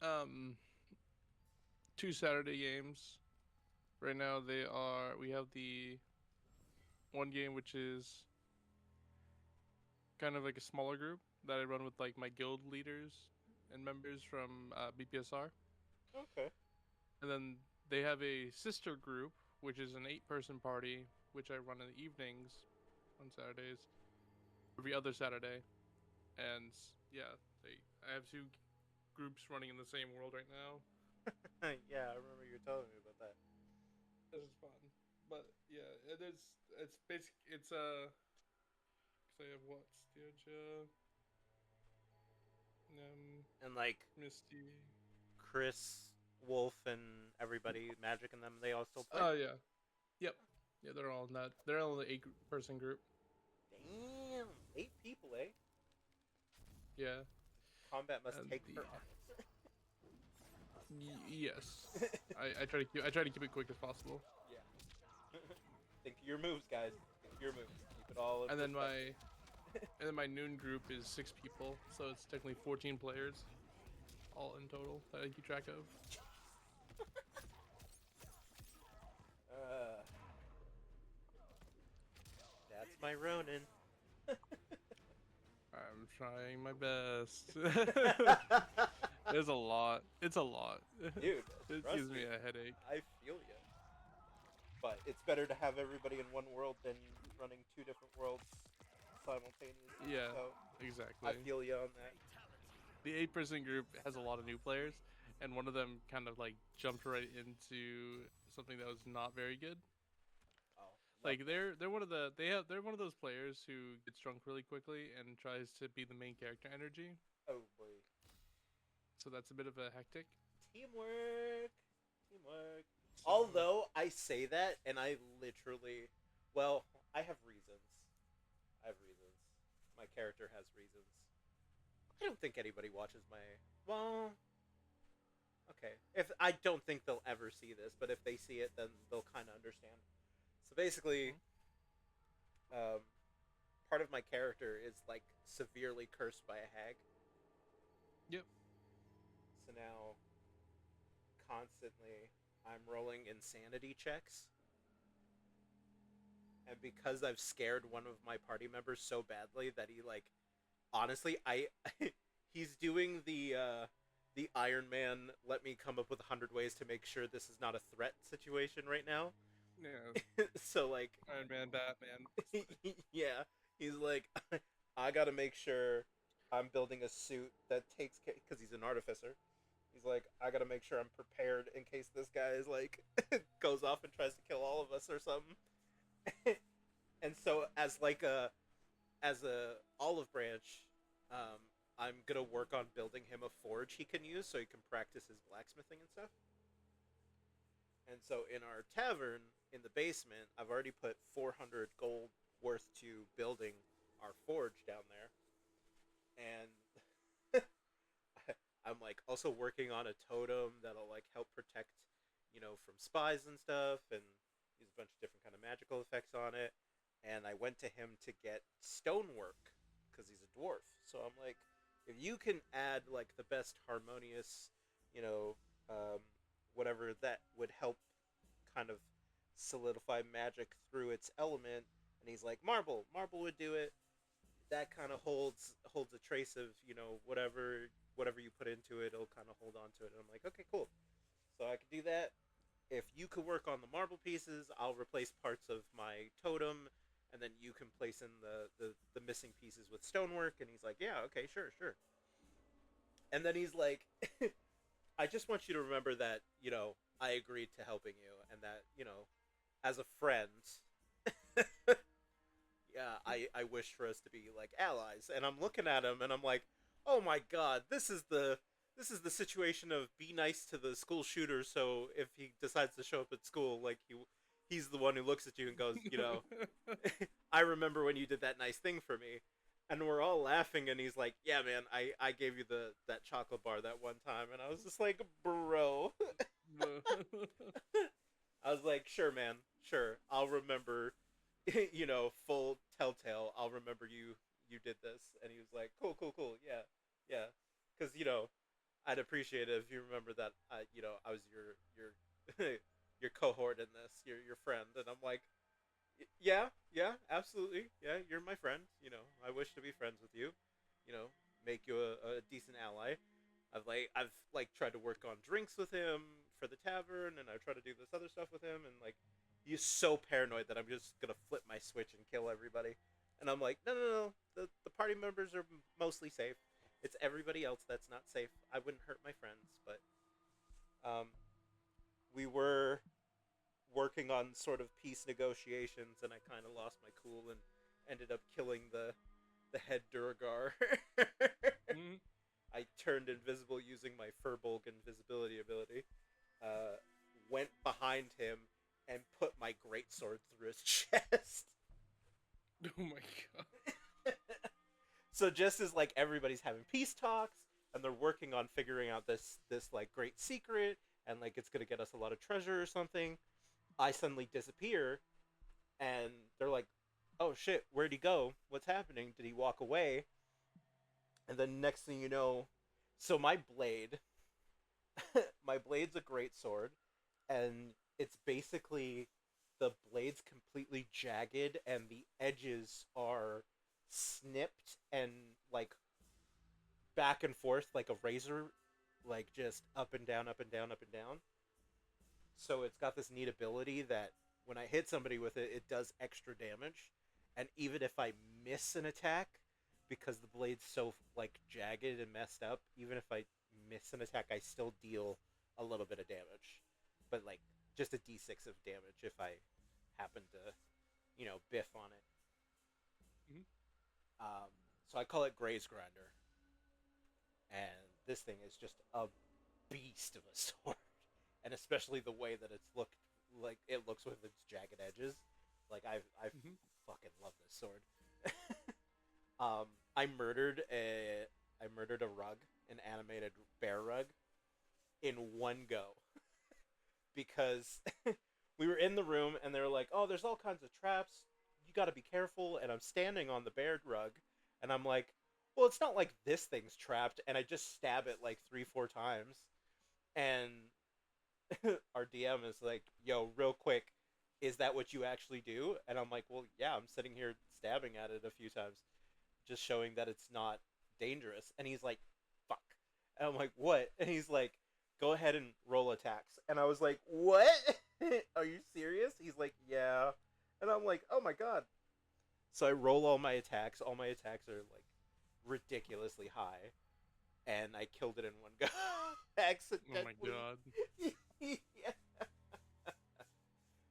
[SPEAKER 7] um, two Saturday games. Right now we have the one game which is kind of like a smaller group that I run with like my guild leaders and members from BPSR.
[SPEAKER 2] Okay.
[SPEAKER 7] And then they have a sister group, which is an 8-person party, which I run in the evenings on Saturdays, every other Saturday. And yeah, I have two groups running in the same world right now.
[SPEAKER 2] Yeah, I remember you telling me about that.
[SPEAKER 7] This is fun, but yeah, it's basic. It's cause I have what Stioja,
[SPEAKER 2] And like
[SPEAKER 7] Misty.
[SPEAKER 2] Chris, Wolf, and everybody, Magic, and them, they all still play.
[SPEAKER 7] Oh yeah, yep, yeah. They're all in that. They're all in the 8-person group.
[SPEAKER 2] Damn, 8 people, eh?
[SPEAKER 7] Yeah,
[SPEAKER 2] Combat must
[SPEAKER 7] and
[SPEAKER 2] take
[SPEAKER 7] the
[SPEAKER 2] forever.
[SPEAKER 7] yes, I try to keep it quick as possible.
[SPEAKER 2] Yeah. Think of your moves, guys. Think of your moves. Keep it all in
[SPEAKER 7] And then
[SPEAKER 2] perspective.
[SPEAKER 7] my noon group is 6 people, so it's technically 14 players, all in total that I keep track of.
[SPEAKER 2] Uh, that's my Ronin.
[SPEAKER 7] I'm trying my best. There's a lot. It's a lot.
[SPEAKER 2] Dude,
[SPEAKER 7] It
[SPEAKER 2] trust
[SPEAKER 7] gives me
[SPEAKER 2] me,
[SPEAKER 7] a headache.
[SPEAKER 2] I feel you. But it's better to have everybody in one world than running 2 different worlds simultaneously.
[SPEAKER 7] Yeah,
[SPEAKER 2] So I
[SPEAKER 7] exactly.
[SPEAKER 2] feel you on that.
[SPEAKER 7] The 8-person group has a lot of new players, and one of them kind of like jumped right into something that was not very good.
[SPEAKER 2] Oh, love
[SPEAKER 7] Like
[SPEAKER 2] that.
[SPEAKER 7] they're they're one of those players who gets drunk really quickly and tries to be the main character energy.
[SPEAKER 2] Oh boy.
[SPEAKER 7] So that's a bit of a hectic.
[SPEAKER 2] Teamwork. Teamwork.
[SPEAKER 7] So
[SPEAKER 2] Although I say that and I literally, well, I have reasons. I have reasons. My character has reasons. I don't think anybody watches my. Well, okay. If I don't think they'll ever see this, but if they see it, then they'll kind of understand. So basically, um, part of my character is like severely cursed by a hag.
[SPEAKER 7] yep.
[SPEAKER 2] So now, constantly, I'm rolling insanity checks, and because I've scared one of my party members so badly that he like, honestly, I, he's doing the Iron Man. Let me come up with 100 ways to make sure this is not a threat situation right now.
[SPEAKER 7] Yeah.
[SPEAKER 2] So like,
[SPEAKER 7] Iron Man, Batman.
[SPEAKER 2] yeah, he's like, I gotta make sure I'm building a suit that takes care because he's an artificer. He's like, I gotta make sure I'm prepared in case this guy is like goes off and tries to kill all of us or something. And so as a olive branch, um, I'm gonna work on building him a forge he can use so he can practice his blacksmithing and stuff. And so in our tavern in the basement, I've already put 400 gold worth to building our forge down there, and I'm like also working on a totem that'll like help protect, from spies and stuff, and use a bunch of different kind of magical effects on it. And I went to him to get stonework because he's a dwarf. So I'm like, if you can add like the best harmonious, you know, um, whatever that would help kind of solidify magic through its element. And he's like, marble would do it. That kind of holds a trace of whatever you put into it, it'll kind of hold on to it. And I'm like, okay, cool. So I could do that. If you could work on the marble pieces, I'll replace parts of my totem, and then you can place in the missing pieces with stonework. And he's like, yeah, okay, sure.
[SPEAKER 5] And then he's like, I just want you to remember that, I agreed to helping you, and that, as a friend, yeah, I wish for us to be like allies. And I'm looking at him and I'm like, oh my god, this is the situation of be nice to the school shooter, so if he decides to show up at school, like he's the one who looks at you and goes, I remember when you did that nice thing for me. And we're all laughing, and he's like, yeah, man, I gave you that chocolate bar that one time. And I was just like, bro. I was like, sure, man, sure, I'll remember. Full telltale. I'll remember you did this. And he was like, cool, cool, cool, yeah, yeah, because I'd appreciate it if you remember that. I was your your cohort in this, your friend. And I'm like, yeah, yeah, absolutely, yeah, you're my friend. I wish to be friends with you. You know, make you a decent ally. I've tried to work on drinks with him for the tavern, and I've tried to do this other stuff with him, and like he's so paranoid that I'm just gonna flip my switch and kill everybody. And I'm like, no, no, no. The party members are mostly safe. It's everybody else that's not safe. I wouldn't hurt my friends, but um, we were working on sort of peace negotiations, and I kind of lost my cool and ended up killing the head Duragar.
[SPEAKER 7] Mm.
[SPEAKER 5] I turned invisible using my Furbolg invisibility ability. Uh, Went behind him and put my greatsword through his chest.
[SPEAKER 7] Oh my god.
[SPEAKER 5] So just as like everybody's having peace talks and they're working on figuring out this like great secret, and like it's gonna get us a lot of treasure or something, I suddenly disappear, and they're like, "Oh shit, where'd he go? What's happening? Did he walk away?" And then next thing you know, so my blade's a great sword, and it's basically the blade's completely jagged, and the edges are snipped and like back and forth like a razor, like just up and down, up and down, up and down. So it's got this neat ability that when I hit somebody with it, it does extra damage, and even if I miss an attack, because the blade's so like jagged and messed up, even if I miss an attack, I still deal a little bit of damage, but like just a d6 of damage if I happen to, biff on it.
[SPEAKER 7] Mhm.
[SPEAKER 5] So I call it Graze Grinder, and this thing is just a beast of a sword, and especially the way that it's looked, like it looks with its jagged edges. Like I
[SPEAKER 7] Mhm.
[SPEAKER 5] fucking love this sword. um, I murdered a I murdered a rug, an animated bear rug, in one go because we were in the room and they were like, "Oh, there's all kinds of traps. You got to be careful." And I'm standing on the bear rug, and I'm like, "Well, it's not like this thing's trapped." And I just stab it like 3-4 times, and our DM is like, "Yo, real quick, is that what you actually do?" And I'm like, "Well, yeah, I'm sitting here stabbing at it a few times, just showing that it's not dangerous." And he's like, "Fuck." And I'm like, "What?" And he's like, "Go ahead and roll attacks." And I was like, "What? Are you serious?" He's like, "Yeah." And I'm like, "Oh my god." So I roll all my attacks. All my attacks are like ridiculously high, and I killed it in one go.
[SPEAKER 7] Oh my
[SPEAKER 5] Accidentally.
[SPEAKER 7] god.
[SPEAKER 5] Yeah.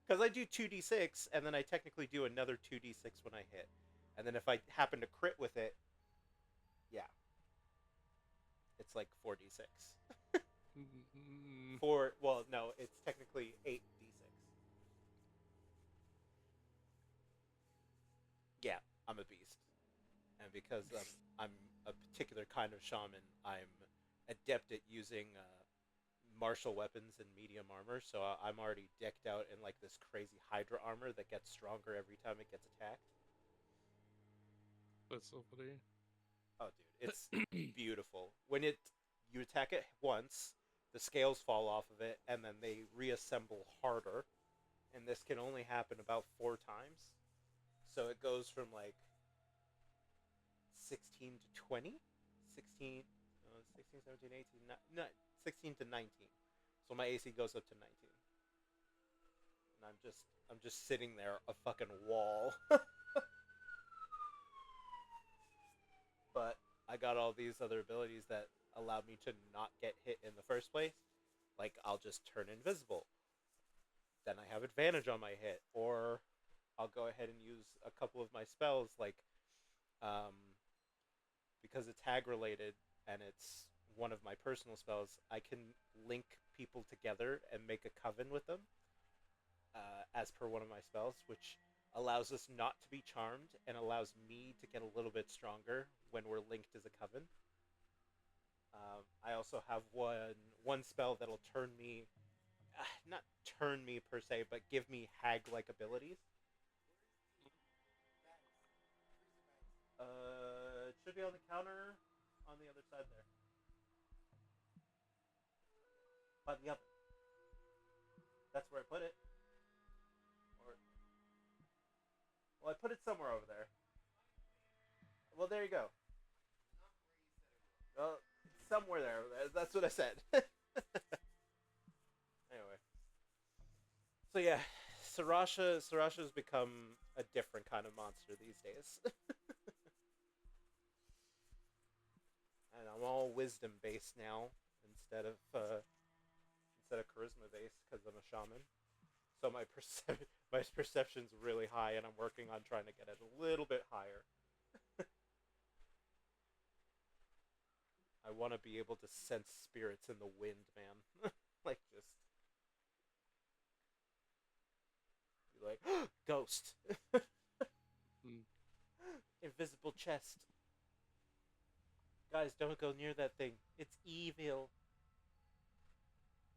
[SPEAKER 5] Because I do 2d6, and then I technically do another 2d6 when I hit. And then if I happen to crit with it, yeah, it's like 4d6.
[SPEAKER 7] Mm.
[SPEAKER 5] Well, no, it's technically 8d6. Yeah, I'm a beast. And because I'm a particular kind of shaman, I'm adept at using martial weapons and medium armor. So I'm already decked out in like this crazy Hydra armor that gets stronger every time it gets attacked.
[SPEAKER 7] That's so funny.
[SPEAKER 5] Oh, dude, it's beautiful. When you attack it once, the scales fall off of it, and then they reassemble harder. And this can only happen about 4 times. So it goes from like 16 to 20, 16, 16, 17, 18, no, 16 to 19. So my AC goes up to 19, and I'm just sitting there a fucking wall. But I got all these other abilities that allow me to not get hit in the first place. Like, I'll just turn invisible. Then I have advantage on my hit. Or I'll go ahead and use a couple of my spells, like, um, because it's hag related and it's one of my personal spells, I can link people together and make a coven with them, as per one of my spells, which allows us not to be charmed and allows me to get a little bit stronger when we're linked as a coven. I also have one spell that'll turn me, not turn me per se, but give me hag-like abilities. It should be on the counter on the other side there. By the oven. That's where I put it. Or, well, I put it somewhere over there. Well, there you go. Well, somewhere there. That's what I said. Anyway. So yeah, Sarasha's become a different kind of monster these days. And I'm all wisdom based now instead of charisma based because I'm a shaman. So my perception's really high, and I'm working on trying to get it a little bit higher. I want to be able to sense spirits in the wind, man. Like, just be like, ghost, invisible chest. Guys, don't go near that thing. It's evil.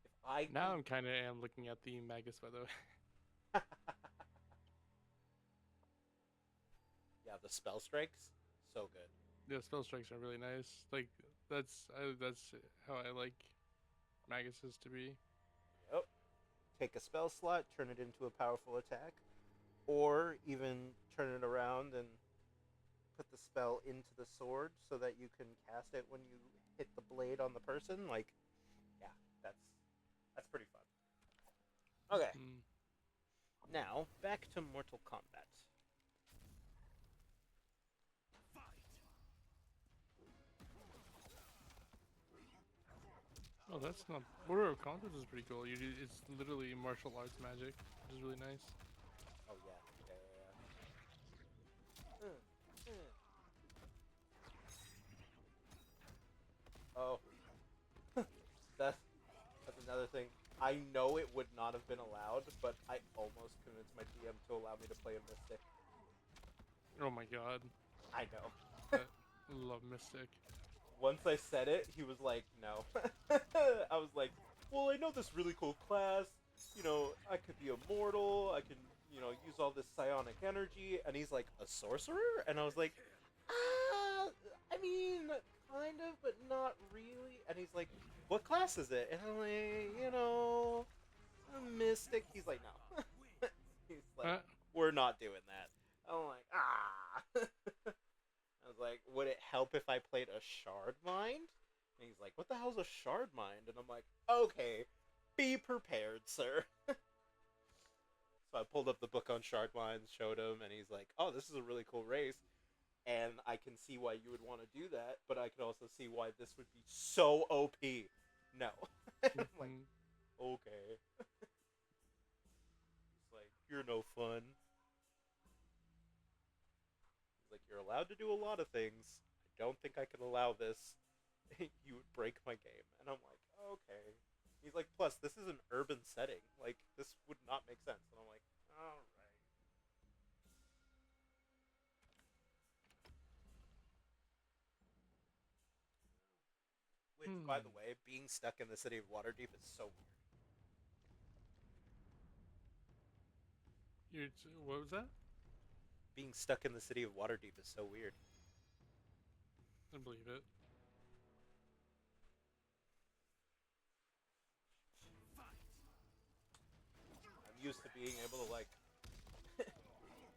[SPEAKER 5] If I
[SPEAKER 7] Now I'm kind of am looking at the Magus, by the way.
[SPEAKER 5] Yeah, the spell strikes, so good.
[SPEAKER 7] Yeah, spell strikes are really nice. Like that's how I like Maguses to be.
[SPEAKER 5] Yep. Take a spell slot, turn it into a powerful attack, or even turn it around and put the spell into the sword so that you can cast it when you hit the blade on the person. Like, yeah, that's pretty fun. Okay. Now, back to Mortal Kombat.
[SPEAKER 7] Oh, that's not. Mortal Kombat is pretty cool. It's literally martial arts magic, which is really nice.
[SPEAKER 5] Oh, yeah. Oh. that's another thing. I know it would not have been allowed, but I almost convinced my DM to allow me to play a Mystic.
[SPEAKER 7] Oh my god.
[SPEAKER 5] I know.
[SPEAKER 7] I love Mystic.
[SPEAKER 5] Once I said it, he was like, no. I was like, well, I know this really cool class. You know, I could be immortal. I can, use all this psionic energy. And he's like, a sorcerer? And I was like, I mean, kind of, but not really. And he's like, what class is it? And I'm like, a mystic. He's like, no. He's like, we're not doing that. I'm like, I was like, would it help if I played a shard mind? And he's like, what the hell's a shard mind? And I'm like, okay, be prepared, sir. So I pulled up the book on shard minds, showed him, and he's like, oh, this is a really cool race. And I can see why you would want to do that, but I could also see why this would be so OP. No. I'm like, okay. It's like, you're no fun. He's like, you're allowed to do a lot of things. I don't think I could allow this. You would break my game. And I'm like, okay. He's like, plus, this is an urban setting. Like, this would not make sense. And I'm like, alright. Which, by the way, being stuck in the city of Waterdeep is so weird.
[SPEAKER 7] What was that?
[SPEAKER 5] Being stuck in the city of Waterdeep is so weird.
[SPEAKER 7] I believe it.
[SPEAKER 5] I'm used to being able to, like,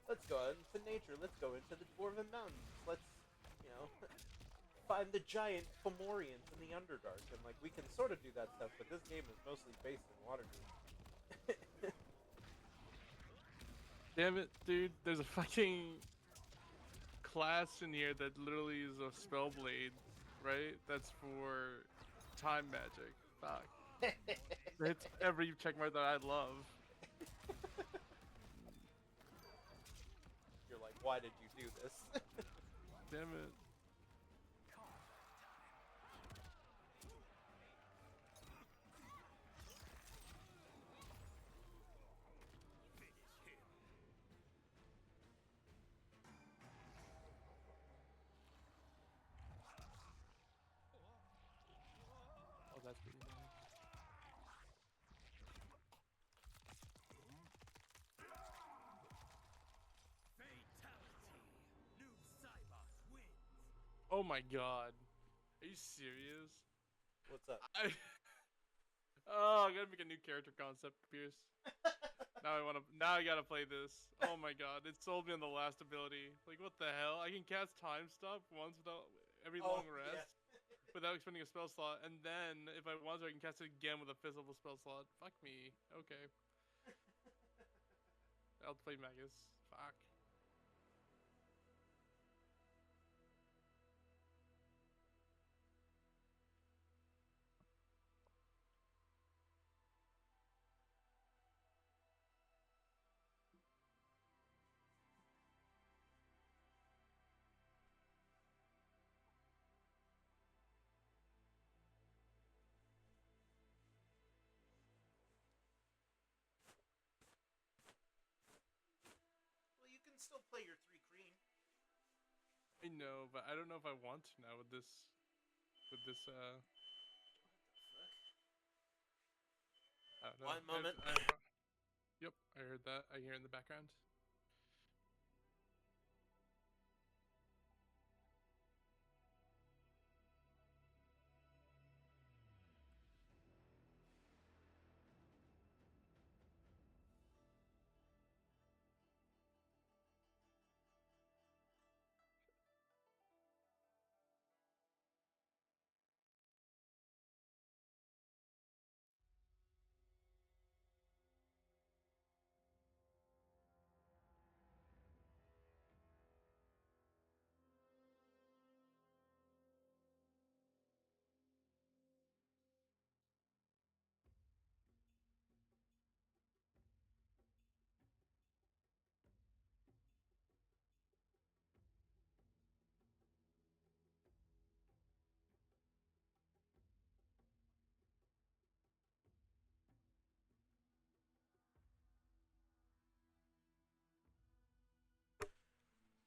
[SPEAKER 5] let's go out into nature, let's go into the Dwarven Mountains, let's, find the giant Fomorians in the Underdark, and, like, we can sort of do that stuff, but this game is mostly based in Waterdeep.
[SPEAKER 7] Damn it, dude. There's a fucking class in here that literally is a spell blade right? That's for time magic. Fuck. It's every checkmark that I love.
[SPEAKER 5] You're like, why did you do this?
[SPEAKER 7] Damn it. Oh, that's pretty nice.
[SPEAKER 3] Fatality. Noob Cybot wins.
[SPEAKER 7] Oh my god. Are you serious?
[SPEAKER 5] What's up?
[SPEAKER 7] Oh, I gotta make a new character concept, Pierce. Now I gotta play this. Oh my god, it sold me on the last ability. Like, what the hell? I can cast Time Stop once without every long rest without expending a spell slot, and then if I want to, I can cast it again with a 5th level spell slot. Fuck me. Okay. I'll play Magus. Fuck.
[SPEAKER 5] Well, you can still play your 3 green.
[SPEAKER 7] I know, but I don't know if I want to now with this.
[SPEAKER 5] What the fuck?
[SPEAKER 7] I don't know.
[SPEAKER 5] One moment.
[SPEAKER 7] Yep, I heard that. I hear it in the background.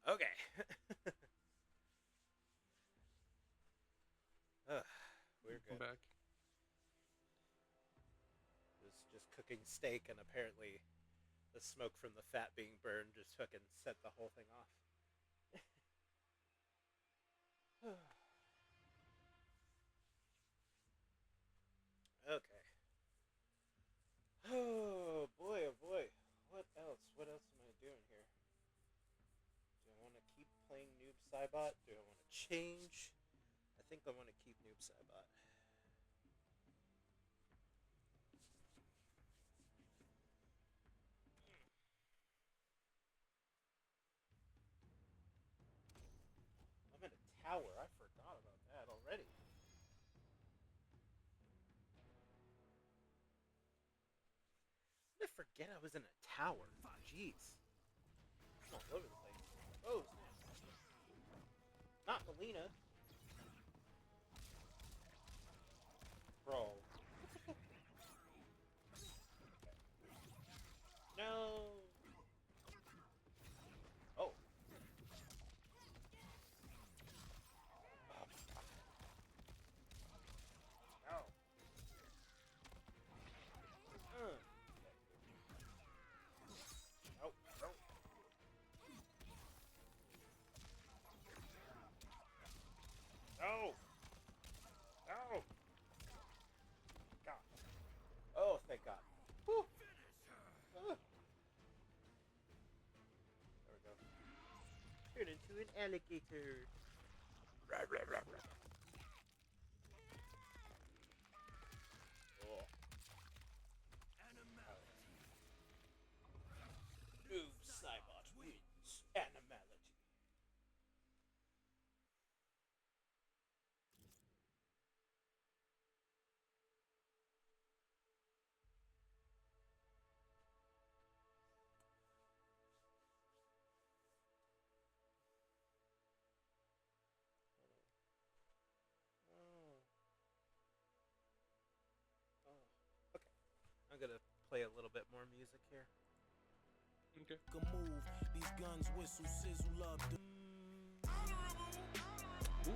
[SPEAKER 5] Okay. We're
[SPEAKER 7] I'm
[SPEAKER 5] good.
[SPEAKER 7] back.
[SPEAKER 5] Was just cooking steak, and apparently the smoke from the fat being burned just fucking set the whole thing off. Okay. Oh boy, oh boy. What else? What else am I doing here? Do I want to keep playing Noob Saibot? Do I want to change? I think I want to keep Noob Saibot. I'm in a tower. I forgot about that already. I forget I was in a tower. Jeez. I'm all over the place. Oh, snap. Not Melina. Bro. No. Oh. No. No. No. No. No. God. Oh, thank God. Whew. There we go. Turn into an alligator. Oh. Noob Saibot wins. Animality. I'm gonna play a little bit more music here.
[SPEAKER 7] Okay.
[SPEAKER 3] Move. These guns whistle, sizzle up.
[SPEAKER 7] Ooh.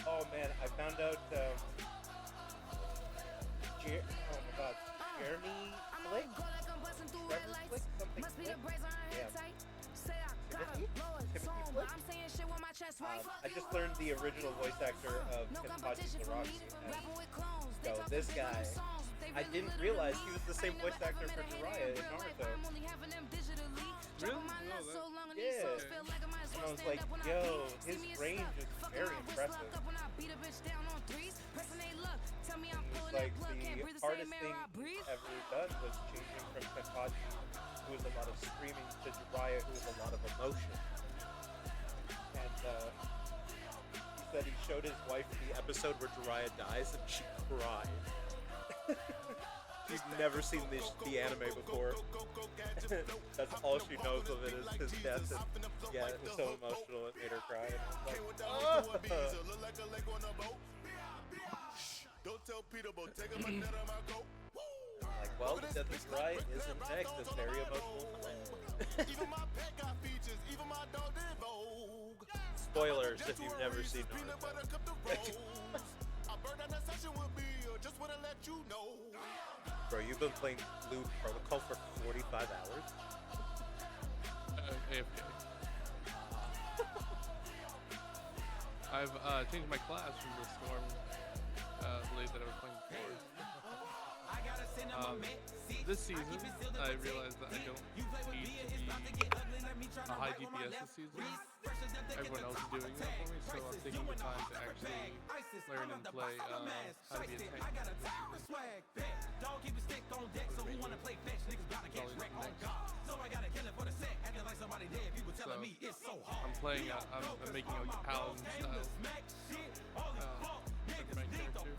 [SPEAKER 5] Oh man, I found out. Oh my God, Jeremy Flick, Trevor Flick, something Flick. Yeah. Timothy Flick. I just learned the original voice actor of Kenpachi the Roxy. So this guy, I didn't realize he was the same voice actor for Jiraiya in Naruto.
[SPEAKER 7] Really? No,
[SPEAKER 5] Yeah. And I was like, yo, his range is very impressive. Like, the hardest thing he's ever done was changing from Kenpachi, who was a lot of screaming, to Jiraiya, who was a lot of emotion. And he said he showed his wife the episode where Jiraiya dies, and she cried. She's never seen the anime before. That's all she knows of it is his death, and yeah, it was so emotional it made her cry. And I was like, oh!
[SPEAKER 3] Don't tell Peter about taking my net on my coat.
[SPEAKER 5] Like, well, the death of Jiraiya isn't next. It's very emotional.
[SPEAKER 3] Even my pet got features, even my dog did Vogue.
[SPEAKER 5] Spoilers if you've never seen Naruto.
[SPEAKER 3] I burned down that session with Bill, just wanna let you know.
[SPEAKER 5] Bro, you've been playing Blue Protocol for 45 hours?
[SPEAKER 7] AFK. I've changed my class from the Storm blade that I was playing before. This season, I realized that I don't need to be a high DPS this season. Everyone else is doing that for me, so I'm taking the time to actually learn and play how to be a tank. So I'm playing, I'm making a paladin style for my character.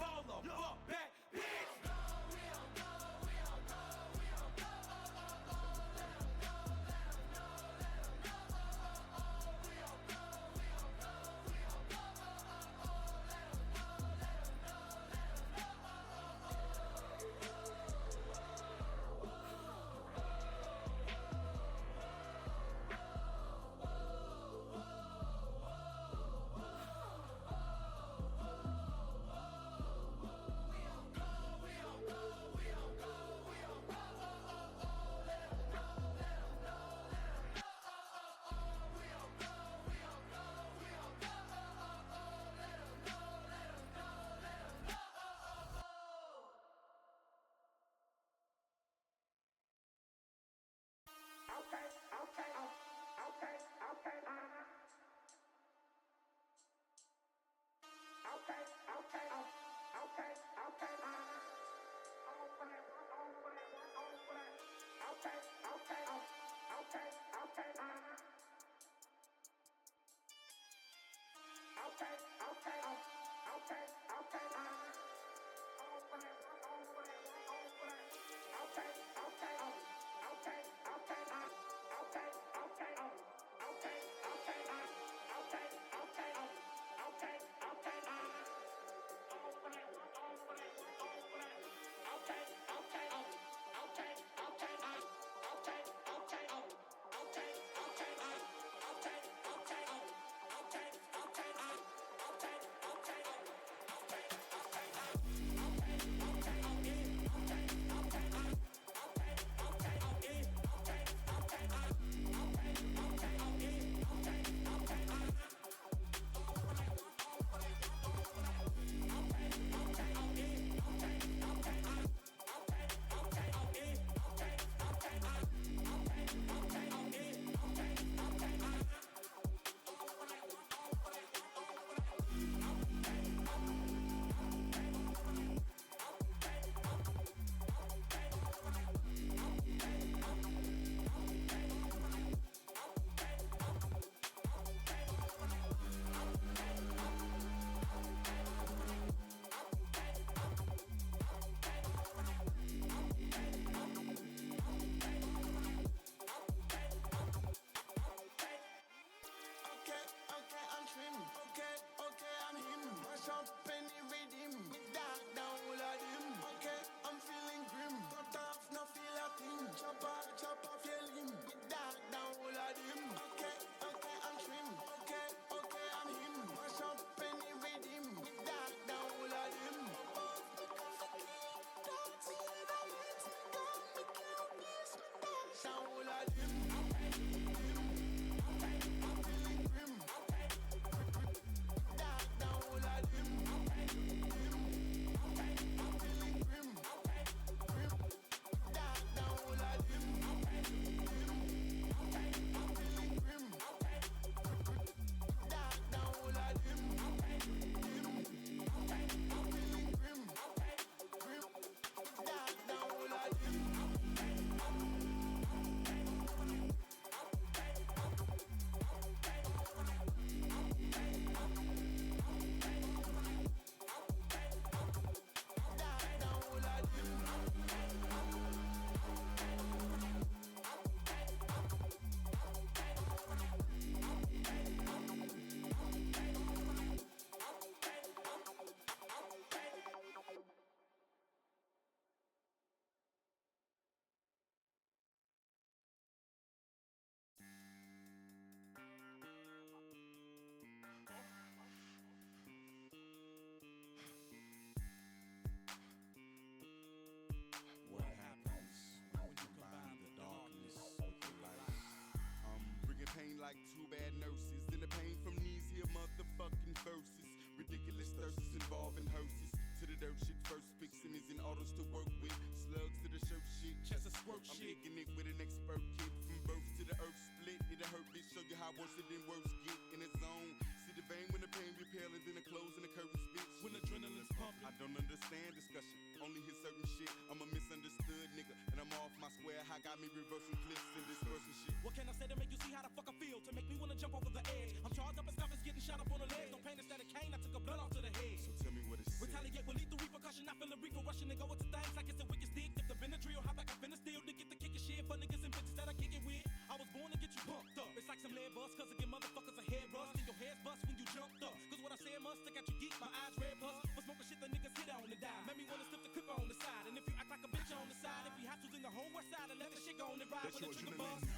[SPEAKER 8] dirt shit. First fixing is in autos to work with. Slugs to the shirt shit.
[SPEAKER 3] Chest of squirt
[SPEAKER 8] I'm
[SPEAKER 3] shit.
[SPEAKER 8] picking it with an expert kid. From birth to the earth split. It'll hurt to show you how worse it than worse get. In a zone. See the vein when the pain repelling, then the clothes and the curtain spits.
[SPEAKER 3] When adrenaline's pumping.
[SPEAKER 8] I don't understand discussion. Only hear certain shit. I'm a misunderstood nigga. And I'm off my square. How got me reversing clips and dispersing shit.
[SPEAKER 3] What can I say to make you see how the fuck I feel? To make me wanna jump over the edge. I'm charged up and stuff is getting shot up on the legs. No pain instead of cane. I took a blood off to the head.
[SPEAKER 8] So tell me what it's
[SPEAKER 3] Retaliate with lethal repercussion. I feel the reaper rushing and go into things like it's a wicked stick. If the Benadryl, how back I finna steal to get the kicking shit for niggas and bitches that I kick it with. I was born to get you pumped up. It's like some lead bust, cause I get motherfuckers a head rust. And your head's bust when you jumped up. Cause what I say must stick out your geek, my eyes red plus. For smoking shit the niggas hit on and die. Made me wanna slip the clip on the side. And if you act like a bitch on the side, if you have to, then the whole west side and let the shit go on and ride with the trigger bust.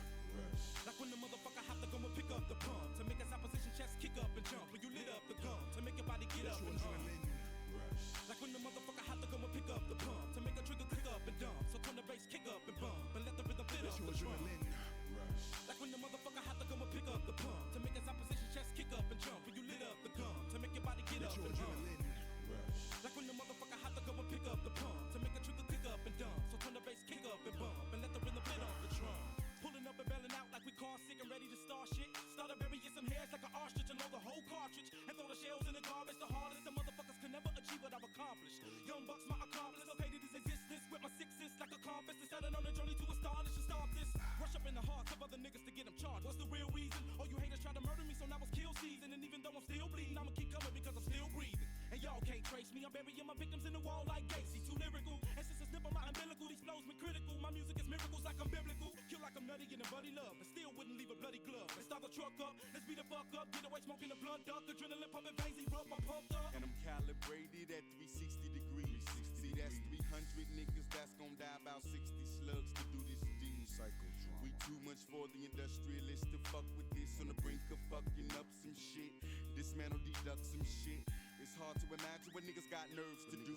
[SPEAKER 3] Like when the motherfucker have to go and pick up the pump to make his opposition chest kick up and jump. When you lit up the gun to make your body get up and like when the motherfucker have to go and pick up the pump to make a trigger click up and dump. So turn the bass kick up and bump and let the rhythm fit up the drum. Like when the motherfucker have to go and pick up the pump to make his opposition chest kick up and jump. When you lit up the gun to make your body get up and jump. Like when the motherfucker have to go and pick up the pump to make a trigger kick up and dump. So turn the bass kick up and bump and let the rhythm fit off the drum. Pulling up and bailing out like we car sick and ready to start shit. Started burying some hairs like an ostrich and load the whole cartridge and throw the shells in the garbage. The hardest the motherfuckers can never achieve what I've accomplished. Young bucks, my accomplice, located his existence with my sixes like a compass. And started on a journey to astonish and start this. Rush up in the hearts of other niggas to get them charged. What's the real reason? Oh, you haters try to murder me, so now it's kill season. And even though I'm still bleeding, I'ma keep coming because I'm still breathing. And y'all can't trace me. I'm burying my victims in the wall like Gacy. Too lyrical. And since a snip on my umbilical, these flows me critical. My music is miracles like I'm biblical. Kill like I'm nutty and a buddy love. And still wouldn't leave a bloody glove. Let's start the truck up. Let's beat the fuck up. Get away smoking the blunt duck. Adrenaline pumping veins. Rub my pumped up.
[SPEAKER 8] And I'm calibrated at 360 degrees. See, that's 300 niggas that's gon' die about 60 slugs to do this deed. We too much for the industrialists to fuck with this. On the brink of fucking up some shit. Dismantle, deduct some shit. It's hard to imagine what niggas got nerves to do.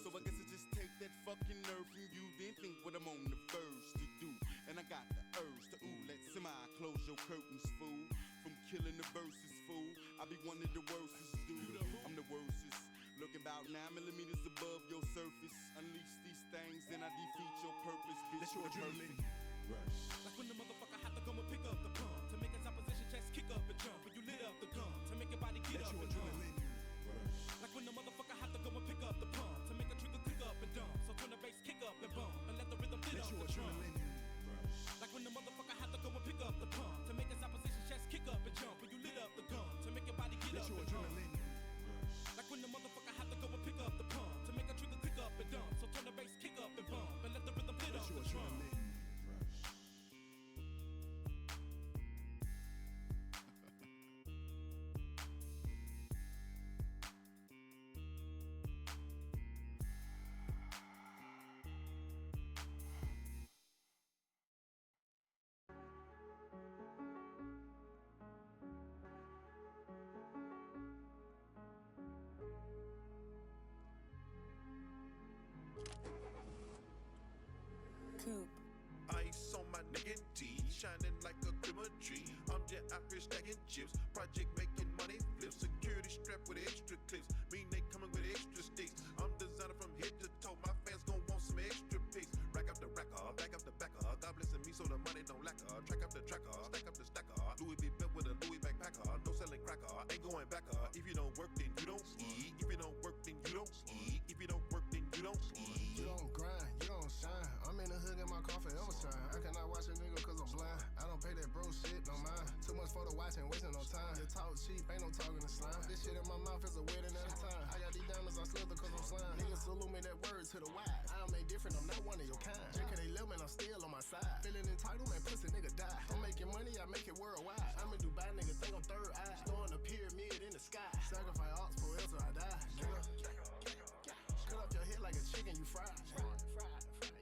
[SPEAKER 8] So I guess I just take that fucking nerve from you, then think what I'm on the verge to do. And I got the urge to let semi-close your curtains, fool. From killing the verses, fool. I be one of the worstest, dude. I'm the worstest. Looking about 9 millimeters above your surface. Unleash these things and I defeat your purpose, bitch.
[SPEAKER 3] That's your adrenaline rush. Like when the motherfucker have to go and pick up the pump to make his opposition chest kick up and jump. When you lit up the gun to make your body get up and jump. Like when the motherfucker have to go and pick up the pump to make a trigger click up and dump. So turn the bass kick up and bump and let the rhythm fit off the drum. Like when the motherfucker have to go and pick up the pump to make his opposition chest kick up and jump. When you lit up the gun to make your body get up and jump. Like when the motherfucker have to go and pick up the pump to make a trigger click up and dump. So turn the bass kick up and bump and let the rhythm fit off the drum.
[SPEAKER 9] Coop.
[SPEAKER 10] Ice on my nigga D, shining like a Christmas tree. I'm just out here stacking chips, project making money flips. Security strapped with extra clips, mean they coming with extra sticks. I'm designer from head to toe, my fans gon' want some extra pics. Rack up the racker, back up the backer. God blessing me so the money don't lack her. Track up the tracker, stack up the stacker. Louis V belt with a Louis backpacker. No selling cracker, ain't going back. If you don't work, then you don't eat. If you don't work, then you don't eat. If you don't work, then you don't eat.
[SPEAKER 11] You don't grind, you don't shine. I'm in the hood in my car forever shine. I cannot watch a nigga cause I'm blind. I don't pay that bro shit, no mind. Too much for the watch and wasting no time. You talk cheap, ain't no talking to slime. This shit in my mouth is a wedding at a time. I got these diamonds, I slither cause I'm slime. Niggas salute me that word to the wise. I don't make different, I'm not one of your kind. Drinking they live, man, I'm still on my side. Feeling entitled, man, pussy nigga die. I'm making money, I make it worldwide. I'm in Dubai, nigga, think I'm third eye. Throwing a pyramid in the sky. Sacrifice ox for else I die. Cut up your head like a chicken, you fried.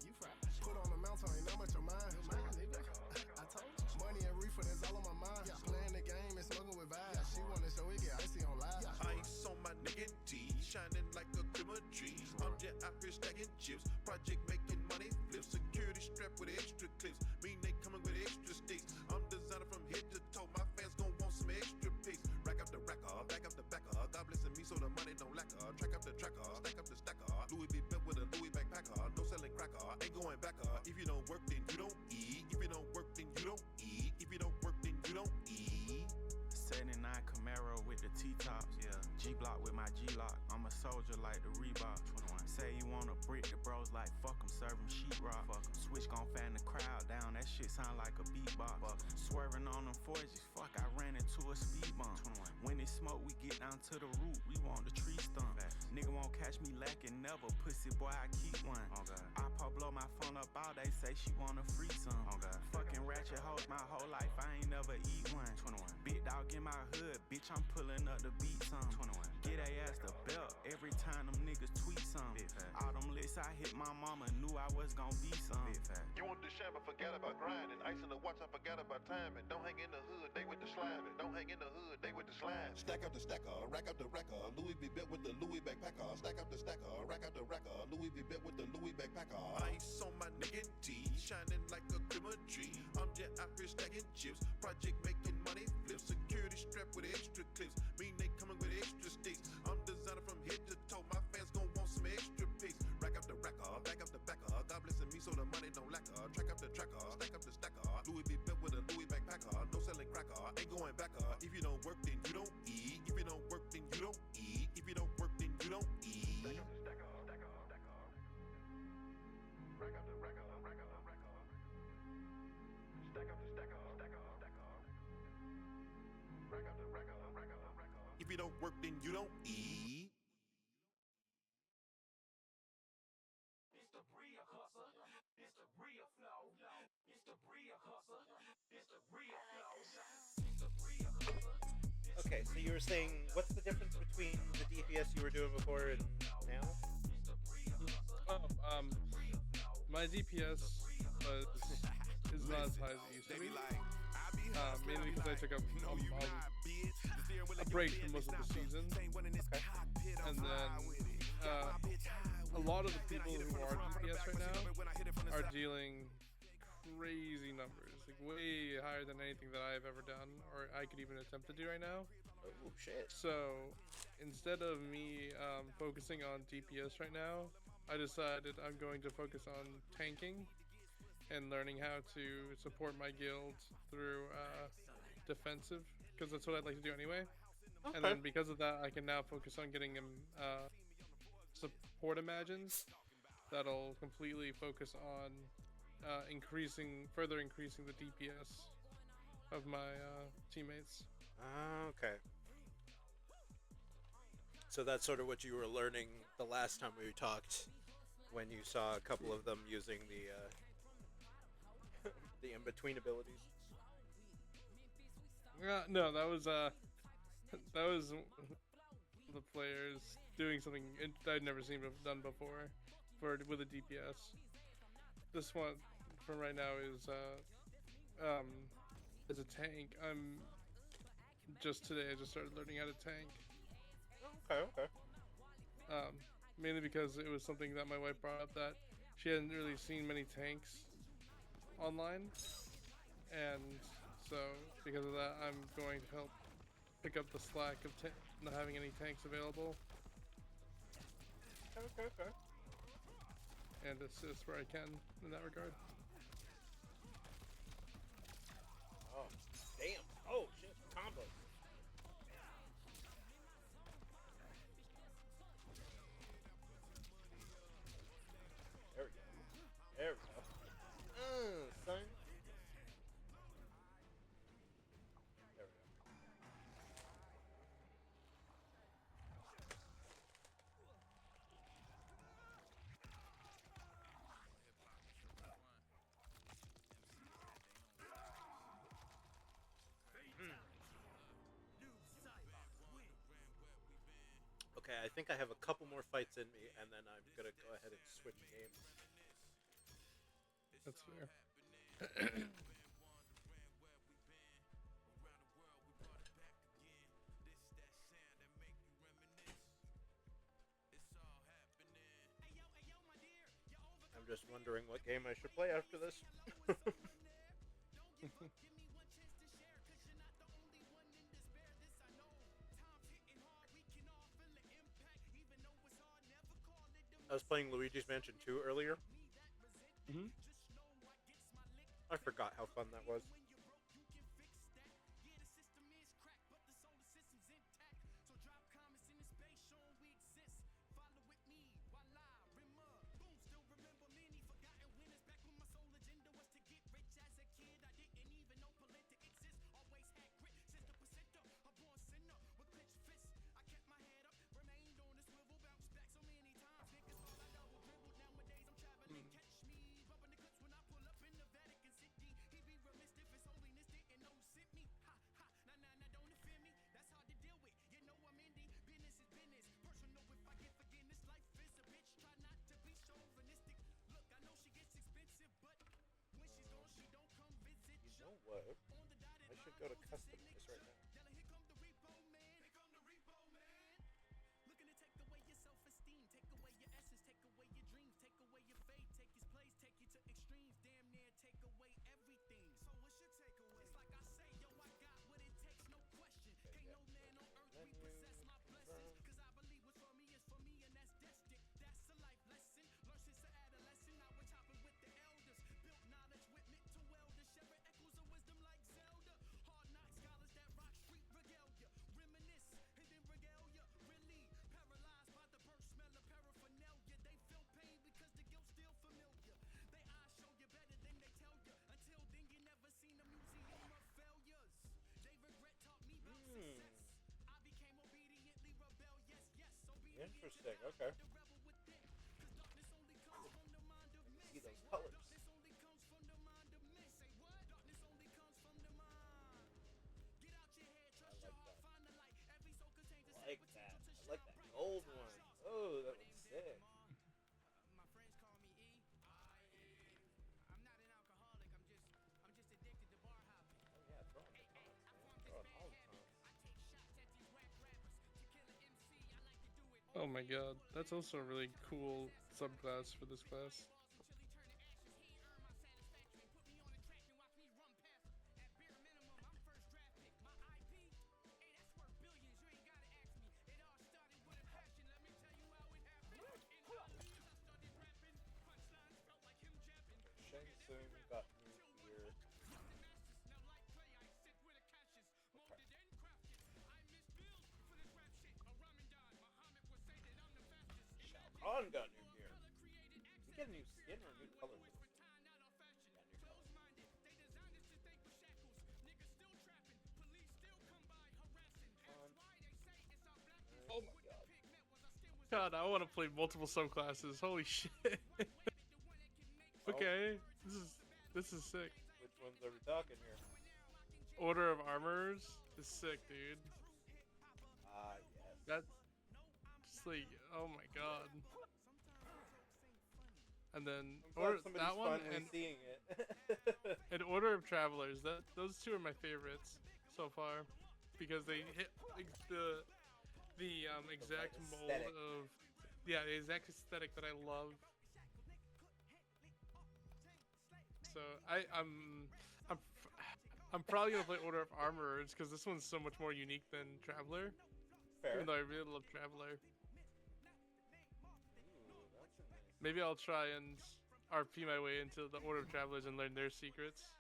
[SPEAKER 11] You fried. Put on the mountain, ain't know much your mind. I told you. Money and reefer, that's all on my mind. Playing the game and smoking with vibes. She wanna show it get icy on live.
[SPEAKER 10] Ice on my nigga D, shining like a Christmas tree. I'm just out here stacking chips, project making money flips. Security strapped with extra clips, mean they coming with extra sticks. I'm designer from head to toe, my fans gon' want some extra pics. Rack up the racker, back up the backer. God blessing me so the money don't lack her. Track up the tracker, stack up the stacker.
[SPEAKER 8] T-tops. Yeah. G-block with my G-lock. I'm a soldier like the Reebok. 21. Say you wanna brick, the bros like fuck 'em, serve 'em sheetrock. Fuck 'em. Switch gon' fan the crowd down, that shit sound like a beatbox. Swerving on them forges, fuck, I ran into a speed bump. 21. When it smoke, we get down to the root, we want the tree stump. Nigga won't catch me lacking, never, pussy boy, I keep one. Oh God. I pop blow my phone up all day, say she wanna free some. Oh God. Fucking ratchet hoes my whole life, I ain't never eat one. 21. Big dog in my hood, bitch, I'm pulling up the beat some. 21. Get a ass the belt, every time them niggas tweet some. All them licks I hit, my mama knew I was gon' be some.
[SPEAKER 10] You want the shine, but forgot about grinding. Ice in the watch, I forgot about timing. Don't hang in the hood, they with the sliding. Don't hang in the hood, they with the slime.
[SPEAKER 12] Stack up the stacker, rack up the racker. Louis V belt with the Louis backpacker. Stack up the stacker, rack up the racker. Louis V belt with the Louis backpacker.
[SPEAKER 10] Ice on my nigga D, shining like a Christmas tree. I'm just out here stacking chips. Project making money flips. Security strapped with extra clips. Mean they coming with extra sticks. I'm designer from head to toe. My fans gon' want some extra pics. Rack up the racker, back up the backer. God blessing me so the money don't lack her. Track up the tracker, stack up the stacker. Louis V belt with a Louis backpacker. No selling cracker, ain't going back. If you don't work, then you don't eat. If you don't work, then you don't eat. If you don't work, then you don't eat. Stack up the stacker, stacker, stacker. Rack up the racker, racker, racker. Stack up the stacker, stacker, stacker. Rack up the racker, racker, racker. If you don't work, then you don't eat. It's the real hustle. It's the real flow. It's the real hustle. It's the real flow. It's the real hustle.
[SPEAKER 5] Okay, so you were saying, what's the difference between the DPS you were doing before and now?
[SPEAKER 7] Oh, my DPS is not as high as it used to be. Mainly because I took a break from most of the season.
[SPEAKER 5] Okay.
[SPEAKER 7] And then a lot of the people who are DPS right now are dealing crazy numbers, like way higher than anything that I've ever done or I could even attempt to do right now.
[SPEAKER 5] Oh shit.
[SPEAKER 7] So instead of me focusing on DPS right now, I decided I'm going to focus on tanking and learning how to support my guild through defensive, because that's what I'd like to do anyway.
[SPEAKER 5] Okay.
[SPEAKER 7] And then because of that, I can now focus on getting support imagines that'll completely focus on further increasing the DPS of my teammates.
[SPEAKER 5] Okay. So that's sort of what you were learning the last time we talked, when you saw a couple of them using the in-between abilities.
[SPEAKER 7] No, that was the players doing something I'd never seen done before with a DPS. This one from right now is a tank. Today I just started learning how to tank.
[SPEAKER 5] Okay.
[SPEAKER 7] Mainly because it was something that my wife brought up, that she hadn't really seen many tanks online, and so because of that, I'm going to help pick up the slack of not having any tanks available.
[SPEAKER 5] Okay.
[SPEAKER 7] And assist where I can in that regard.
[SPEAKER 5] Oh, damn. Oh, shit. Combo. There we go. Son. There we go. Okay, I think I have a couple more fights in me, and then I'm gonna go ahead and switch games.
[SPEAKER 7] That's fair.
[SPEAKER 5] I'm just wondering what game I should play after this. I was playing Luigi's Mansion 2 earlier.
[SPEAKER 7] Mm-hmm.
[SPEAKER 5] I forgot how fun that was. go to customize right now.
[SPEAKER 3] Looking to take away your self-esteem, take away your essence, take away your dreams, take away your faith, take his place, take you to extremes, damn near take away everything. So what's your takeaway? It's like I say, yo, I got what it takes, no question. Ain't no man on earth repossess my blessings, cause I believe what's for me is for me, and that's destined. That's a life lesson, learn since an adolescent. Now we're chopping with the elders, built knowledge with mental welders, sharing echoes of wisdom like Zelda. Hard knock scholars that rock street regalia, reminisce and then regalia, relieve. Paralyzed by the burst smell of paraphernalia. They feel pain because the guilt's still familiar. They eyes show you better than they tell you. Until then, you never seen a museum of failures. They regret taught me about success. I became obediently rebellious. Yes, obedient.
[SPEAKER 5] Interesting. Okay.
[SPEAKER 3] The rebel within. Cause darkness only comes from the mind of men.
[SPEAKER 5] See those colors.
[SPEAKER 3] Darkness only comes from the mind of men. Say what? Darkness only comes from the mind. Get out your head, trust your heart, find the light. Every soul contains a
[SPEAKER 5] I like that. I like that gold one. Oh, that looks sick.
[SPEAKER 3] My friends call me E. I'm not an alcoholic. I'm just addicted to bar hopping.
[SPEAKER 5] Oh yeah, throwing the taunts. Throwing all the taunts.
[SPEAKER 3] I take shots at these whack rappers. To kill an MC, I like to do it.
[SPEAKER 7] Oh my god, that's also a really cool subclass for this class.
[SPEAKER 3] Until he turn to ashes, he earned my satisfaction. Put me on a track and watch me run past him. At bare minimum, I'm first draft pick. My IP, hey, that's worth billions. You ain't gotta ask me. It all started with a passion. Let me tell you how it happened. In college, I started rapping. Punchlines felt like him jabbing.
[SPEAKER 5] Shang Tsung got new gear.
[SPEAKER 3] Now like clay, I sit with a caches. Molded and crafted. I miss bills for this rap shit. A Ramadan, Muhammad would say that I'm the fastest.
[SPEAKER 5] Shao Kahn got new gear. He got a new skin or new color? Got new color.
[SPEAKER 3] Close-minded, they designed us to think with shackles. Niggas still trapping, police still come by harassing. That's why they say it's our blackness.
[SPEAKER 5] Oh my god.
[SPEAKER 3] Pigment was our skin was
[SPEAKER 7] God, I want to play multiple subclasses. Holy shit. Okay, this is sick.
[SPEAKER 5] Which ones are we talking here?
[SPEAKER 7] Order of Armorers is sick, dude.
[SPEAKER 5] Ah, yes.
[SPEAKER 7] That's just like, oh my god. And then
[SPEAKER 5] I'm glad somebody's
[SPEAKER 7] that one
[SPEAKER 5] finally
[SPEAKER 7] and
[SPEAKER 5] seeing it.
[SPEAKER 7] and Order of Travelers. Those two are my favorites so far because they hit like, the exact mold
[SPEAKER 5] aesthetic.
[SPEAKER 7] of the exact aesthetic that I love. So I'm probably gonna play Order of Armorers because this one's so much more unique than Traveler.
[SPEAKER 5] Fair.
[SPEAKER 7] Even though I really love Traveler.
[SPEAKER 5] Ooh, that's a nice.
[SPEAKER 7] Maybe I'll try and RP my way into the Order of Travelers and learn their secrets.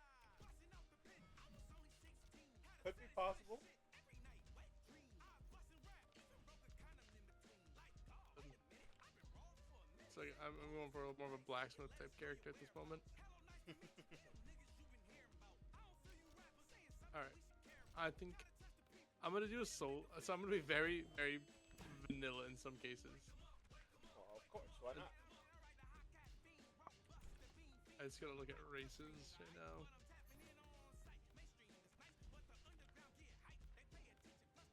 [SPEAKER 5] Could be possible.
[SPEAKER 7] So I'm going for more of a blacksmith type character at this moment. Alright. I think I'm gonna do a soul, so I'm gonna be very, very vanilla in some cases.
[SPEAKER 5] Well, of course, why not?
[SPEAKER 7] I just gotta look at races right now.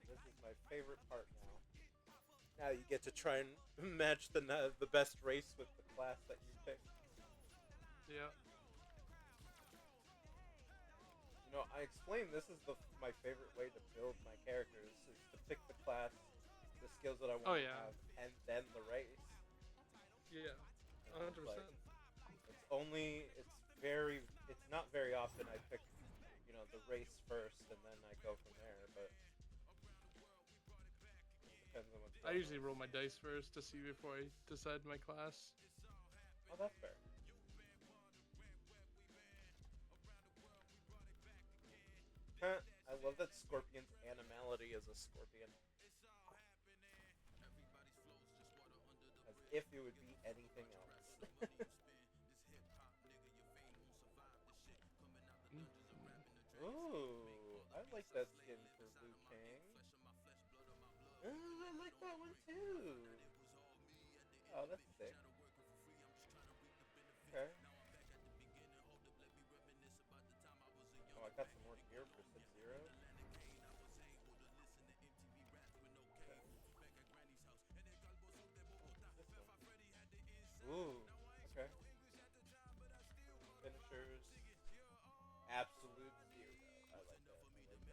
[SPEAKER 5] This is my favorite part now. Now you get to try and match the best race with the class that you pick.
[SPEAKER 7] Yeah.
[SPEAKER 5] You know, I explained this is my favorite way to build my characters is to pick the class, the skills that I want to have, and then the race.
[SPEAKER 7] Yeah.
[SPEAKER 5] And
[SPEAKER 7] 100%.
[SPEAKER 5] like, it's not very often I pick, you know, the race first and then I go from there, but it depends on what's
[SPEAKER 7] I
[SPEAKER 5] going on.
[SPEAKER 7] usually roll my dice first to see before I decide my class.
[SPEAKER 5] Oh, that's fair. Huh, I love that Scorpion's animality as a scorpion. As if it would be anything else. Ooh, I like that skin for Liu Kang. Ooh, I like that one too. Oh, that's sick. Okay. Oh, I got some more gear for Sub-Zero. Ooh, okay. Finishers. Absolute zero. I like that. I like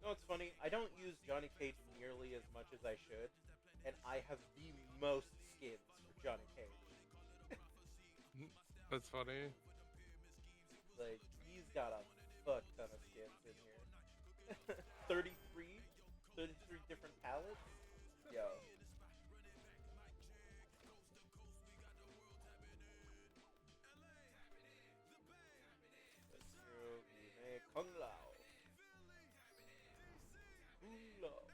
[SPEAKER 2] No, it's funny. I don't use Johnny Cage nearly as much as I should, and I have the most skins for Johnny Cage.
[SPEAKER 7] That's funny.
[SPEAKER 2] Like, he's got a fuck ton of skins in here. 33? 33 different palettes? Yo. Let's go, Kung Lao. Kung Lao.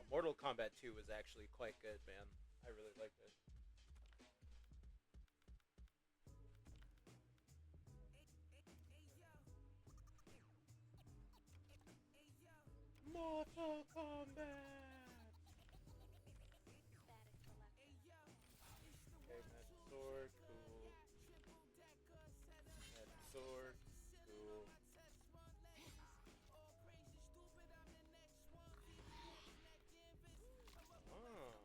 [SPEAKER 2] Mortal Kombat 2 was actually quite good, man. I really liked it. Mortal Kombat! Okay, magic sword, cool. Magic sword, cool. Oh,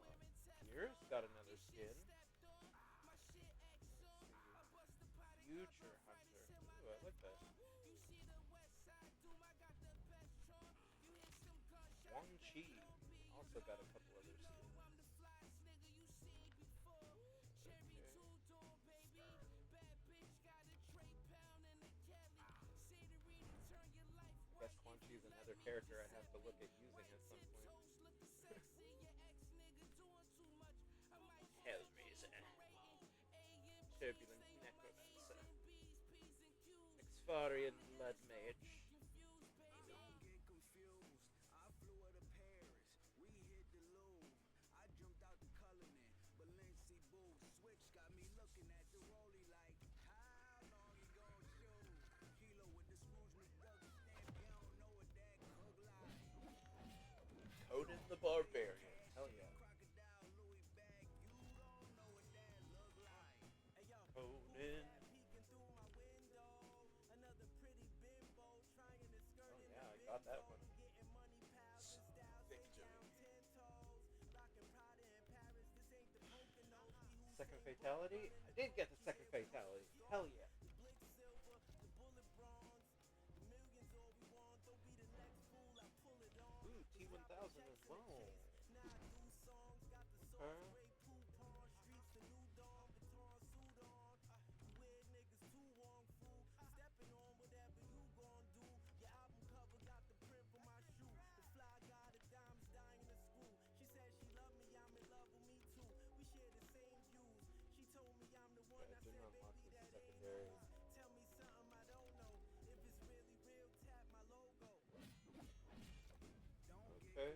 [SPEAKER 2] Gears got another skin. Future Hunter. Ooh, I like that. Wang Chi also got a couple other skins. I guess Quan Chi is another character I have to look at using at some point. Hellraiser. Turbulent Necromancer. Exfarian Blood Mage. Conan the Barbarian. Hell yeah. Conan. Oh yeah, I got that one. Victory. Second fatality? I did get the second fatality. Hell yeah. Ooh, T1000 as well. Okay. I didn't unlock the secondary. Okay.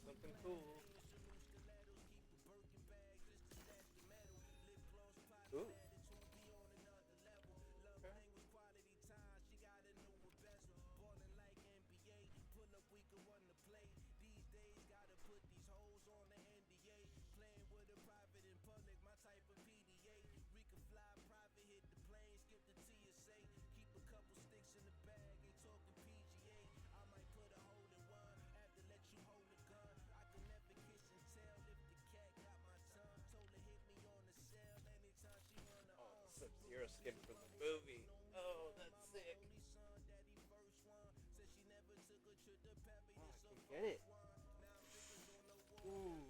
[SPEAKER 2] Something cool. Ooh. Okay. Sub-Zero skin from the movie. Oh, that's sick. Oh, I can get it. Ooh.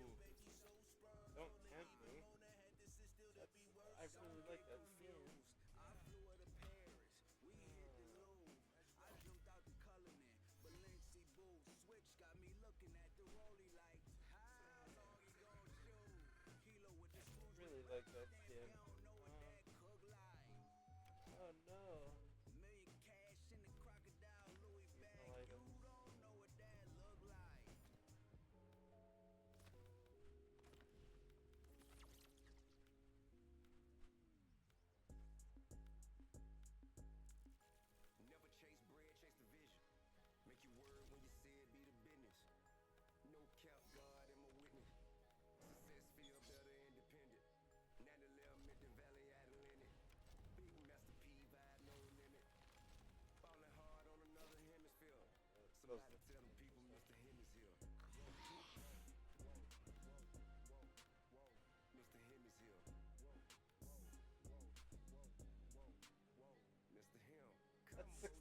[SPEAKER 2] Don't tempt me. I really like that skin. I really like that skin. Oh no. Seasonal items.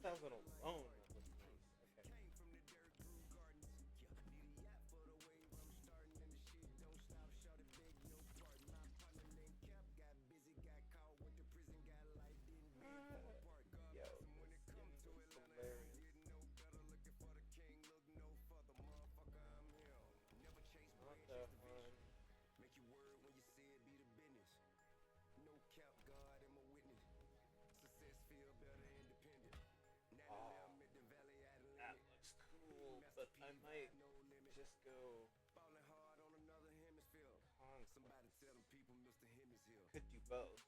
[SPEAKER 2] 6,000 alone. That looks nice. Okay. Yo, this skin looks hilarious. Not that one.
[SPEAKER 8] Make your word when you say it be the business. No cap, God am a witness. Success feel better independent. Now
[SPEAKER 2] Oh,
[SPEAKER 8] mid the valley at a
[SPEAKER 2] that
[SPEAKER 8] limit.
[SPEAKER 2] looks cool, but I might just go
[SPEAKER 8] Falling hard on another hemisphere. Somebody
[SPEAKER 2] conquest.
[SPEAKER 8] tell them people Mr. Him is here.
[SPEAKER 2] Could do both.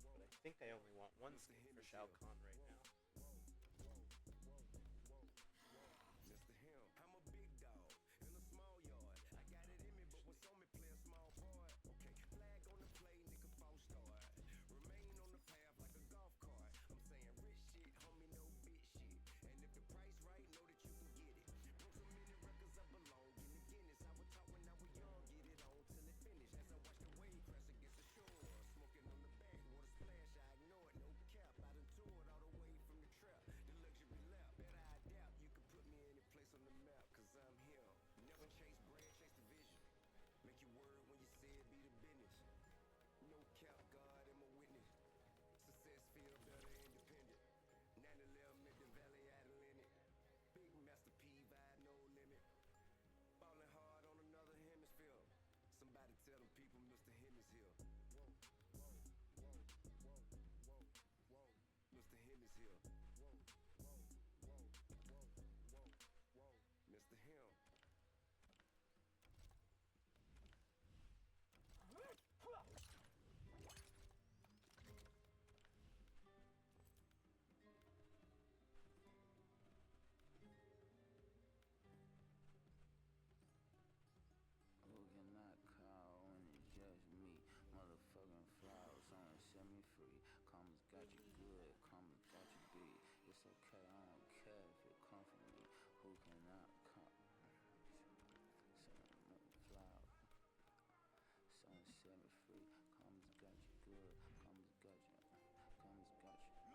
[SPEAKER 2] But I think I only want one skin for Shao Kahn right now.
[SPEAKER 8] Mr. Him, I'm a big dog in a small yard. I got it in me, but what's on me play a small part. Okay, flag on the play, nigga, false start. Remain on the path like a golf cart. I'm saying rich shit, homie, no bitch shit. And if the price right, know that you can get it. Broke so many records I belong in the Guinness. I was taught when I was young, get it on till it finish. As I watch the wave crash against the shore, smoking on the back, water splash, I ignore it, no cap. I done toured all the way from the trap. The luxury lap, better I doubt you can put me any place on the map, cause I'm him. Never chase bread, chase the vision. Make your word when you say it be the business. No cap, God am a witness. Success feel better independent. 9/11 mid the valley at a limit. Big Master P vibe, no limit. Falling hard on another hemisphere. Somebody tell them people Mr. Him is here. Mr. Him is here. Mr. Him.
[SPEAKER 13] Who cannot call when it's just me? Motherfucking flowers on set me free. Karma's got you good, karma's got you beat. It's okay, I don't care if it come from me. Who cannot call? Flower. Sun set me free. Karma's got you good, karma's got you. Karma's got you.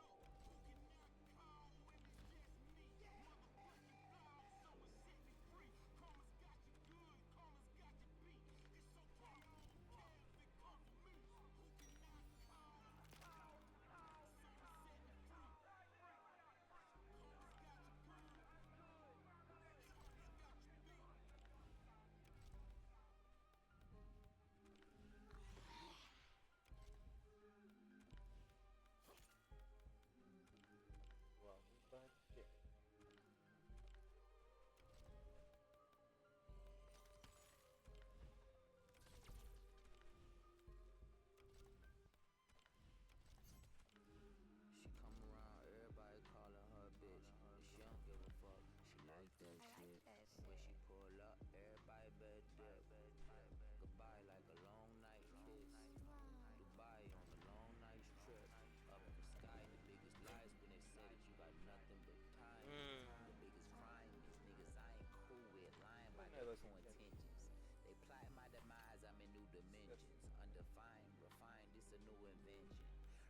[SPEAKER 2] Well, but shit.
[SPEAKER 13] She come around, everybody calling her bitch. She don't give a fuck, she like that shit. And when she pull up, everybody better dip. Goodbye like a long night kiss. Dubai on a long night trip. Up in the sky, the biggest lies when they say that you got nothing but time. The biggest crime is niggas I ain't cool with, lying by their true intentions. They plot my demise, I'm in new dimensions. Undefined, refined, this a new invention.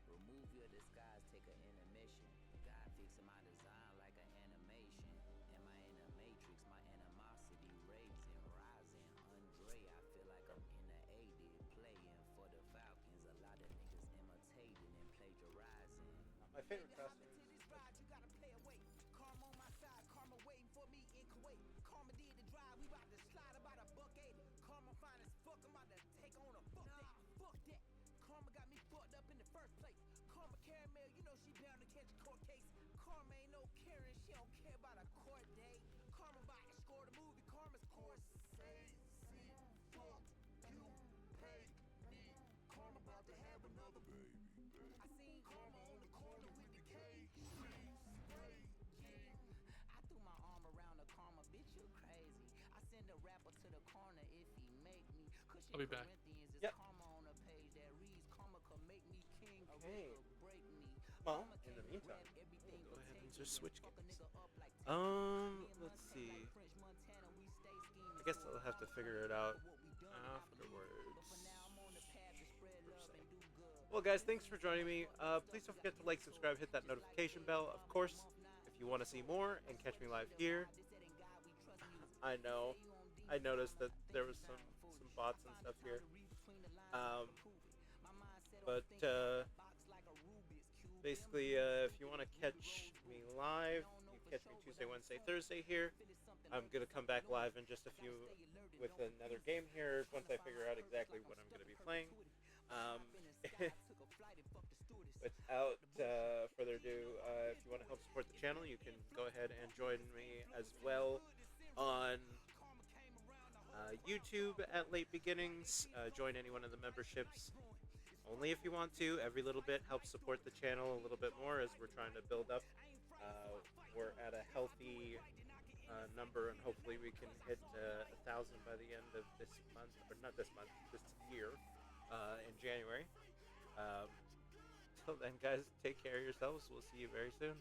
[SPEAKER 13] Remove your disguise, take an intermission. God fixing my design like an animation. Am I in a matrix? My animosity raising, rising. Andre, I feel like I'm in the 80s, playing for the Falcons. A lot of niggas imitating and plagiarizing.
[SPEAKER 2] Not my favorite costume.
[SPEAKER 3] You gotta play away. Karma on my side, karma waiting for me in Kuwait. Karma did the drive, we about to slide about $1.80. Karma fine as fuck, I'm about to take on a fuck that. Fuck that. Karma got me fucked up in the first place. Karma Caramel, you know she bound to catch a court case. Karma ain't no caring, she don't care about a court date. Karma about to score the movie, Karma's course. Say, fuck you, pay me. Karma about to have another baby. I seen Karma on the corner with the KC spray. I threw my arm around the Karma, bitch, you crazy. I send a rapper to the corner if he make me.
[SPEAKER 7] I'll be back.
[SPEAKER 3] Corinthians is
[SPEAKER 2] Yep.
[SPEAKER 3] Karma on a page that reads Karma could make me king,
[SPEAKER 2] Okay.
[SPEAKER 3] or break me.
[SPEAKER 2] Well,
[SPEAKER 3] Karma
[SPEAKER 2] in the
[SPEAKER 3] can't
[SPEAKER 2] meantime,
[SPEAKER 3] grab everything
[SPEAKER 2] we'll go
[SPEAKER 3] but
[SPEAKER 2] ahead and
[SPEAKER 3] take
[SPEAKER 2] just
[SPEAKER 3] me.
[SPEAKER 2] switch
[SPEAKER 3] Fuck a
[SPEAKER 2] games.
[SPEAKER 3] nigga up like take me.
[SPEAKER 2] Let's see.
[SPEAKER 3] Like French Montana, we stay scheming.
[SPEAKER 2] I guess
[SPEAKER 3] So
[SPEAKER 2] I'll have to
[SPEAKER 3] Karma
[SPEAKER 2] figure it
[SPEAKER 3] coming
[SPEAKER 2] out
[SPEAKER 3] for what we done, I believe.
[SPEAKER 2] afterwards.
[SPEAKER 3] But for now I'm on the path to spread love and do good.
[SPEAKER 2] Well, guys, thanks for joining me. Please don't forget to like, subscribe, hit that notification bell. Of course, if you want to see more and catch me live here, I know, I noticed that there was some bots and stuff here. Um, but basically, if you want to catch me live, you can catch me Tuesday, Wednesday, Thursday here. I'm gonna come back live in just a few with another game here once I figure out exactly what I'm gonna be playing. Without further ado, if you want to help support the channel, you can go ahead and join me as well on YouTube at Late Beginnings. Join any one of the memberships. Only if you want to. Every little bit helps support the channel a little bit more as we're trying to build up. We're at a healthy number, and hopefully we can hit 1,000 by the end of this month, or not this month, this year, in January. Till then, guys, take care of yourselves. We'll see you very soon.